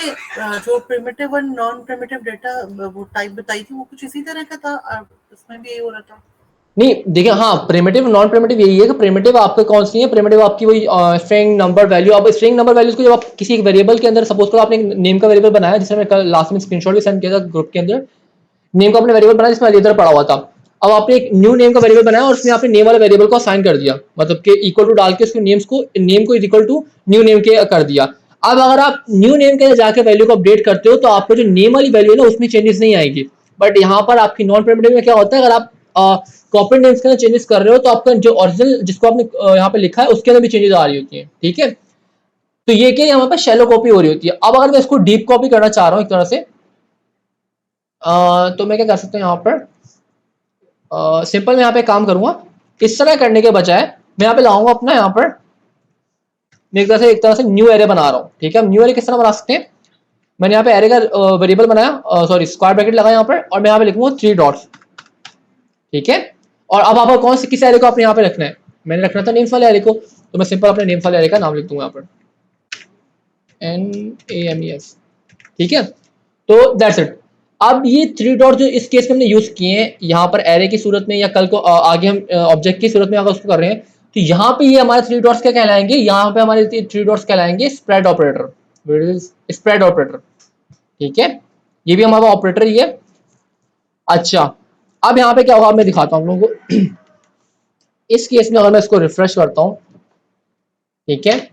जो प्रिमिटिव और नॉन प्रिमिटिव डेटा वो टाइप बताई थी, वो कुछ इसी तरह का था, इसमें भी यही हो रहा था? नहीं देखिए, हाँ प्रिमिटिव नॉन प्रिमिटिव यही है कि प्रिमिटिव आपका कौन सी है, प्रिमिटिव आपकी वही स्ट्रिंग नंबर वैल्यू। अब स्ट्रिंग नंबर वैल्यूज को जब आप किसी एक वेरिएबल के अंदर, सपोज करो आपने नेम का वेरिएबल बनाया, जिसमें मैं कल लास्ट में स्क्रीनशॉट भी सेंड किया था ग्रुप के अंदर, नेम का आपने वेरिएबल बनाया जिसमें इधर पड़ा हुआ था। अब आपने एक न्यू नेम का वेरिएबल बनाया और उसमें आपने नेम वाले वेरिएबल को असाइन कर दिया, मतलब कि इक्वल टू डाल के उसको नेम को इक्वल टू न्यू नेम के कर दिया। अब अगर आप न्यू नेम के जाके वैल्यू को अपडेट करते हो तो आपको जो नेम वाली वैल्यू है ना उसमें चेंजेस नहीं आएगी। बट यहाँ पर आपकी नॉन प्रिमिटिव में क्या होता है, अगर आप कॉर्पोरेट नेम्स के अंदर चेंजेस कर रहे हो तो आपका जो ओरिजिनल जिसको आपने यहाँ पे लिखा है उसके अंदर भी चेंजेस आ रही होती है, ठीक है। तो ये क्या, यहाँ पर शैलो कॉपी हो रही होती है। अब अगर मैं इसको डीप कॉपी करना चाह रहा हूँ एक तरह से, तो मैं क्या कर सकता हूँ यहाँ पर, सिंपल मैं यहाँ पे काम करूंगा। इस तरह करने के बजाय मैं यहाँ पे लाऊंगा अपना, यहाँ पर मैं एक तरह से न्यू एरे बना रहा हूँ, ठीक है। न्यू एरे किस तरह बना सकते हैं, मैंने यहाँ पे एरे का वेरिएबल बनाया, सॉरी स्क्वायर ब्रैकेट लगाया यहाँ पर, और मैं यहाँ पे लिखूंगा 3 डॉट्स, ठीक है। और अब आपको कौन से किस एरे को आपने यहाँ पे रखना है, मैंने रखना था नेम्स वाले एरे को, तो मैं सिंपल अपने नेम्स वाले एरे का नाम लिख दूंगा यहाँ पर NAMES, ठीक है। तो दैट्स इट। अब ये 3 डॉट जो इस केस में हमने यूज किए हैं यहाँ पर एरे की सूरत में, या कल को आगे हम ऑब्जेक्ट की सूरत में अगर उसको कर रहे हैं, तो यहाँ पे ये हमारे 3 डॉट्स क्या कहलाएंगे, यहाँ पे हमारे 3 डॉट्स कहलाएंगे स्प्रेड ऑपरेटर, स्प्रेड ऑपरेटर, ठीक है। ये भी हमारा ऑपरेटर ही है। अच्छा, अब यहाँ पे क्या होगा मैं दिखाता हूँ आप लोगों को। इस केस में अगर मैं इसको रिफ्रेश करता हूँ, ठीक है,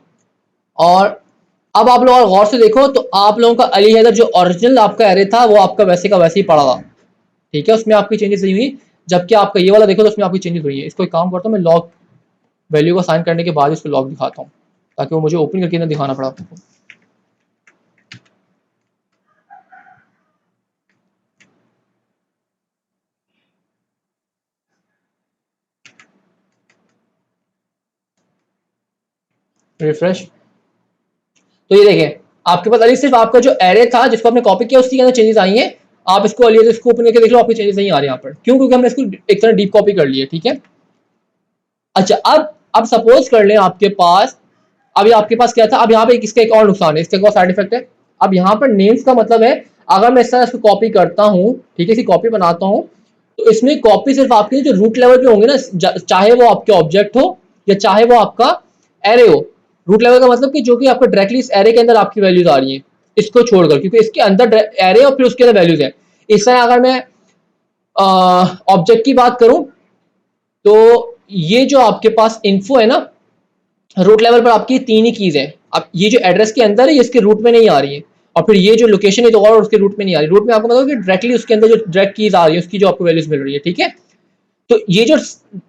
और अब आप लोग गौर से देखो तो आप लोगों का अली हैदर जो ओरिजिनल आपका एरे था वो आपका वैसे का वैसे ही पड़ा था, ठीक है, उसमें आपकी चेंजेस नहीं हुई। जबकि आपका ये वाला देखो तो उसमें आपकी चेंजेस हुई है। इसको एक काम करता हूँ, मैं लॉग वैल्यू को साइन करने के बाद इसको लॉग दिखाता हूँ, ताकि वो मुझे ओपन करके ना दिखाना पड़ा आपको। रिफ्रेश, तो ये देखें आपके पास अली सिर्फ आपका जो एरे था जिसको आपने कॉपी किया उसके अंदर चेंजेस आई हैं। आप इसको अली इसको ओपन करके देख लो, आपकी चेंजेस नहीं आ रहे यहाँ पर। क्यों? क्योंकि हमने इसको एक तरह डीप कॉपी कर लिया, ठीक है। अच्छा, अब सपोज कर लें आपके पास, अभी आपके पास क्या था, अब यहाँ पे इसका एक और नुकसान है, इसका एक और साइड इफेक्ट है। अब यहाँ पर नेम्स का मतलब है, अगर मैं इस तरह इसको कॉपी करता हूँ, ठीक है, इसी कॉपी बनाता हूँ, तो इसमें कॉपी सिर्फ आपके जो रूट लेवल पे होंगे ना, चाहे वो आपके ऑब्जेक्ट हो या चाहे वो आपका एरे हो। रूट लेवल का मतलब कि जो कि आपको डायरेक्टली इस एरे के अंदर आपकी वैल्यूज आ रही हैं, इसको छोड़कर, क्योंकि इसके अंदर एरे और फिर उसके अंदर वैल्यूज है। इस तरह अगर मैं ऑब्जेक्ट की बात करूं तो ये जो आपके पास इन्फो है ना, रूट लेवल पर आपकी 3 ही कीज है। अब ये जो एड्रेस के अंदर है ये इसके रूट में नहीं आ रही है, और फिर ये जो लोकेशन है तो और उसके रूट में नहीं आ रही। रूट में आपको मतलब कि डायरेक्टली उसके अंदर जो डायरेक्ट कीज आ रही है उसकी जो आपको वैल्यूज मिल रही है, ठीक है। तो ये जो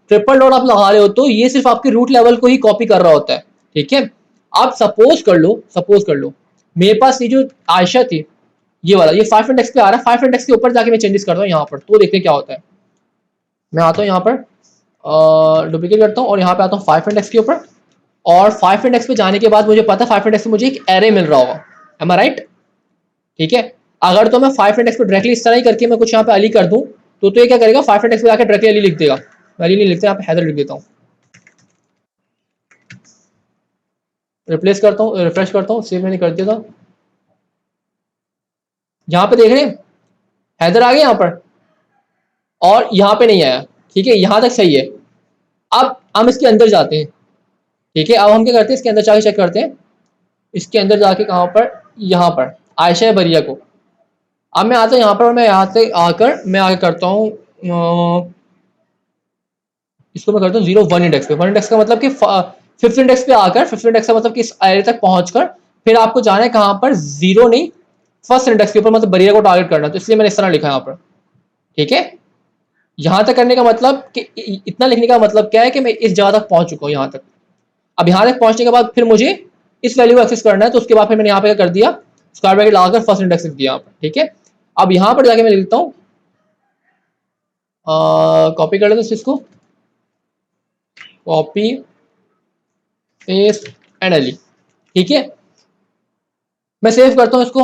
ट्रिपल डॉट आप लगा रहे हो तो ये सिर्फ आपके रूट लेवल को ही कॉपी कर रहा होता है, ठीक है। आप सपोज कर लो मेरे पास ये जो आयशा थी, ये वाला, ये 5 इंडेक्स पे आ रहा है, 5 इंडेक्स के ऊपर जाके मैं चेंजेस करता हूँ यहाँ पर, तो देखते क्या होता है। मैं आता हूँ यहाँ पर, डुप्लीकेट करता हूँ और यहाँ पे आता हूँ 5 इंडेक्स के ऊपर, और 5 इंडेक्स पे जाने के बाद मुझे पता है 5 इंडेक्स पे मुझे एक एरे मिल रहा होगा, एम आई राइट, ठीक है। अगर तो मैं 5 इंडेक्स पे डायरेक्टली इस तरह ही करके मैं कुछ यहाँ पे अली कर दूँ तो ये क्या करेगा, 5 इंडेक्स पे जाकर डायरेक्टली अली लिख देगा। मैं अली नहीं लिखता, यहाँ पे हैदर लिख देता हूँ, रिप्लेस करता हूँ, रिफ्रेश करता हूँ, सेव मैंने कर दिया था। यहाँ पे देख रहे हैं हैदर आ गया यहाँ पर, और यहाँ पे नहीं आया, ठीक है, यहाँ तक सही है। अब हम इसके अंदर जाते हैं, ठीक है। अब हम क्या करते हैं, इसके अंदर जाके चेक करते हैं, इसके अंदर जाके कहाँ पर, यहाँ पर आयशा बरिया को। अब मैं आता हूँ यहाँ पर, और मैं यहाँ से आकर मैं आगे करता हूँ इसको मैं करता हूँ 0 1 इंडेक्स पे। 1 इंडेक्स का मतलब कि 5th इंडेक्स पे आकर, 5th इंडेक्स का मतलब कि इस एरे तक पहुंचकर फिर आपको जाना है कहां पर, 0 नहीं 1st इंडेक्स के ऊपर, मतलब बैरियर को टारगेट करना। तो इसलिए मैंने इस तरह लिखा है यहाँ पर, ठीक है। यहां तक करने का मतलब कि इतना लिखने का मतलब क्या है कि मैं इस जगह तक पहुंच चुका हूं यहां तक। अब यहां तक पहुंचने के बाद फिर मुझे इस वैल्यू को एक्सेस करना है, तो उसके बाद फिर मैंने यहाँ पे क्या कर दिया, स्क्वायर ब्रैकेट लगाकर फर्स्ट इंडेक्स लिख दिया यहाँ पर, ठीक है। अब यहाँ पर जाके मैं लिखता हूँ, कॉपी कर लेते हैं इसको, कॉपी पेस्ट एंड एली, ठीक है। मैं सेव करता हूँ इसको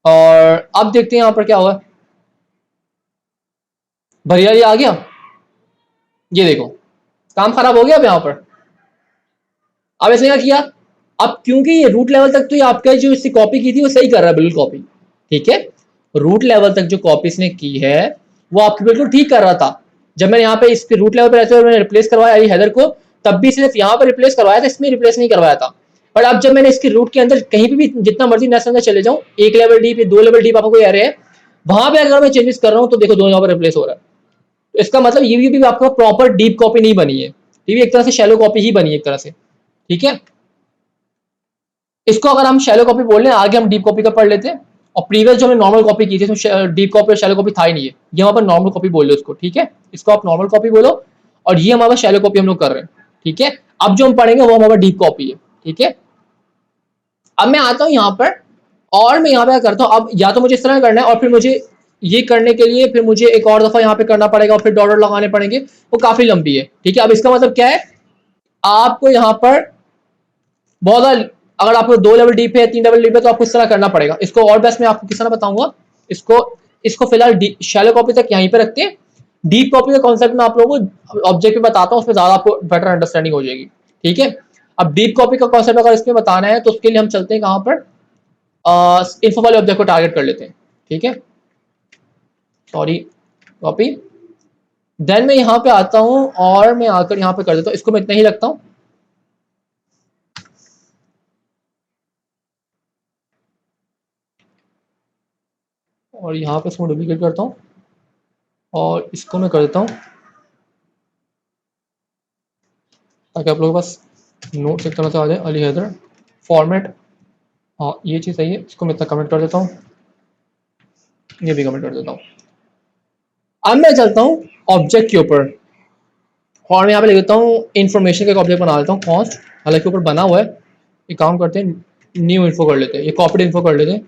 और अब देखते हैं यहाँ पर क्या हुआ। भैया ये आ गया, ये देखो काम खराब हो गया अब यहाँ पर। अब इसने क्या किया, अब क्योंकि ये रूट लेवल तक तो ये आपका जो इससे कॉपी की थी वो सही कर रहा है, बिल्कुल कॉपी, ठीक है। रूट लेवल तक जो कॉपी इसने की है वो आपकी बिल्कुल ठीक कर रहा था। जब मैंने यहाँ पे इसके रूट लेवल पर रहते हुए मैंने रिप्लेस करवाया हेडर को, तब भी सिर्फ यहाँ पर रिप्लेस करवाया था, इसमें रिप्लेस नहीं करवाया था। पर अब जब मैंने इसके रूट के अंदर कहीं भी जितना मर्जी नेक्स्ट अंदर चले जाऊँ, 1 लेवल डीप 2 लेवल डीप आपको कोई एरे है, वहां पे अगर मैं चेंजेस कर रहा हूँ तो देखो दोनों यहाँ पर रिप्लेस हो रहा है। तो इसका मतलब ये भी आपका प्रॉपर डीप कॉपी नहीं बनी है, ये भी एक तरह से शैलो कॉपी ही बनी है एक तरह से, ठीक है। इसको अगर हम शैलो कॉपी बोल रहे हैं, आगे हम डीप कॉपी का पढ़ लेते हैं। और प्रीवियस जो हमने नॉर्मल कॉपी की थी उसमें डीप कॉपी और शैलो कॉपी था ही नहीं है, यहाँ पर नॉर्मल कॉपी बोल लो उसको, ठीक है। इसको आप नॉर्मल कॉपी बोलो और ये हमारा शैलो कॉपी हम लोग कर रहे हैं, ठीक है। अब जो हम पढ़ेंगे वो हमारा डीप कॉपी है, ठीक है। अब मैं आता हूँ यहाँ पर और मैं यहाँ पे करता हूँ, अब या तो मुझे इस तरह करना है और फिर मुझे ये करने के लिए फिर मुझे एक और दफा यहाँ पे करना पड़ेगा और फिर डॉट डॉट लगाने पड़ेंगे, वो काफी लंबी है, ठीक है। अब इसका मतलब क्या है, आपको यहाँ पर बहुत अगर आपको 2 लेवल डीप है 3 लेवल डीप है तो आपको इस तरह करना पड़ेगा। इसको और बेस्ट मैं आपको किस तरह बताऊंगा, इसको इसको फिलहाल शैलो कॉपी तक यहीं पे रखते हैं। डीप कॉपी का कॉन्सेप्ट मैं आप लोगों को ऑब्जेक्ट में बताता हूँ, उसमें ज्यादा आपको बेटर अंडरस्टैंडिंग हो जाएगी, ठीक है। अब डीप कॉपी का कॉन्सेप्ट अगर इसमें बताना है तो उसके लिए हम चलते हैं कहाँ पर, इन्फो वाले ऑब्जेक्ट को टारगेट कर लेते हैं, ठीक है। सॉरी, कॉपी, देन मैं यहाँ पे आता हूँ और मैं आकर यहाँ पे कर देता हूँ, इसको मैं इतना ही रखता हूँ। और यहाँ पे इसको डुप्लीकेट करता हूँ और इसको मैं कर देता हूँ ताकि आप लोगों के पास नोट्स एक तरह से आ जाए। अली हैदर फॉर्मेट, हाँ ये चीज़ सही है, इसको मैं इतना कमेंट कर देता हूँ, ये भी कमेंट कर देता हूँ। अब मैं चलता हूँ ऑब्जेक्ट के ऊपर और मैं यहाँ पे लिख देता हूँ इन्फॉर्मेशन का एक ऑब्जेक्ट बना देता हूँ कॉस्ट, हालांकि ऊपर बना हुआ है। एक काम करते हैं, न्यू इन्फो कर लेते हैं, ये कॉपीड इन्फो कर लेते हैं,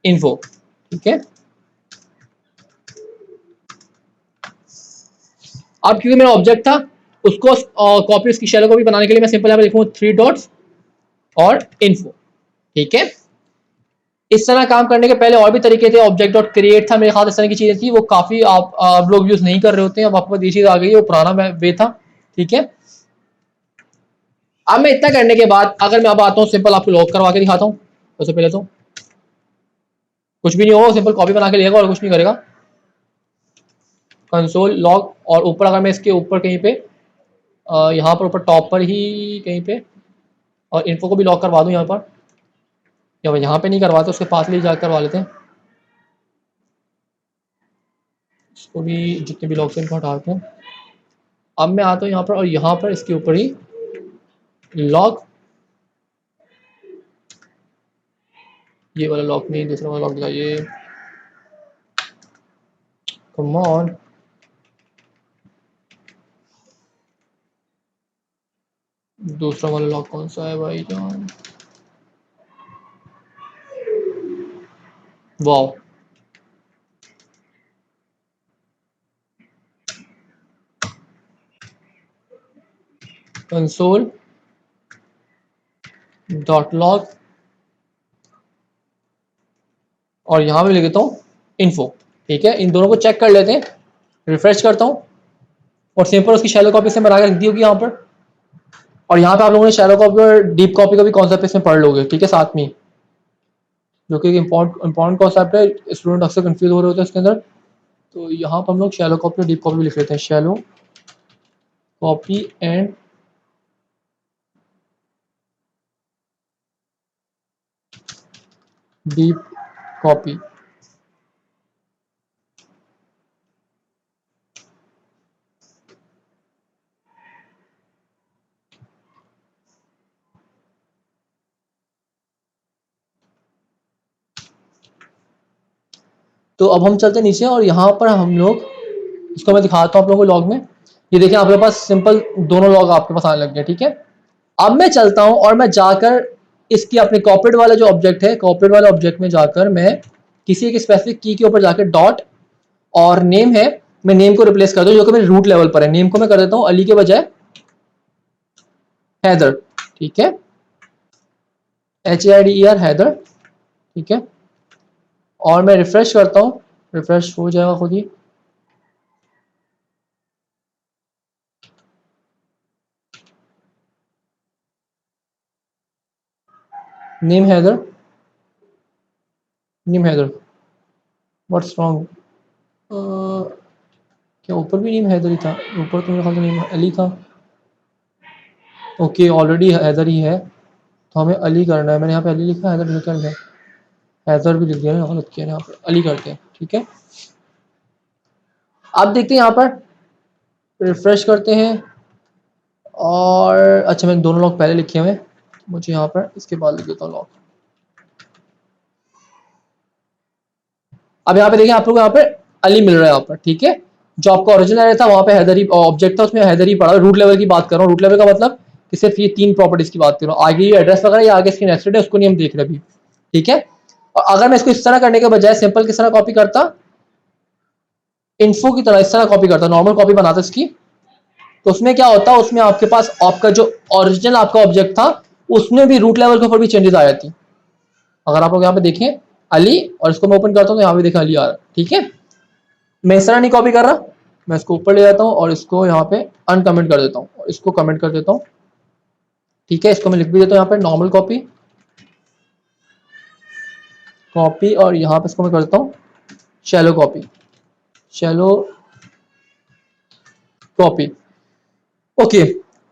इन्फो, ठीक है। अब क्योंकि मेरा ऑब्जेक्ट था उसको कॉपी उसकी शैलो कॉपी बनाने के लिए मैं सिंपल यहाँ पे लिखूँ 3 डॉट्स और इन्फो, ठीक है। इस तरह काम करने के पहले और भी तरीके थे, ऑब्जेक्ट डॉट क्रिएट था मेरे ख्याल, इस तरह की चीजें थी, वो काफी आप लोग यूज नहीं कर रहे होते हैं। अब आपके पास ये चीज आ गई है, वो पुराना वे था, ठीक है। अब मैं इतना करने के बाद अगर मैं अब आता हूँ सिंपल आपको लॉग करवा के दिखाता हूँ, सबसे पहले तो कुछ भी नहीं होगा, सिंपल कॉपी बना के लेगा और कुछ नहीं करेगा, कंसोल लॉग। और ऊपर अगर मैं इसके ऊपर कहीं पे यहाँ पर ऊपर टॉप पर ही कहीं पे और इन्फो को भी लॉक करवा दूँ यहाँ पर, या मैं यहाँ पे नहीं करवाता उसके पास ले जाकर करवा लेते हैं, इसको भी जितने भी लॉक से इनको हटाते हैं। अब मैं आता हूँ यहाँ पर और यहाँ पर इसके ऊपर ही लॉक, ये वाला लॉक नहीं दूसरा वाला लॉक दिखाइए, कम ऑन, दूसरा वाला लॉक कौन सा है भाई जान, वाओ, कंसोल डॉट लॉग और यहाँ पे लिख देता हूँ इन्फो, ठीक है। इन दोनों को चेक कर लेते हैं, रिफ्रेश करता हूँ और सिंपल उसकी शैलो कॉपी से बना के रख दी होगी यहाँ पर। और यहाँ पे आप लोगों ने शैलो कॉपी और डीप कॉपी का भी कॉन्सेप्ट इसमें पढ़ लोगे, ठीक है, साथ में, जो कि इंपॉर्टेंट कॉन्सेप्ट है, स्टूडेंट अक्सर कंफ्यूज हो रहे होते हैं इसके अंदर। तो यहाँ पर हम लोग शैलो कॉपी और डीप कॉपी भी लिख लेते हैं, shallow copy and deep copy, तो अब हम चलते नीचे और यहाँ पर हम लोग, इसको मैं दिखाता हूँ आप लोगों को लॉग में। ये देखिए आपके पास सिंपल दोनों लॉग आपके पास आने लग गए, ठीक है। अब मैं चलता हूँ और मैं जाकर इसकी अपने कॉर्पोरेट वाला जो ऑब्जेक्ट है, कॉर्पोरेट वाला ऑब्जेक्ट में जाकर मैं किसी एक स्पेसिफिक की के ऊपर जाकर डॉट और नेम है, मैं नेम को रिप्लेस कर दूँ जो कि मेरे रूट लेवल पर है। नेम को मैं कर देता हूँ अली के बजाय हैदर, ठीक है, HAIDER हैदर, ठीक है। और मैं रिफ्रेश करता हूँ, रिफ्रेश हो जाएगा खुद ही। Name Haider, name Haider, what's wrong? क्या ऊपर भी नेम हैदर ही था? ऊपर तो मेरे ख्याल से नेम अली था। ओके ऑलरेडी हैदर ही है, तो हमें अली करना है। मैंने यहाँ पे अली लिखा, हैदर लिखा है, हैदर भी लिख दिया है, गलत किया है, यहाँ पर अली करते हैं, ठीक है। आप देखते हैं यहाँ पर रिफ्रेश करते हैं और अच्छा मैंने दोनों लॉग पहले लिखे हुए हैं, मुझे यहाँ पर इसके बाद लिख देता हूँ लॉग। अब यहाँ पे देखिए आप लोग यहाँ पे अली मिल रहा है यहाँ पर, ठीक है। जो आपका ओरिजिनल एरे था वहाँ पे हैदर ही ऑब्जेक्ट था, उसमें हैदर ही पड़ा। रूट लेवल की बात कर रहा हूँ, रूट लेवल का मतलब कि सिर्फ ये 3 प्रॉपर्टीज की बात कर रहा हूँ। आगे ये एड्रेस वगैरह ये आगे इसकी नेस्टेड है, उसको नहीं हम देख रहे अभी, ठीक है। और अगर मैं इसको इस तरह करने के बजाय सिंपल किस तरह कॉपी करता, इन्फो की तरह इस तरह कॉपी करता, नॉर्मल कॉपी बनाता इसकी, तो उसमें क्या होता, उसमें आपके पास आपका जो ओरिजिनल आपका ऑब्जेक्ट था उसमें भी रूट लेवल के ऊपर भी चेंजेस आ जाती। अगर आप लोग यहाँ पे देखें अली, और इसको मैं ओपन करता हूँ तो यहाँ पे देखा अली आ रहा है, ठीक है। मैं इस तरह नहीं कॉपी कर रहा, मैं इसको ऊपर ले जाता हूँ और इसको यहाँ पे अनकमेंट कर देता हूँ और इसको कमेंट कर देता हूँ, ठीक है। इसको मैं लिख भी देता हूँ यहाँ पे नॉर्मल कॉपी, कॉपी, और यहाँ पे इसको मैं करता हूँ shallow copy, shallow copy, okay.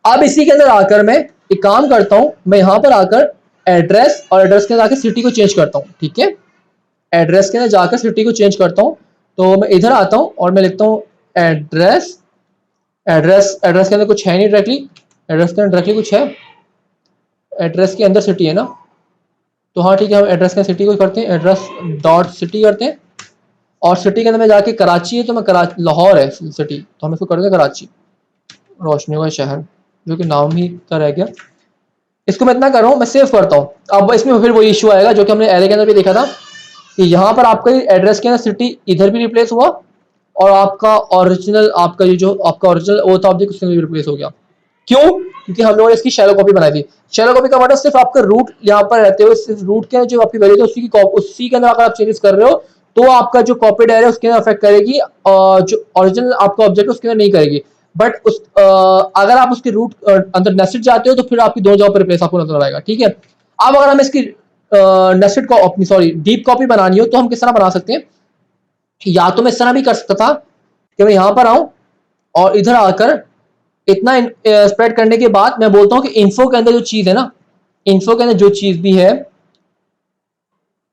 अब इसी के अंदर आकर मैं एक काम करता हूँ, मैं यहाँ पर आकर एड्रेस और एड्रेस के अंदर आकर सिटी को चेंज करता हूँ, ठीक है। एड्रेस के अंदर जाकर सिटी को चेंज करता हूँ, तो मैं इधर आता हूँ और मैं लिखता हूँ एड्रेस, एड्रेस, एड्रेस के अंदर कुछ है नहीं डायरेक्टली, एड्रेस के अंदर डायरेक्टली कुछ है, एड्रेस के अंदर सिटी है ना, तो हाँ ठीक है, हम एड्रेस के सिटी को करते हैं, एड्रेस डॉट सिटी करते हैं। और सिटी के अंदर में जाके कराची है तो मैं कराची, लाहौर है सिटी तो हम इसको कर देंगे कराची, रोशनियों का शहर, जो कि नाम ही का रह गया। इसको मैं इतना कर रहा हूँ, मैं सेव करता हूँ। अब इसमें फिर वही इशू आएगा जो कि हमने एरे के अंदर भी देखा था कि यहाँ पर आपका एड्रेस के अंदर सिटी इधर भी रिप्लेस हुआ और आपका ओरिजिनल, आपका ये जो आपका ओरिजिनल वो था ऑब्जेक्ट उसके अंदर भी रिप्लेस हो गया। क्यों? क्योंकि हम लोगों ने इसकी शैलो कॉपी बनाई थी। शैलो कॉपी का मतलब सिर्फ आपका रूट यहाँ पर रहते हुए सिर्फ रूट के जो आपकी वैल्यू है उसी के अंदर अगर आप चेंजेस कर रहे हो तो आपका जो कॉपी एरे है उसके अंदर अफेक्ट करेगी, जो ओरिजिनल आपका ऑब्जेक्ट है उसके अंदर नहीं करेगी। बट उस अगर आप उसके रूट अंदर नेस्टेड जाते हो तो फिर आपकी 2 जगह पर रिप्लेस आपको नजर आएगा, ठीक है। अब अगर हमें इसकी नेस्टेड को अपनी सॉरी डीप कॉपी बनानी हो तो हम किस तरह बना सकते हैं, या तो मैं इस तरह भी कर सकता था कि मैं यहाँ पर आऊं और इधर आकर इतना स्प्रेड करने के बाद मैं बोलता हूँ कि इन्फो के अंदर जो चीज है ना, इन्फो के अंदर जो चीज भी है,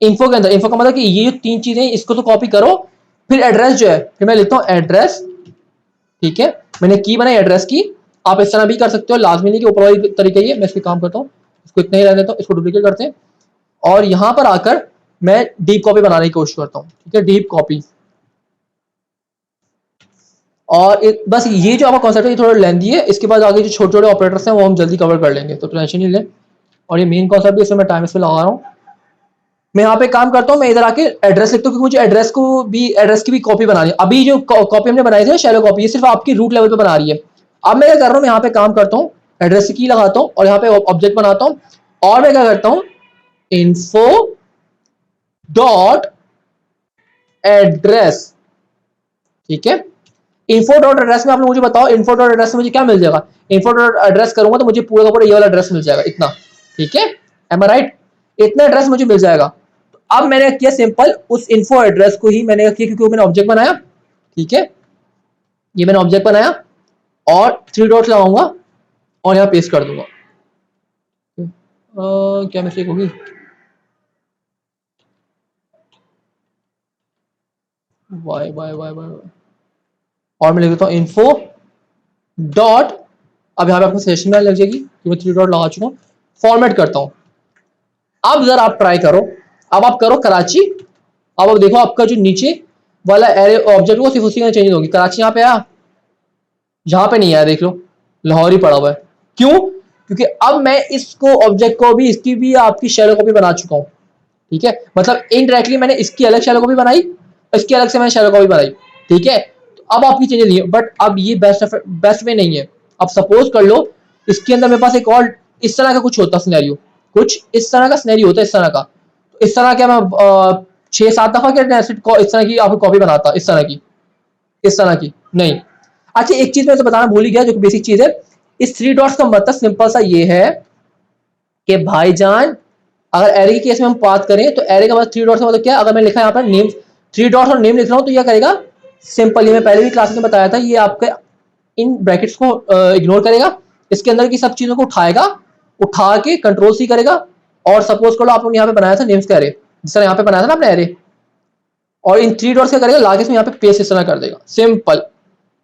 इन्फो के अंदर, इन्फो का मतलब कि ये जो 3 चीजें इसको तो कॉपी करो, फिर एड्रेस जो है फिर मैं लिखता हूँ एड्रेस, ठीक है। मैंने की बनाई एड्रेस की, आप इस तरह भी कर सकते हो, लाजमी नहीं कि ऊपर वाली तरीका ही है। मैं इसको काम करता हूँ, इसको इतना ही रहने देता हूँ, इसको डुप्लीकेट करते हैं और यहाँ पर आकर मैं डीप कॉपी बनाने की कोशिश करता हूँ, ठीक है, डीप कॉपी। और बस ये जो आपका कॉन्सेप्ट है ये थोड़ा लेंथी है, इसके बाद आगे जो छोटे छोटे ऑपरेटर्स हैं वो हम जल्दी कवर कर लेंगे, तो टेंशन नहीं लें। और ये मेन कॉन्सेप्ट भी इसमें मैं टाइम इस पे लगा रहा हूँ। मैं यहाँ पे काम करता हूँ, मैं इधर आके एड्रेस लिखता हूँ क्योंकि मुझे एड्रेस को भी, एड्रेस की भी कॉपी बनानी है। अभी जो कॉपी हमने बनाई थी शैलो कॉपी, ये सिर्फ आपकी रूट लेवल पे बना रही है। अब मैं क्या कर रहा हूँ, यहाँ पे काम करता हूँ, एड्रेस की लगाता हूँ और यहाँ पे ऑब्जेक्ट बनाता हूँ और मैं क्या करता हूँ, इन्फो डॉट एड्रेस, ठीक है। इन्फो डॉट एड्रेस में आप लोग मुझे बताओ, इन्फो डॉट एड्रेस में मुझे क्या मिल जाएगा? इन्फो डॉट एड्रेस करूंगा तो मुझे पूरा का पूरा ये वाला एड्रेस मिल जाएगा, इतना, ठीक है, एम आई राइट? इतना एड्रेस मुझे मिल जाएगा। तो अब मैंने किया सिंपल, उस इन्फो एड्रेस को ही मैंने किया क्योंकि मैंने ऑब्जेक्ट बनाया, ठीक है, ये मैंने ऑब्जेक्ट बनाया और 3 डॉट्स लगाऊंगा और यहाँ पेस्ट कर दूंगा। क्या मिस्टेक होगी? वाई वाई वाई वाई, और मैं लिख देता हूँ इन्फो डॉट, अब यहाँ पे आपको सेशन में लग जाएगी कि मैं 3 डॉट लगा चुका हूँ। फॉर्मेट करता हूँ। अब जरा आप ट्राई करो, अब आप करो कराची अब देखो आपका जो नीचे वाला एरे ऑब्जेक्ट वो सिर्फ उसी में चेंज होगी। कराची यहाँ पे आया, यहाँ पे नहीं आया, देख लो लाहौर ही पड़ा हुआ है। क्यों? क्योंकि अब मैं इसको ऑब्जेक्ट को भी इसकी भी आपकी शैलो कॉपी बना चुका हूँ। ठीक है, मतलब इनडायरेक्टली मैंने इसकी अलग शैलो कॉपी बनाई, इसकी अलग से मैंने शैलो कॉपी बनाई। ठीक है, तो अब आपकी चेंजेस नहीं है, बट अब ये बेस्ट वे नहीं है। अब सपोज कर लो इसके अंदर मेरे पास एक और इस तरह का कुछ होता सिनेरियो, कुछ इस तरह का सिनेरियो होता है, इस तरह का। तो इस तरह क्या मैं 6-7 दफा क्या इस तरह की आपको कॉपी बनाता, इस तरह की नहीं। अच्छा एक चीज मैं तो बताना भूल ही गया जो कि बेसिक चीज है, इस 3 डॉट्स का मतलब सिंपल सा ये है कि भाईजान अगर एरे के केस में हम बात करें तो एरे का मतलब 3 डॉट्स का मतलब क्या है, अगर मैं लिखा यहाँ पर नेम 3 डॉट्स और नेम लिख रहा हूँ तो क्या करेगा, सिंपल, ये मैं पहले भी क्लासेस में बताया था, ये आपके इन ब्रैकेट्स को इग्नोर करेगा, इसके अंदर की सब चीजों को उठाएगा, उठा के कंट्रोल सी करेगा। और सपोज करो आप लोग यहाँ पे बनाया था नेम्स का एरे, जिस तरह यहाँ पे बनाया था ना आपने एरे, और इन 3 डॉट्स क्या करेगा, लाके इसमें यहाँ पे पेस्ट इस तरह कर देगा। सिंपल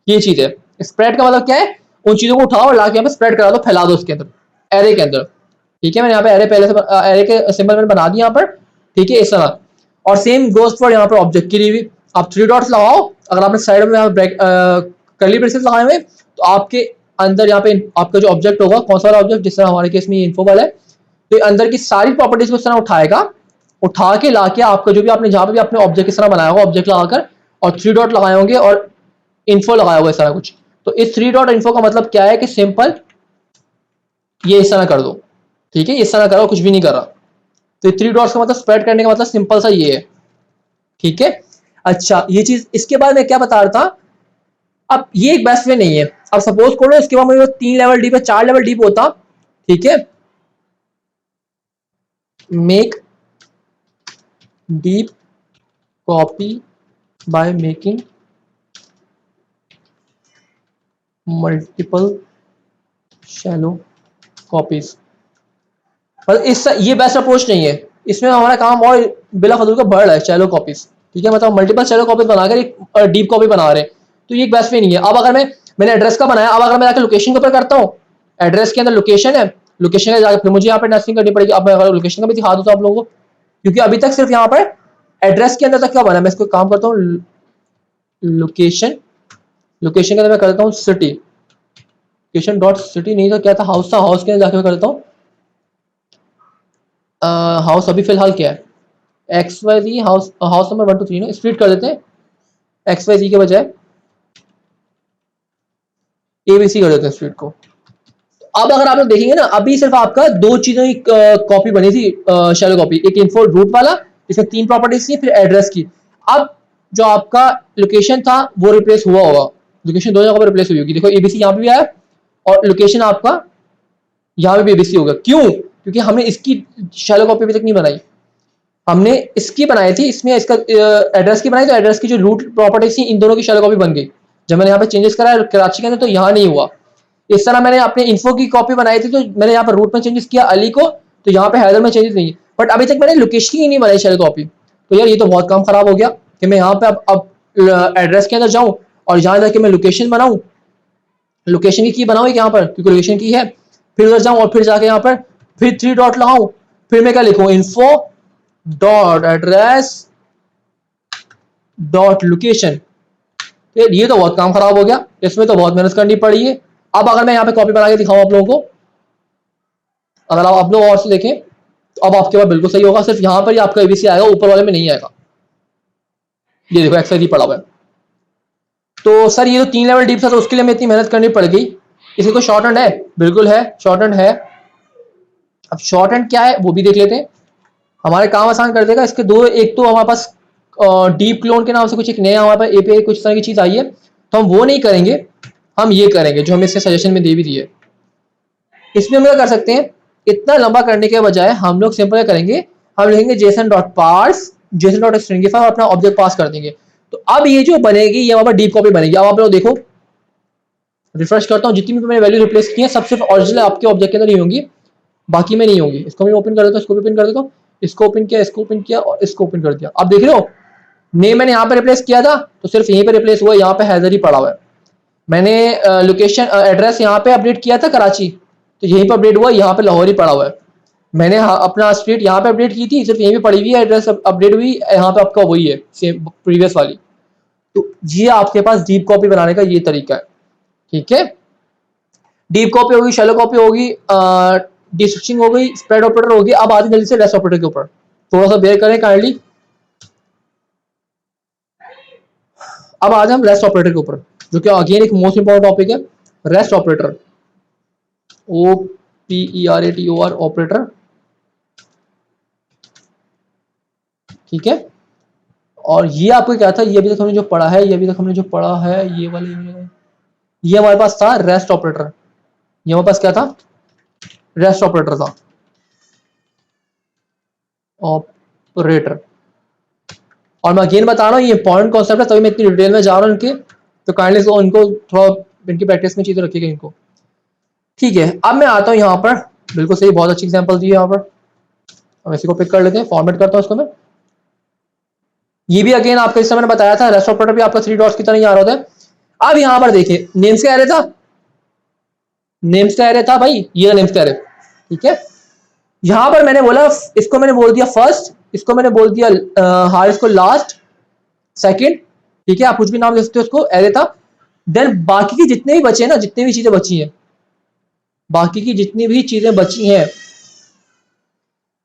ये चीज है। स्प्रेड का मतलब क्या है, उन चीजों को उठाओ और लाके यहाँ पे स्प्रेड करा दो, फैला दो उसके अंदर एरे के अंदर। ठीक है, मैंने यहाँ पे एरे पहले से एरे के सिंबल मैंने बना दिया यहाँ पर। ठीक है, इस तरह। और सेम गोज फॉर यहाँ पर ऑब्जेक्ट के लिए भी आप 3 डॉट्स लगाओ, अगर आपने साइड में कर्ली ब्रेसेस लगाए हुए तो आपके अंदर यहाँ पे आपका जो ऑब्जेक्ट होगा, कौन सा वाला ऑब्जेक्ट, जिस तरह हमारे केस में ये इन्फो वाला है, तो अंदर की सारी प्रॉपर्टीज को इस तरह उठाएगा, उठा के लाके आपका जो भी आपने जहां पे भी आपने ऑब्जेक्ट इस तरह बनाया होगा, ऑब्जेक्ट लगाकर और 3 डॉट लगाए होंगे और इन्फो लगाया होगा इस तरह कुछ। तो इस 3 डॉट इन्फो का मतलब क्या है कि सिंपल ये इस तरह कर दो। ठीक है, इस तरह करो, कुछ भी नहीं कर रहा। तो 3 डॉट्स का मतलब स्प्रेड करने का मतलब सिंपल सा ये है। ठीक है, अच्छा ये चीज, इसके बाद मैं क्या बता रहा था, अब ये एक बेस्ट वे नहीं है। अब सपोज करो इसके बाद मुझे 3 लेवल डीप है, 4 लेवल डीप होता। ठीक है, make deep copy by making multiple shallow copies. पर इस ये बेस्ट अप्रोच नहीं है, इसमें हमारा काम और बिला फजूल का बढ़ रहा है, शैलो कॉपीज। ठीक है, मतलब मल्टीपल शैलो कॉपीज बनाकर एक डीप कॉपी बना रहे हैं, तो ये एक बेस्ट वे नहीं है। अब अगर मैंने एड्रेस का बनाया, अब अगर मैं जाकर लोकेशन के ऊपर करता हूँ, एड्रेस के अंदर लोकेशन है, लोकेशन में जाकर फिर मुझे यहाँ पर नेस्टिंग करनी पड़ेगी। अब मैं अगर लोकेशन का भी दिखा दूँ तो आप लोगों को, क्योंकि अभी तक सिर्फ यहाँ पर एड्रेस के अंदर तक क्या बना, मैं इसको काम करता हूँ लोकेशन, लोकेशन के अंदर मैं करता हूँ सिटी, लोकेशन डॉट सिटी नहीं तो क्या था, हाउस था, हाउस के अंदर जाकर करता हूँ हाउस। अभी फिलहाल क्या है, XYZ house, house number 1 2 3 split कर देते हैं, XYZ के बजाय ABC कर देते हैं स्प्लिट को। अब अगर आप लोग देखेंगे ना, अभी सिर्फ आपका 2 चीजों की कॉपी बनी थी, शैलो कॉपी, एक इन्फो रूट वाला इसमें 3 प्रॉपर्टीज थी, फिर एड्रेस की। अब जो आपका लोकेशन था वो रिप्लेस हुआ होगा, लोकेशन 2 जगह पर रिप्लेस हुई होगी। देखो ABC यहाँ पे भी आया और लोकेशन आपका यहाँ पे भी ABC होगा। क्यों? क्योंकि हमने इसकी शैलो कॉपी अभी तक नहीं बनाई, हमने इसकी बनाई थी, इसमें इसका एड्रेस की बनाई, तो एड्रेस की जो रूट प्रॉपर्टी थी इन दोनों की शैलो कॉपी बन गई। जब मैंने यहाँ पे चेंजेस कराया कराची के अंदर तो यहाँ नहीं हुआ। इस तरह मैंने अपने इन्फो की कॉपी बनाई थी, तो मैंने यहाँ पर रूट में चेंजेस किया अली को, तो यहाँ पे हैदर में चेंजेस नहीं, बट अभी तक मैंने लोकेशन ही नहीं बनाई शैलो कॉपी। तो यार ये तो बहुत काम खराब हो गया कि मैं यहाँ पे अब एड्रेस के अंदर जाऊँ और यहाँ जाके मैं लोकेशन बनाऊँ, लोकेशन की बनाऊँ यहाँ पर क्योंकि लोकेशन की है, फिर उधर जाऊँ और फिर जाके यहाँ पर फिर 3 डॉट लगाऊँ, फिर मैं क्या लिखूँ, info dot address dot location. ये तो बहुत काम खराब हो गया, इसमें तो बहुत मेहनत करनी पड़ी है। अब अगर मैं यहाँ पे कॉपी बना के दिखाऊं आप लोगों को, अगर आप लोग और से देखें तो अब आपके पास बिल्कुल सही होगा, सिर्फ यहाँ पर ही आपका ABC आएगा, ऊपर वाले में नहीं आएगा। ये देखो XYZ पड़ा हुआ है। तो सर ये तो 3 लेवल डीप था, तो उसके लिए मैं इतनी मेहनत करनी पड़ गई। इसकी कोई शॉर्ट हैंड है? बिल्कुल है, शॉर्ट हैंड है। अब शॉर्ट हैंड क्या है वो भी देख लेते हैं, हमारे काम आसान कर देगा। इसके दो, एक तो हमारे पास डीप क्लोन के नाम से कुछ एक नया हमारे पास API कुछ तरह की चीज आई है, तो हम वो नहीं करेंगे, हम ये करेंगे जो हमें इसके सजेशन में दे भी दी है। इसमें हम क्या कर सकते हैं, इतना लंबा करने के बजाय हम लोग सिंपल करेंगे, हम लिखेंगे JSON.parse JSON.stringify और अपना ऑब्जेक्ट पास कर देंगे। तो अब ये जो बनेगी ये हमारे डीप कॉपी बनेगी। अब आप लोग देखो, रिफ्रेश करता हूँ, जितनी भी मैंने वैल्यू रिप्लेस की है सब सिर्फ ओरिजिनल आपके ऑब्जेक्ट के अंदर ही होंगी, बाकी में नहीं होंगी। इसको मैं ओपन कर देता हूँ, इसको भी ओपन कर देता हूँ, इसको ओपन किया, इसको ओपन किया और इसको ओपन कर दिया। अब देख रहे हो नेम मैंने यहाँ पे रिप्लेस किया था तो सिर्फ यहीं पे रिप्लेस हुआ, यहाँ पे हैदर ही पड़ा हुआ है। मैंने लोकेशन एड्रेस यहाँ पे अपडेट किया था कराची, तो यहीं पर अपडेट हुआ, यहाँ पे लाहौर ही पड़ा हुआ है। मैंने अपना स्ट्रीट यहाँ पे अपडेट की थी, सिर्फ यहीं पे पड़ी हुई है, एड्रेस अपडेट हुई यहाँ पे आपका वही है सेम प्रीवियस वाली। तो ये आपके पास डीप कॉपी बनाने का ये तरीका है, ठीक है। डीप कॉपी होगी, शैलो कॉपी होगी, डिस्ट्रिक्टिंग हो गई, स्प्रेड ऑपरेटर होगी। अब आते जल्दी से रेस्ट ऑपरेटर के ऊपर, थोड़ा सा बेयर करें काइंडली। अब आज हम रेस्ट ऑपरेटर के ऊपर, जो कि अगेन एक मोस्ट इंपॉर्टेंट टॉपिक है, रेस्ट ऑपरेटर, OPERATOR ऑपरेटर, ठीक है। और ये आपको क्या था, ये अभी तक हमने जो पढ़ा है, ये अभी तक हमने जो पढ़ा है, ये वाले, ये हमारे पास था रेस्ट ऑपरेटर, ये हमारे पास क्या था, रेस्ट ऑपरेटर था, ऑपरेटर। और मैं अगेन बता रहा हूँ ये इंपॉर्टेंट कॉन्सेप्ट है, तभी मैं इतनी डिटेल में जा रहा हूँ इनके, तो काइंडली इनको थोड़ा इनकी प्रैक्टिस में चीजें रखिएगा इनको, ठीक है। अब मैं आता हूँ यहाँ पर, बिल्कुल सही, बहुत अच्छी एग्जांपल दी है यहाँ पर। हम इसी को पिक कर लेते हैं, फॉर्मेट करता हूँ इसको मैं। ये भी अगेन आपको इस समय मैंने बताया था, रेस्ट ऑपरेटर भी आपका 3 डॉट्स की तरह ही आ रहा था। अब यहाँ पर देखिए नेम्स का एरे था, नेम्स का एरे था भाई, ये नेम्स का एरे, ठीक है। यहाँ पर मैंने बोला, इसको मैंने बोल दिया फर्स्ट, इसको मैंने बोल दिया हार, इसको लास्ट, सेकंड, ठीक है। आप कुछ भी नाम दे सकते हो, उसको एरे था। देन बाकी की जितने भी बचे हैं ना, जितनी भी चीजें बची हैं, बाकी की जितनी भी चीजें बची हैं,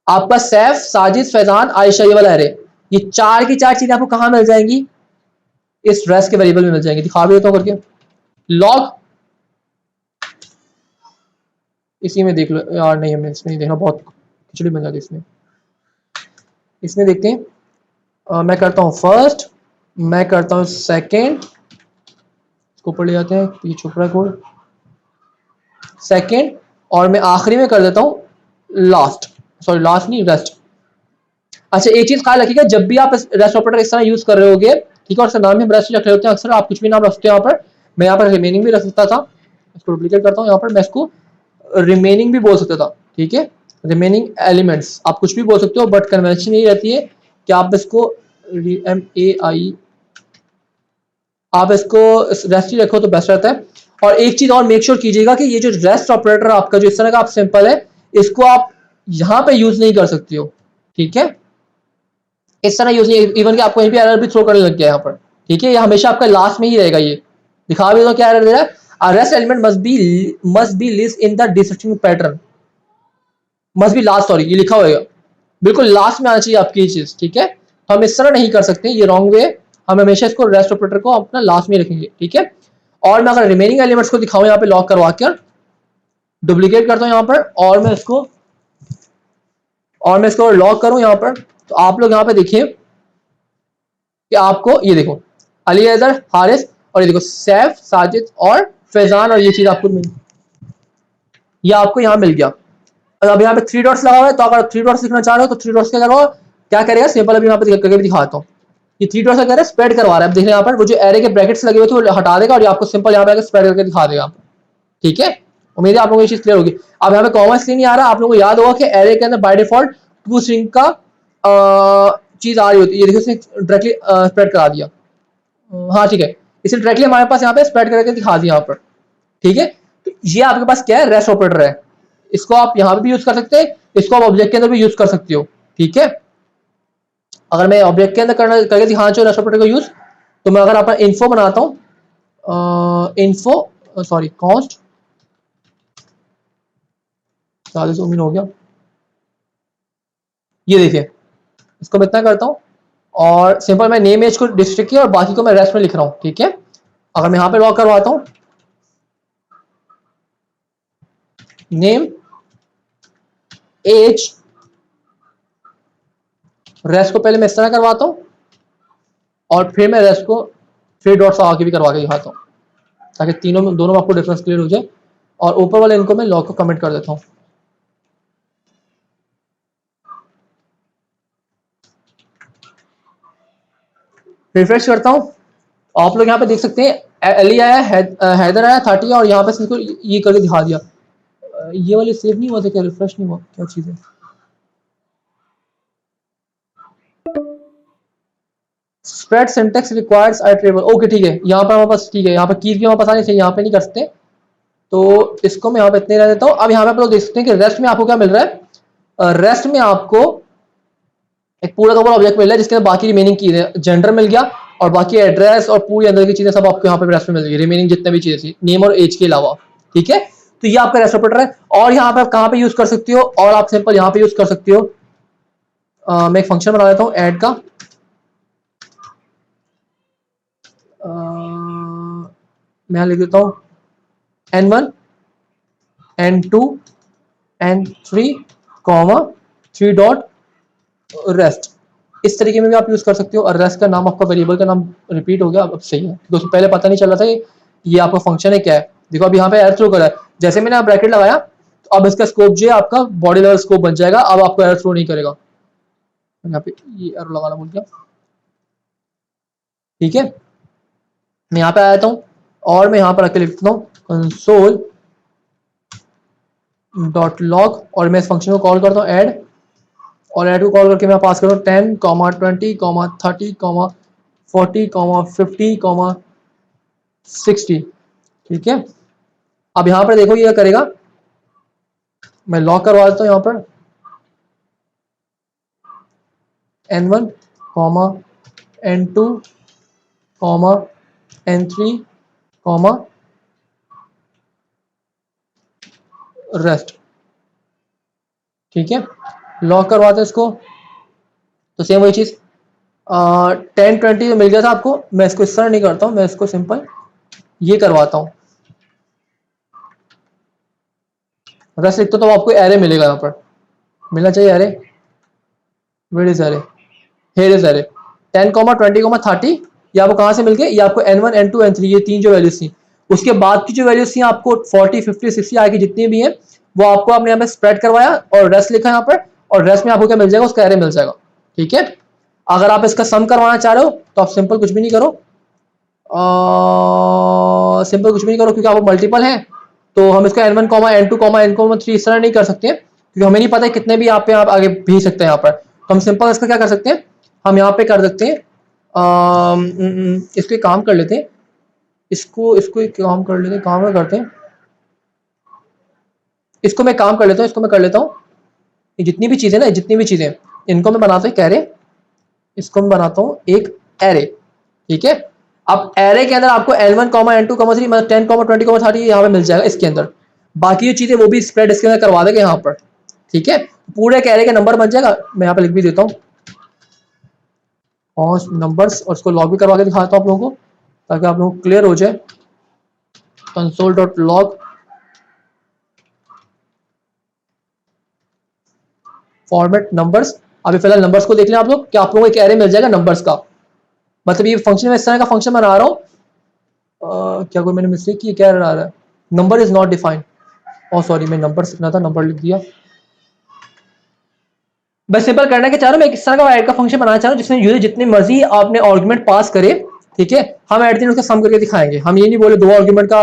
आपका सैफ, साजिद, फैजान, आयशा, ये वाला एरे, ये चार की चार चीजें आपको कहां मिल जाएंगी, इस रेस्ट के वेरिएबल में मिल जाएंगी। दिखा भी देता हूं करके, लॉग, इसी में देख लो यार, नहीं हमें इसमें नहीं देखना, बहुत खिचड़ी बन जाती इसमें। इसमें देखते हैं, मैं करता हूँ फर्स्ट, मैं करता हूँ सेकेंड, इसको ऊपर ले जाते हैं, ये छुप रहा है कोड, सेकेंड, और मैं आखिरी में कर देता हूँ लास्ट, सॉरी लास्ट नहीं, रेस्ट। अच्छा एक चीज ख्याल रखिएगा, जब भी आप रेस्ट ऑपरेटर इस तरह यूज कर रहे होगे, ठीक है, और नाम ही हम रेस्ट रख रहे होते हैं, अक्सर आप कुछ भी नाम रखते हो यहाँ पर, मैं यहाँ पर रिमेनिंग भी रख सकता था, इसको डुप्लीकेट करता हूँ, यहाँ पर मैं इसको रिमेनिंग भी बोल सकता था, ठीक है। रिमेनिंग एलिमेंट्स आप कुछ भी बोल सकते हो, बट कन्वेंशन यही रहती है कि आप इसको MAI, आप इसको रेस्ट ही रखो तो बेस्ट रहता है। और एक चीज और मेक श्योर कीजिएगा कि ये जो रेस्ट ऑपरेटर आपका जो इस तरह का आप सिंपल है, इसको आप यहाँ पे यूज नहीं कर सकते हो, ठीक है। इस तरह यूज नहीं, इवन कि आपको यहीं पे एरर भी थ्रो करने लग गया यहाँ पर, ठीक है। ये हमेशा आपका लास्ट में ही रहेगा। ये दिखा भी दो क्या एरर दे रहा है, rest element must be list in the destructuring pattern, must be last, sorry ये लिखा होगा, बिल्कुल लास्ट में आना चाहिए आपकी ये चीज, ठीक है। तो हम इस तरह नहीं कर सकते, ये रॉन्ग वे, हम हमेशा इसको रेस्ट ऑपरेटर को अपना लास्ट में रखेंगे, ठीक है। और मैं अगर रिमेनिंग एलिमेंट्स को दिखाऊं यहाँ पे लॉक करवा कर, डुप्लीकेट करता हूँ यहाँ पर, और मैं इसको लॉक करूं यहाँ पर, तो आप लोग यहाँ पे देखिए कि आपको ये देखो अली हैदर, हारिस, और ये देखो सैफ, साजिद और फैजान, और ये चीज आपको ये आपको यहाँ मिल गया। अब यहाँ पे 3 डॉट्स लगा हुआ है, तो अगर 3 डॉट्स लिखना चाह रहे हो तो 3 डॉट्स क्या करेगा, सिंपल अभी यहाँ पे करके भी दिखाता हूँ। ये 3 डॉट्स क्या कर रहा है, स्प्रेड करवा रहा है। अब देख रहे हैं यहाँ पर वो जो एरे के ब्रैकेट्स लगे हुए थे वो हटा देगा, और ये आपको सिंपल यहाँ पे स्प्रेड करके दिखा देगा, ठीक है। उम्मीद है आप लोगों को ये चीज क्लियर होगी। अब यहाँ पे कॉमा इसलिए नहीं आ रहा, आप लोगों को याद होगा कि एरे के अंदर बाय डिफॉल्ट 2 स्ट्रिंग का चीज आ रही होती है, ये देखो इसने डायरेक्टली स्प्रेड करा दिया, हाँ ठीक है, इसे डायरेक्टली हमारे पास यहाँ पे स्प्रेड करके दिखा दिया यहाँ पर, ठीक है। तो ये आपके पास क्या है, रेस्ट ऑपरेटर है, इसको आप यहाँ पे भी यूज कर सकते हैं, इसको आप ऑब्जेक्ट के अंदर भी यूज कर सकते हो, ठीक है। अगर मैं ऑब्जेक्ट के अंदर करके दिखाना चाहूँ रेस्ट ऑपरेटर का यूज, तो मैं अगर अपना इन्फो बनाता हूँ, इन्फो सॉरी कॉस्ट, ज्यादा ज़ूम इन हो गया, ये देखिए इसको मैं इतना करता हूँ, और सिंपल मैं नेम एज को डिस्ट्रिक्ट किया और बाकी को मैं रेस्ट में लिख रहा हूँ, ठीक है। अगर मैं यहाँ पे लॉक करवाता हूँ नेम एज रेस्ट को, पहले मैं इस तरह करवाता हूँ, और फिर मैं रेस्ट को 3 डॉट्स आगे भी करवा के दिखाता हूँ, ताकि दोनों में आपको डिफरेंस क्लियर हो जाए। और ऊपर वाले इनको मैं लॉक को कमेंट कर देता हूँ। रिफ्रेश करता हूँ, आप लोग यहाँ पे देख सकते हैं अली आया, हैदर आया, 30, और यहाँ पे इसको ये करके दिखा दिया। ये वाले सेव नहीं हुआ था क्या, रिफ्रेश नहीं हुआ, क्या चीज है, spread syntax requires iterable, okay ठीक है, यहाँ पर हमारे पास ठीक है, यहाँ पर कीज भी हमारे पास आने चाहिए, यहाँ पे नहीं कर सकते, तो इसको मैं यहाँ पे इतने रह देता हूँ। अब यहाँ पे आप लोग देख सकते हैं कि रेस्ट में आपको क्या मिल रहा है, रेस्ट में आपको एक पूरा का पूरा ऑब्जेक्ट मिल रहा है जिसके अंदर बाकी रिमेनिंग चीजें, जेंडर मिल गया और बाकी एड्रेस और पूरी अंदर की चीजें सब आपको यहाँ पे रेस्ट में मिल गई, रिमेनिंग जितने भी चीजें थी नेम और एज के अलावा। ठीक है, तो ये आपका रेस्ट ऑपरेटर है। और यहाँ पे आप कहाँ पे यूज कर सकते हो, और आप सिंपल यहाँ पे यूज कर सकते हो। मैं एक फंक्शन बना देता हूँ ऐड का। मैं लिख देता हूँ n1 n2 n3 comma 3 dot rest. इस तरीके में भी आप यूज कर सकते हो। और रेस्ट का नाम आपका वेरिएबल का नाम रिपीट हो गया, अब सही है, क्योंकि पहले पता नहीं चल रहा था ये आपका फंक्शन है क्या है। देखो अब यहाँ पे एरर थ्रो करा है, जैसे मैंने ब्रैकेट लगाया तो अब इसका स्कोप जो है आपका बॉडी लेवल स्कोप बन जाएगा, अब आपको एरर थ्रो नहीं करेगा। यहाँ पे ये एरर लगाना भूल गया। ठीक है, मैं यहाँ पे आया था और मैं यहाँ पर आके लिखता हूँ कंसोल डॉट लॉग और मैं इस फंक्शन को कॉल करता हूँ ऐड। और ऐड को कॉल करके मैं पास करूँ 10, 20, 30, 40, 50, 60। ठीक है, अब यहाँ पर देखो ये करेगा, मैं लॉक करवा देता हूँ यहाँ पर n1, n2, n3, रेस्ट। ठीक है, लॉक करवाते हैं इसको, तो सेम वही चीज 10, 20 मिल गया था आपको। मैं इसको इस तरह नहीं करता हूँ, मैं इसको सिंपल ये करवाता हूँ रेस्ट लिखता तो आपको एरे मिलेगा, यहाँ पर मिलना चाहिए array. Where is array, here is array. 10, 20, 30 ये आपको कहाँ से मिल गए, ये आपको n1, n2, n3 ये तीन जो वैल्यूज थी। उसके बाद की जो वैल्यूज थी आपको 40, 50, 60 आगे जितनी भी हैं वो आपको आपने यहाँ पे स्प्रेड करवाया और रेस्ट लिखा यहाँ पर, और रेस्ट में आपको क्या मिल जाएगा, उसका एरे मिल जाएगा। ठीक है, अगर आप इसका सम करवाना चाह रहे हो तो आप सिंपल कुछ भी नहीं करो, सिंपल कुछ भी नहीं करो क्योंकि आप मल्टीपल है तो हम इसका n1, n2, n3 इस तरह नहीं कर सकते क्योंकि हमें नहीं पता है कितने भी आप आगे भेज सकते हैं यहाँ पर। तो हम सिंपल इसका क्या कर सकते हैं, हम यहाँ पे कर सकते हैं इसको काम कर लेते हैं, इसको एक काम कर लेते हैं, काम में करते हैं, इसको मैं काम कर लेता हूँ, इसको मैं कर लेता हूँ जितनी भी चीजें ना, जितनी भी चीजें इनको मैं बनाता हूँ एक एरे, इसको मैं बनाता हूँ एक एरे। ठीक है, अब एरे के अंदर आपको n1, n2, 3 मतलब 10, 20, 30 यहाँ पे मिल जाएगा इसके अंदर। बाकी जो चीजें वो भी स्प्रेड इसके अंदर करवा देंगे यहाँ पर। ठीक है, पूरे एक एरे का नंबर बन जाएगा। मैं यहाँ पे लिख भी देता हूँ और नंबर्स, और इसको लॉग भी करवा के दिखाता हूँ आप लोगों को ताकि आप लोगों को क्लियर हो जाए। Console dot log format numbers. अभी फिलहाल नंबर्स को देख लें आप लोग कि आप लोगों को एक एरे मिल जाएगा नंबर्स का। मतलब ये फंक्शन में इस तरह का फंक्शन बना रहा हूँ, क्या कोई मैंने मिस्टेक की, क्या आ रहा है, नंबर इज नॉट डिफाइंड। और सॉरी मैं नंबर लिखना था, नंबर लिख दिया। बस सिंपल करना के चाह रहा हूँ, मैं इस तरह का ऐड का फंक्शन बनाना चाह रहा हूँ जिसमें यूजर जितनी मर्जी आपने आर्गुमेंट पास करे। ठीक है, हम ऐड दिन उसका सम करके दिखाएंगे। हम ये नहीं बोले 2 आर्गुमेंट का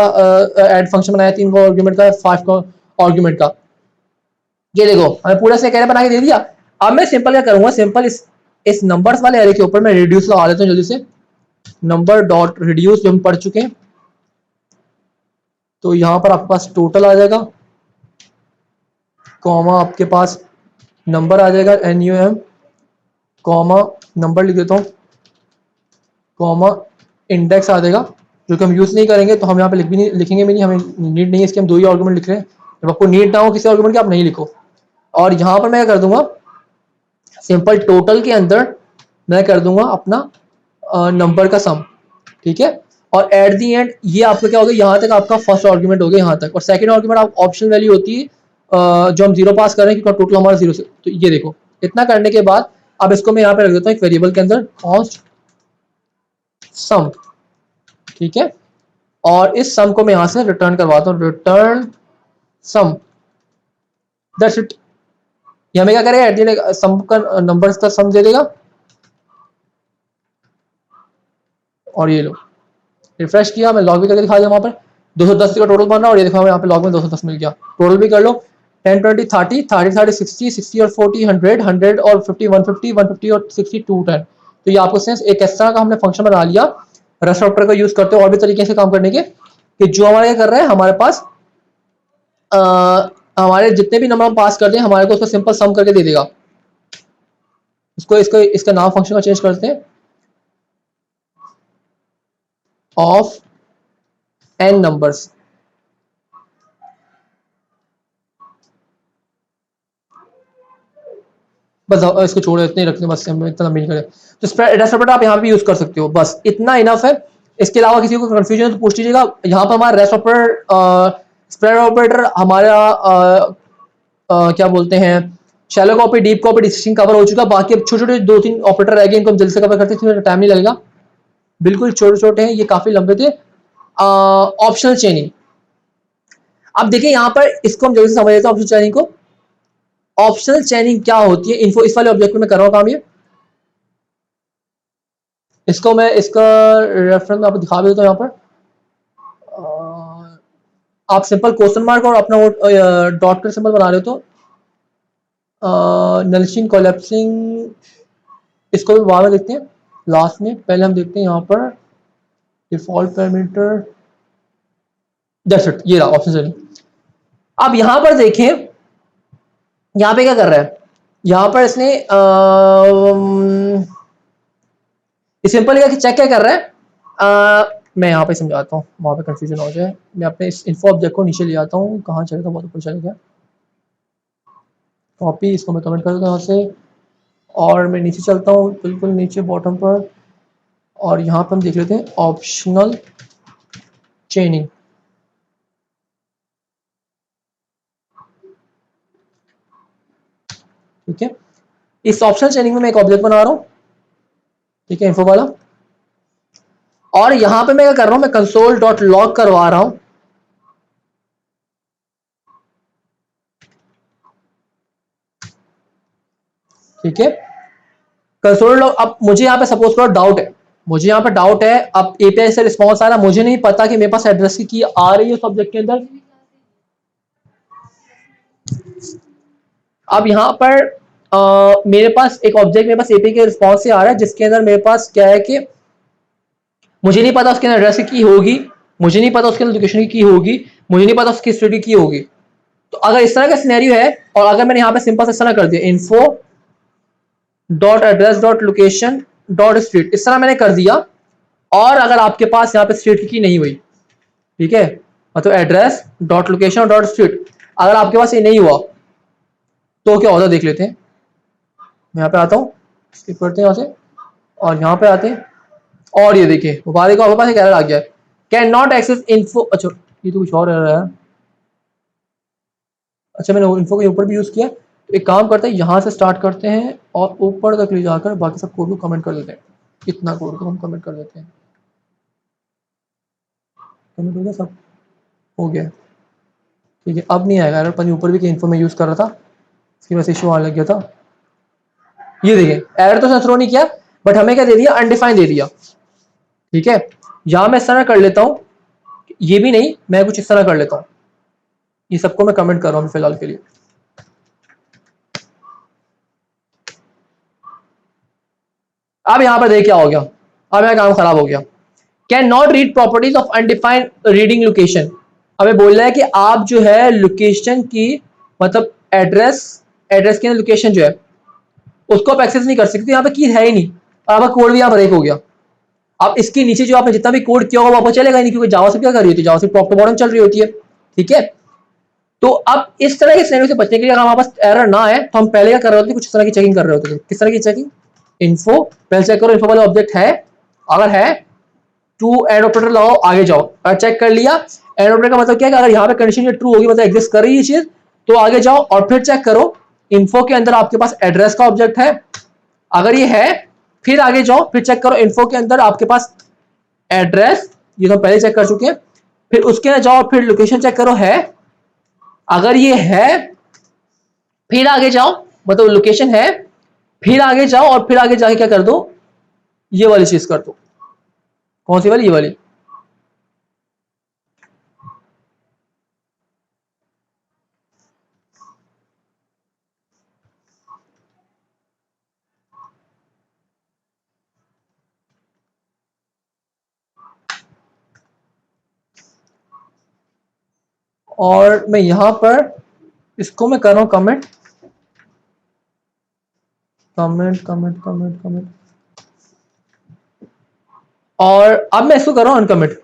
ऐड फंक्शन बनाया, 3 आर्गुमेंट का, 5 आर्गुमेंट का। ये देखो हमें पूरा से एरे बना के दे दिया। अब मैं सिंपल क्या करूंगा, सिंपल इस नंबर्स वाले एरे के ऊपर मैं रिड्यूस लगा देता हूँ जल्दी से, नंबर डॉट रिड्यूस जो हम पढ़ चुके हैं। तो यहाँ पर आपके पास टोटल आ जाएगा, कॉमा आपके पास नंबर आ जाएगा NUM, कॉमा नंबर लिख देता हूँ, कॉमा इंडेक्स आ जाएगा जो कि हम यूज नहीं करेंगे तो हम यहाँ पे लिखेंगे भी नहीं, हमें नीड नहीं है इसके, हम 2 ही आर्गुमेंट लिख रहे हैं। जब आपको नीड ना हो किसी आर्गुमेंट की आप नहीं लिखो। और यहाँ पर मैं कर दूंगा सिंपल टोटल के अंदर मैं कर दूंगा अपना नंबर का सम। ठीक है, और एट दी एंड ये आपका क्या होगा, यहाँ तक आपका फर्स्ट आर्गुमेंट हो गया यहाँ तक, और सेकंड आर्गुमेंट आप ऑप्शनल वैल्यू होती है जो हम 0 पास कर रहे हैं क्योंकि टोटल हमारा 0 से। तो ये देखो इतना करने के बाद अब इसको मैं यहाँ पे रख देता हूँ एक वेरिएबल के अंदर कॉस्ट सम। ठीक है, और इस सम को मैं यहाँ से रिटर्न करवाता हूँ, रिटर्न सम, दैट्स इट। ये हमें क्या करेगा, एट दी एंड सम का नंबर्स का सम दे देगा। और ये लो रिफ्रेश किया, मैं लॉग भी करके दिखा दिया, वहां पर 210 का टोटल बन रहा है। और ये देखो यहाँ पे लॉग में 210 मिल गया। टोटल भी कर लो 10, 20, 30, 30, 30, 60, 60 और 40, 100, 100 और 50, 150, 150 और 60, 210। तो ये आपको सेंस एक इस तरह का हमने फंक्शन बना लिया रेस्ट सॉफ्टवेयर का यूज करते हो और भी तरीके से काम करने के, कि जो हमारे क्या कर रहा है, हमारे पास हमारे जितने भी नंबर हम पास कर दें हमारे को उसको सिंपल सम करके दे देगा। इसका नाम फंक्शन का चेंज करते हैं, ऑफ n नंबर्स। बस इसको छोड़ो, इतने रखते हैं, बस हम इतना लंबी नहीं करें। तो एड्रेस ऑपरेटर आप यहाँ पे यूज कर सकते हो, बस इतना इनफ है। इसके अलावा किसी को कंफ्यूजन है तो पूछ लीजिएगा। यहाँ पर हमारा रेस्ट ऑपरेटर, स्प्रेड ऑपरेटर हमारा क्या बोलते हैं, शैलो कॉपी, डीप कॉपी, डिस्टिंग कवर हो चुका। बाकी अब छोटे छोटे 2-3 ऑपरेटर रह गए, इनको हम जल्दी से कवर करते हैं, टाइम नहीं लगेगा। बिल्कुल छोटे छोटे हैं, ये काफी लंबे थे। ऑप्शनल चेनिंग, अब देखिए यहाँ पर इसको हम जल्दी से समझ लेते हैं ऑप्शनल चेनिंग को। ऑप्शनल चेनिंग क्या होती है, इन्फो इस वाले ऑब्जेक्ट में मैं कर रहा हूँ काम। ये इसको मैं इसका रेफरेंस आपको दिखा भी देता हूँ। यहाँ पर आप सिंपल क्वेश्चन मार्क और अपना डॉट का सिंबल बना रहे हो तो नलिशिंग कोलैप्सिंग, इसको भी बाद में देखते हैं लास्ट में। पहले हम देखते हैं यहाँ पर डिफॉल्ट पैरामीटर, दैट्स इट, ये रहा ऑप्शन चेनिंग। अब यहाँ पर देखें, यहाँ पे क्या कर रहा है, यहाँ पर इसने सिंपल चेक क्या कर रहा है। मैं यहाँ पे समझाता हूँ, वहाँ पे कंफ्यूजन हो जाए। मैं अपने इस इन्फो ऑब्जेक्ट को नीचे ले आता हूँ, कहाँ चले गया, बहुत ऊपर चले गया। कॉपी, इसको मैं कमेंट कर देता हूँ यहाँ से, और मैं नीचे चलता हूँ बिल्कुल नीचे बॉटम पर, और यहाँ पर हम देख लेते हैं ऑप्शनल चेनिंग। ठीक है, इस ऑप्शनल चेनिंग में मैं एक ऑब्जेक्ट बना रहा हूँ, ठीक है, इन्फो वाला। और यहाँ पे मैं क्या कर रहा हूँ, मैं कंसोल डॉट लॉग करवा रहा हूँ। ठीक है, कंसोल लॉग। अब मुझे यहाँ पे सपोज करो डाउट है, मुझे यहाँ पे डाउट है, अब एपीआई से रिस्पॉन्स आ रहा है, मुझे नहीं पता कि मेरे पास एड्रेस की आ रही है उस ऑब्जेक्ट के अंदर। अब यहाँ पर मेरे पास एक ऑब्जेक्ट मेरे पास एपीआई के रिस्पॉन्स से आ रहा है, जिसके अंदर मेरे पास क्या है कि मुझे नहीं पता उसके अंदर एड्रेस की होगी, मुझे नहीं पता उसके अंदर लोकेशन की होगी, मुझे नहीं पता उसकी स्ट्रीट की होगी। तो अगर इस तरह का सिनेरियो है, और अगर मैंने यहाँ पे सिंपल से इस तरह कर दिया, info dot address dot location dot street, इस तरह मैंने कर दिया, और अगर आपके पास यहाँ पे स्ट्रीट की नहीं हुई, ठीक है, मतलब address dot location dot street, अगर आपके पास ये नहीं हुआ तो क्या होता है देख लेते हैं। मैं यहाँ पे आता हूँ, स्किप करते हैं यहाँ से, और यहाँ पे आते हैं, और ये देखिए मुबारक को आपके पास एक एरर आ गया है, कैन नॉट एक्सेस इन्फो। अच्छा, ये तो कुछ और एरर है। अच्छा, मैंने इन्फो के ऊपर भी यूज किया। तो एक काम करते हैं, यहाँ से स्टार्ट करते हैं और ऊपर तक ले जाकर बाकी सब कोड को कमेंट कर देते हैं। कितना कोड को हम कमेंट कर देते हैं, कमेंट हो गया, सब हो गया। ठीक है, अब नहीं आएगा एरर, पर ऊपर भी की इन्फो में यूज कर रहा था, इसकी वजह से इशू आने लग गया था। ये देखिए एरर तो थ्रो नहीं किया, बट हमें क्या दे दिया, अनडिफाइंड दे दिया। ठीक है, यहाँ मैं इस तरह कर लेता हूँ, ये भी नहीं, मैं कुछ इस तरह कर लेता हूँ। ये सबको मैं कमेंट कर रहा हूँ फिलहाल के लिए। अब यहाँ पर देख क्या हो गया, अब मेरा काम खराब हो गया। Can not read properties of undefined reading location. हमें बोल रहा है कि आप जो है लोकेशन की, मतलब एड्रेस की लोकेशन जो है उसको आप एक्सेस नहीं कर सकते, यहाँ पे की है ही नहीं, और आपका कोड भी यहाँ ब्रेक हो गया। अब इसके नीचे जो आपने जितना भी कोड किया होगा वापस चलेगा ही नहीं, क्योंकि जावास्क्रिप्ट क्या कर रही होती है, जावास्क्रिप्ट टॉप टू बॉटम चल रही होती है। ठीक है, तो अब इस तरह के सिनेरियो से बचने के लिए, अगर हमारे पास एरर ना आए, तो हम पहले क्या कर रहे होते हैं, कुछ इस तरह की चेकिंग कर रहे होते थे। किस तरह की चेकिंग, इन्फो पहले चेक करो, इन्फो वाला ऑब्जेक्ट है, अगर है टू एड ऑपरेटर लगाओ, आगे जाओ, और चेक कर लिया। एड ऑपरेटर का मतलब क्या है कि अगर यहाँ पे कंडीशन ये ट्रू होगी, मतलब एग्जिस्ट कर रही है चीज, तो आगे जाओ और फिर चेक करो इन्फो के अंदर आपके पास एड्रेस का ऑब्जेक्ट है, अगर ये है फिर आगे जाओ, फिर चेक करो इन्फो के अंदर आपके पास एड्रेस, ये तो पहले चेक कर चुके हैं, फिर उसके अंदर जाओ, फिर लोकेशन चेक करो है, अगर ये है फिर आगे जाओ, मतलब लोकेशन है, फिर आगे जाओ, और फिर आगे जाके क्या कर दो, ये वाली चीज कर दो। कौन सी वाली, ये वाली। और मैं यहां पर इसको मैं कर रहा हूँ comment comment comment comment comment, और अब मैं इसको कर रहा हूँ अनकमिट।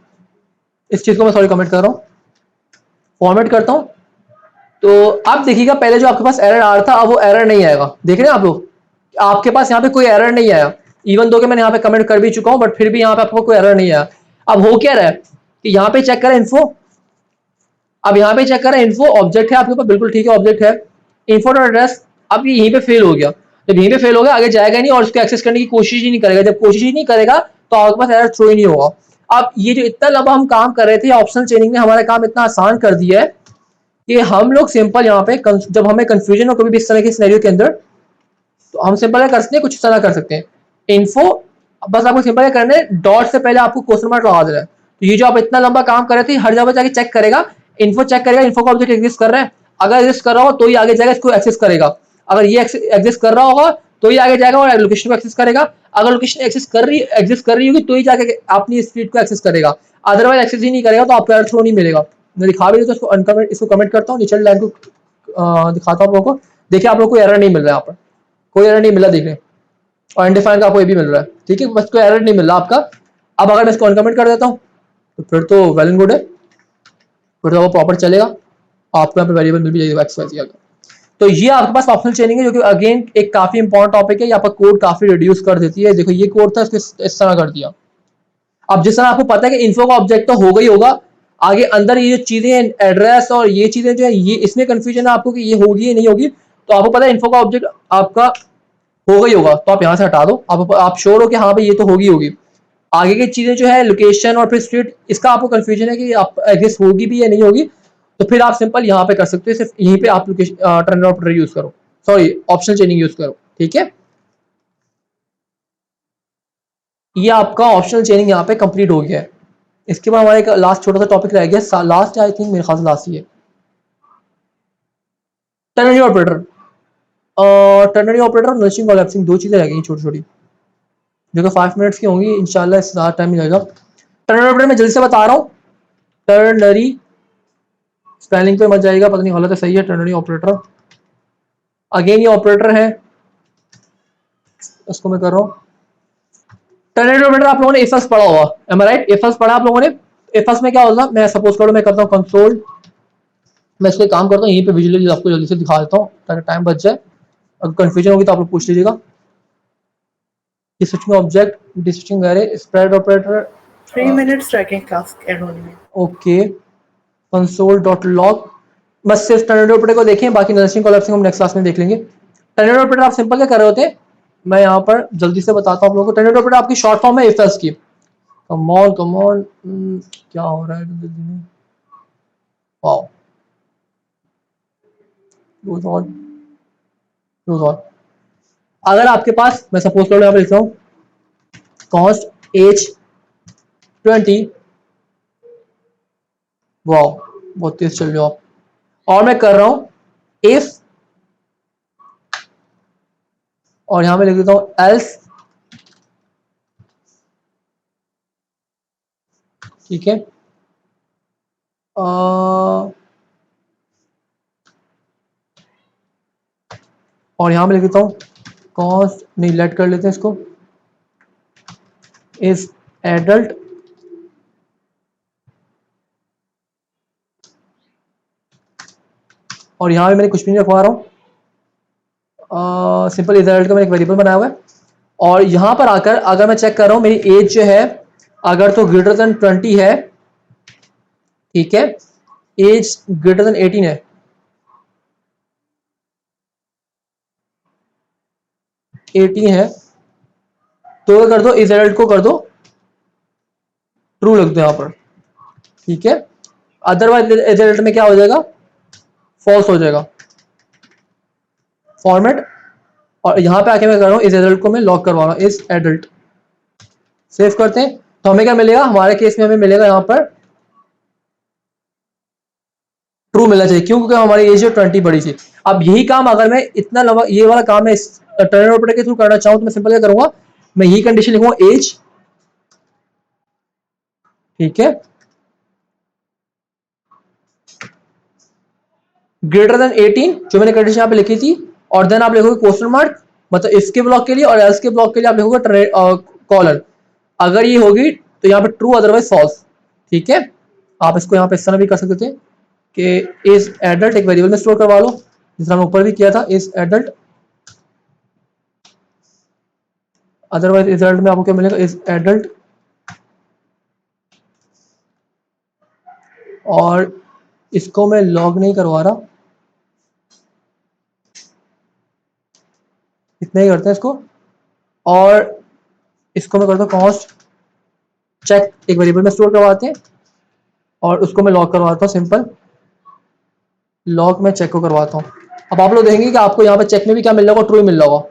इस चीज को मैं सॉरी कमेंट कर रहा हूँ, फॉर्मेट करता हूँ। तो अब देखिएगा पहले जो आपके पास एरर आ रहा था अब वो एरर नहीं आएगा। देख रहे हैं आप लोग, आपके पास यहाँ पे कोई एरर नहीं आया, इवन दो कि मैंने यहाँ पे कमेंट कर भी चुका हूँ, बट फिर भी यहाँ पे आपको कोई एरर नहीं आया। अब हो क्या रहा है कि यहाँ पे चेक करें इन्फो, अब यहाँ पे चेक करें इन्फो ऑब्जेक्ट है आपके पास, बिल्कुल ठीक है ऑब्जेक्ट है, इन्फो डॉट एड्रेस। अब ये यहीं पे फेल हो गया, जब यहीं पे फेल हो गया आगे जाएगा नहीं और उसको एक्सेस करने की कोशिश ही नहीं करेगा। जब कोशिश ही नहीं करेगा तो आपके पास एरर थ्रो ही नहीं होगा। अब ये जो इतना लंबा हम काम कर रहे थे, ऑप्शनल चेनिंग ने हमारा काम इतना आसान कर दिया है कि हम लोग सिंपल यहाँ पे जब हमें कंफ्यूजन हो कभी भी इस तरह के सिनेरियो के अंदर, तो हम सिंपल क्या कर सकते हैं, कुछ इस तरह कर सकते हैं। इन्फो, बस आपको सिंपल क्या करना है, डॉट से पहले आपको क्वेश्चन मार्क लगा देना है। तो ये जो आप इतना लंबा काम कर रहे थे हर जगह जाके चेक करेगा, इन्फो चेक करेगा, इन्फो का ऑब्जेक्ट एग्जिस्ट कर रहा है, अगर एग्जिस्ट कर रहा हो तो ही आगे जाएगा इसको एक्सेस करेगा, अगर ये एग्जिस्ट कर रहा होगा तो ही आगे जाएगा और लोकेशन को एक्सेस करेगा, अगर लोकेशन एग्जिस्ट कर रही होगी तो ही जाके अपनी स्ट्रीट को एक्सेस करेगा, अदरवाइज एक्सेस ही नहीं करेगा तो आपको एरर थ्रो नहीं मिलेगा। मैं दिखा भी तो इसको अनकमेंट, इसको कमेंट करता हूँ, नीचे लाइन को दिखाता हूँ आप लोगों को। देखिए आप लोग को एरर नहीं मिल रहा है, यहाँ पर कोई एरर नहीं मिला, देख रहे हैं, और अनडिफाइंड का आपको ये भी मिल रहा है, ठीक है, बस कोई एरर नहीं मिल रहा आपका। अब अगर मैं इसको अनकमेंट कर देता हूँ तो फिर तो वेल एंड गुड है, फिर तो वो प्रॉपर चलेगा, आपको यहाँ पे वेरिएबल मिल भी जाएगा एक्स वाई जेड। तो ये आपके पास ऑप्शनल चेनिंग है जो कि अगेन एक काफी इंपॉर्टेंट टॉपिक है, यहाँ पर कोड काफी रिड्यूस कर देती है। देखो ये कोड था, इसको इस तरह कर दिया। अब जिस तरह आपको पता है कि इन्फो का ऑब्जेक्ट तो होगा ही होगा, आगे अंदर ये जो चीजें एड्रेस और ये चीजें जो है ये इसमें कंफ्यूजन है आपको कि ये होगी या नहीं होगी, तो आपको पता है इन्फो का ऑब्जेक्ट आपका होगा ही होगा, तो आप यहाँ से हटा दो, आप श्योर हो कि हाँ भाई ये तो होगी होगी। आगे की चीजें जो है लोकेशन और फिर स्ट्रीट, इसका आपको कंफ्यूजन है कि आप एग्जिस्ट होगी भी या नहीं होगी, तो फिर आप सिंपल यहाँ पे कर सकते हो, सिर्फ यहीं पे आप टर्न ऑपरेटर यूज करो, सॉरी ऑप्शनल चेनिंग यूज करो, ठीक है। ये आपका ऑप्शनल चेनिंग यहाँ पे कंप्लीट हो गया है। इसके बाद हमारा एक लास्ट छोटा सा टॉपिक रह गया, लास्ट आई थिंक मेरे ख्याल से लास्ट ही है, टर्नरी ऑपरेटर। टर्नरी ऑपरेटर और नर्सिंग कोलैप्सिंग दो चीजें रह गई छोटी छोटी, जो कि 5 मिनट्स की होंगी इंशाल्लाह, इससे ज़्यादा टाइम नहीं लगेगा। टर्नरी ऑपरेटर मैं जल्दी से बता रहा हूँ, टर्नरी स्पेलिंग पे मत जाएगा, पता नहीं गलत है सही है, टर्नरी ऑपरेटर अगेन ये ऑपरेटर है, उसको मैं कर रहा हूँ। टर्नरी ऑपरेटर आप लोगों ने एफएस पढ़ा होगा, एम आई राइट, एफएस पढ़ा आप लोगों ने। एफएस में क्या होगा, मैं सपोज करो मैं करता हूँ कंसोल, मैं इसको काम करता हूँ यहीं पे विजुअली आपको जल्दी से दिखा देता हूँ ताकि टाइम बच जाए, अगर कंफ्यूजन होगी तो आप लोग पूछ लीजिएगा। Destructuring object, destructuring array, spread operator, 3 minutes tracking task add होने में। ओके, console.log, बस सिर्फ टर्नरी ऑपरेटर को देखें, बाकी नर्सिंग कोलैप्सिंग हम नेक्स्ट क्लास में देख लेंगे। टर्नरी ऑपरेटर आप सिंपल क्या कर रहे होते हैं, मैं यहाँ पर जल्दी से बताता हूँ आप लोगों को। टर्नरी ऑपरेटर आपकी शॉर्ट फॉर्म है इफेल्स की। कम ऑन क्या हो रहा है, wow, close on close on. अगर आपके पास, मैं सपोज करो यहाँ पे लिख रहा हूँ कॉस्ट एज 20, वाओ बहुत तेज चल रहे हो आप, और मैं कर रहा हूँ इफ, और यहाँ पे लिख देता हूँ एल्स, ठीक है। और यहाँ पे लिख देता हूँ कॉस्ट, नहीं लेट कर लेते हैं इसको, इज एडल्ट, और यहाँ पे मैंने कुछ भी नहीं रखवा रहा हूँ, सिंपल इज एडल्ट का मैंने एक वेरिएबल बनाया हुआ है। और यहाँ पर आकर अगर मैं चेक कर रहा हूँ मेरी एज जो है अगर तो ग्रेटर देन 20 है, ठीक है, एज ग्रेटर देन 18 है, 18 है, तो कर दो इज एडल्ट को कर दो ट्रू लिख दो यहाँ पर, ठीक है। अदरवाइज इज एडल्ट में क्या हो जाएगा, फॉल्स हो जाएगा फॉर्मेट। और यहाँ पे आके मैं कर रहा हूँ इज एडल्ट को मैं लॉक करवा रहा हूँ, इज एडल्ट, सेव करते हैं, तो हमें क्या मिलेगा, हमारे केस में हमें मिलेगा यहाँ पर ट्रू मिलना चाहिए, क्यों, क्योंकि हमारी एज जो 20 बड़ी थी। अब यही काम अगर मैं इतना लंबा ये वाला काम मैं टर्नरी ऑपरेटर के थ्रू करना चाहूँ तो मैं सिंपल क्या करूंगा, मैं यही कंडीशन लिखूंगा एज, ठीक है, ग्रेटर देन 18 जो मैंने कंडीशन यहाँ पे लिखी थी, और देन आप लिखोगे क्वेश्चन मार्क मतलब इसके ब्लॉक के लिए, और एल्स के ब्लॉक के लिए आप लिखोगे कॉलन। अगर ये होगी तो यहाँ पे ट्रू अदरवाइज फॉल्स। ठीक है, आप इसको यहाँ पे इस तरह भी कर सकते थे कि इज एडल्ट एक वेरिएबल में स्टोर करवा लो, जिस तरह ऊपर भी किया था, is adult. Otherwise is adult में आपको क्या मिलेगा, इज एडल्ट, और इसको मैं लॉग नहीं करवा रहा, इतना ही करते हैं इसको, और इसको मैं करता हूँ कॉस्ट चेक एक वेरिएबल में स्टोर करवाते हैं, और उसको मैं लॉग करवाता हूँ, सिंपल लॉग में चेक को करवाता हूँ। अब आप लोग देखेंगे कि आपको यहाँ पे चेक में भी क्या मिल रहा होगा, ट्रू मिल रहा होगा।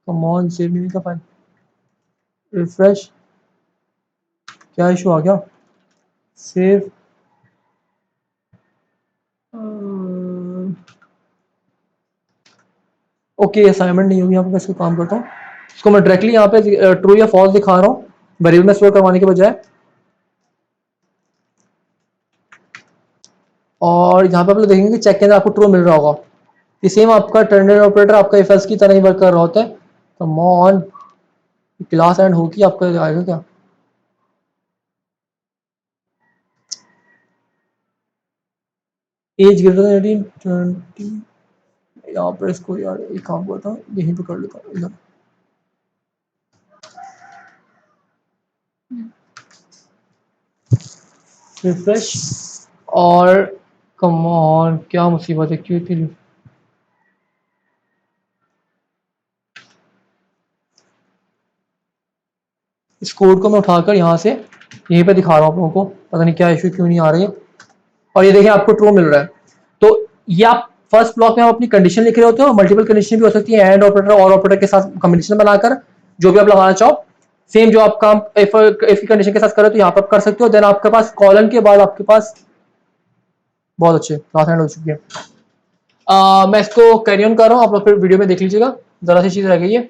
कम ऑन, सेव नहीं का फाइल, रिफ्रेश, क्या इशू आ गया, सेव, ओके असाइनमेंट नहीं होगी यहाँ पे, मैं इसको काम करता हूँ, इसको मैं डायरेक्टली यहाँ पे ट्रू या फॉल्स दिखा रहा हूँ वेरिएबल में स्टोर करवाने के बजाय। और यहाँ पे आप लोग देखेंगे कि चेक के अंदर आपको ट्रू मिल रहा होगा। ये सेम आपका टर्नर ऑपरेटर आपका इफ एल्स की तरह ही वर्क कर रहा होता है। कम ऑन, क्लास एंड होगी आपका आएगा क्या, एज ग्रेटर देन 18 20, यहाँ पर इसको यार एक काम करता हूँ, यहीं पे कर लेता हूँ इधर। रिफ्रेश, और कम ऑन क्या मुसीबत है, क्यों इतनी इस कोड को मैं उठाकर यहाँ से यहीं पे दिखा रहा हूँ आप लोगों को, पता नहीं क्या इशू क्यों नहीं आ रही है। और ये देखिए आपको ट्रू मिल रहा है। तो ये आप फर्स्ट ब्लॉक में आप अपनी कंडीशन लिख रहे होते हो, मल्टीपल कंडीशन भी हो सकती है, एंड ऑपरेटर और ऑपरेटर के साथ कॉम्बिनेशन बनाकर जो भी आप लगाना चाहो, सेम जो आप काम इफ की कंडीशन के साथ करो तो यहाँ पर आप कर सकते हो। देन आपके पास कॉलन के बाद आपके पास बहुत अच्छे क्लास एंड हो चुकी है। मैं इसको कैरी ऑन कर रहा हूँ, आप लोग फिर वीडियो में देख लीजिएगा, जरा सी चीज रह गई है।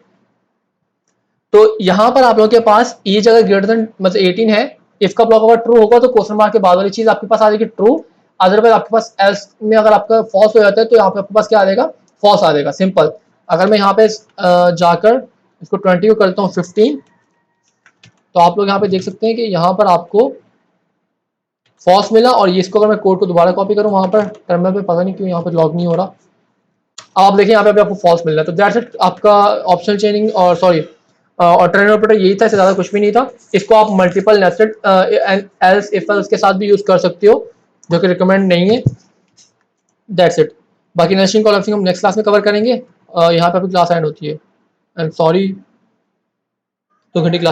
तो यहाँ पर आप लोगों के पास ये जगह ग्रेटर देन मतलब 18 है, इफ का ब्लॉक अगर ट्रू होगा तो क्वेश्चन मार्क के बाद वाली चीज आपके पास आ जाएगी ट्रू, अदरवाइज आपके पास एल्स में अगर आपका फॉल्स हो जाता है तो यहाँ पे आपके पास क्या आ जाएगा, फॉल्स आ जाएगा, सिंपल। अगर मैं यहाँ पे जाकर इसको 20 को करता हूँ 15, तो आप लोग यहाँ पे देख सकते हैं कि यहाँ पर आपको फॉल्स मिला, और ये इसको अगर मैं कोड को दोबारा कॉपी करूँ वहां पर टर्मिनल पे, पता नहीं क्यों यहाँ पर लॉग नहीं हो रहा। अब आप देखिए यहाँ पे आपको फॉल्स मिल रहा है, तो दैट्स इट, आपका ऑप्शनल चेनिंग और सॉरी और टर्नर ऑपरेटर यही था, इससे ज्यादा कुछ भी नहीं था। इसको आप multiple nested else if else के साथ भी यूज कर सकते हो, जो कि रिकमेंड नहीं है। दैट्स इट, बाकी नेस्टिंग कॉलम्सिंग हम नेक्स्ट क्लास में कवर करेंगे। यहाँ पे अभी क्लास एंड होती है, एंड सॉरी 2 घंटे क्लास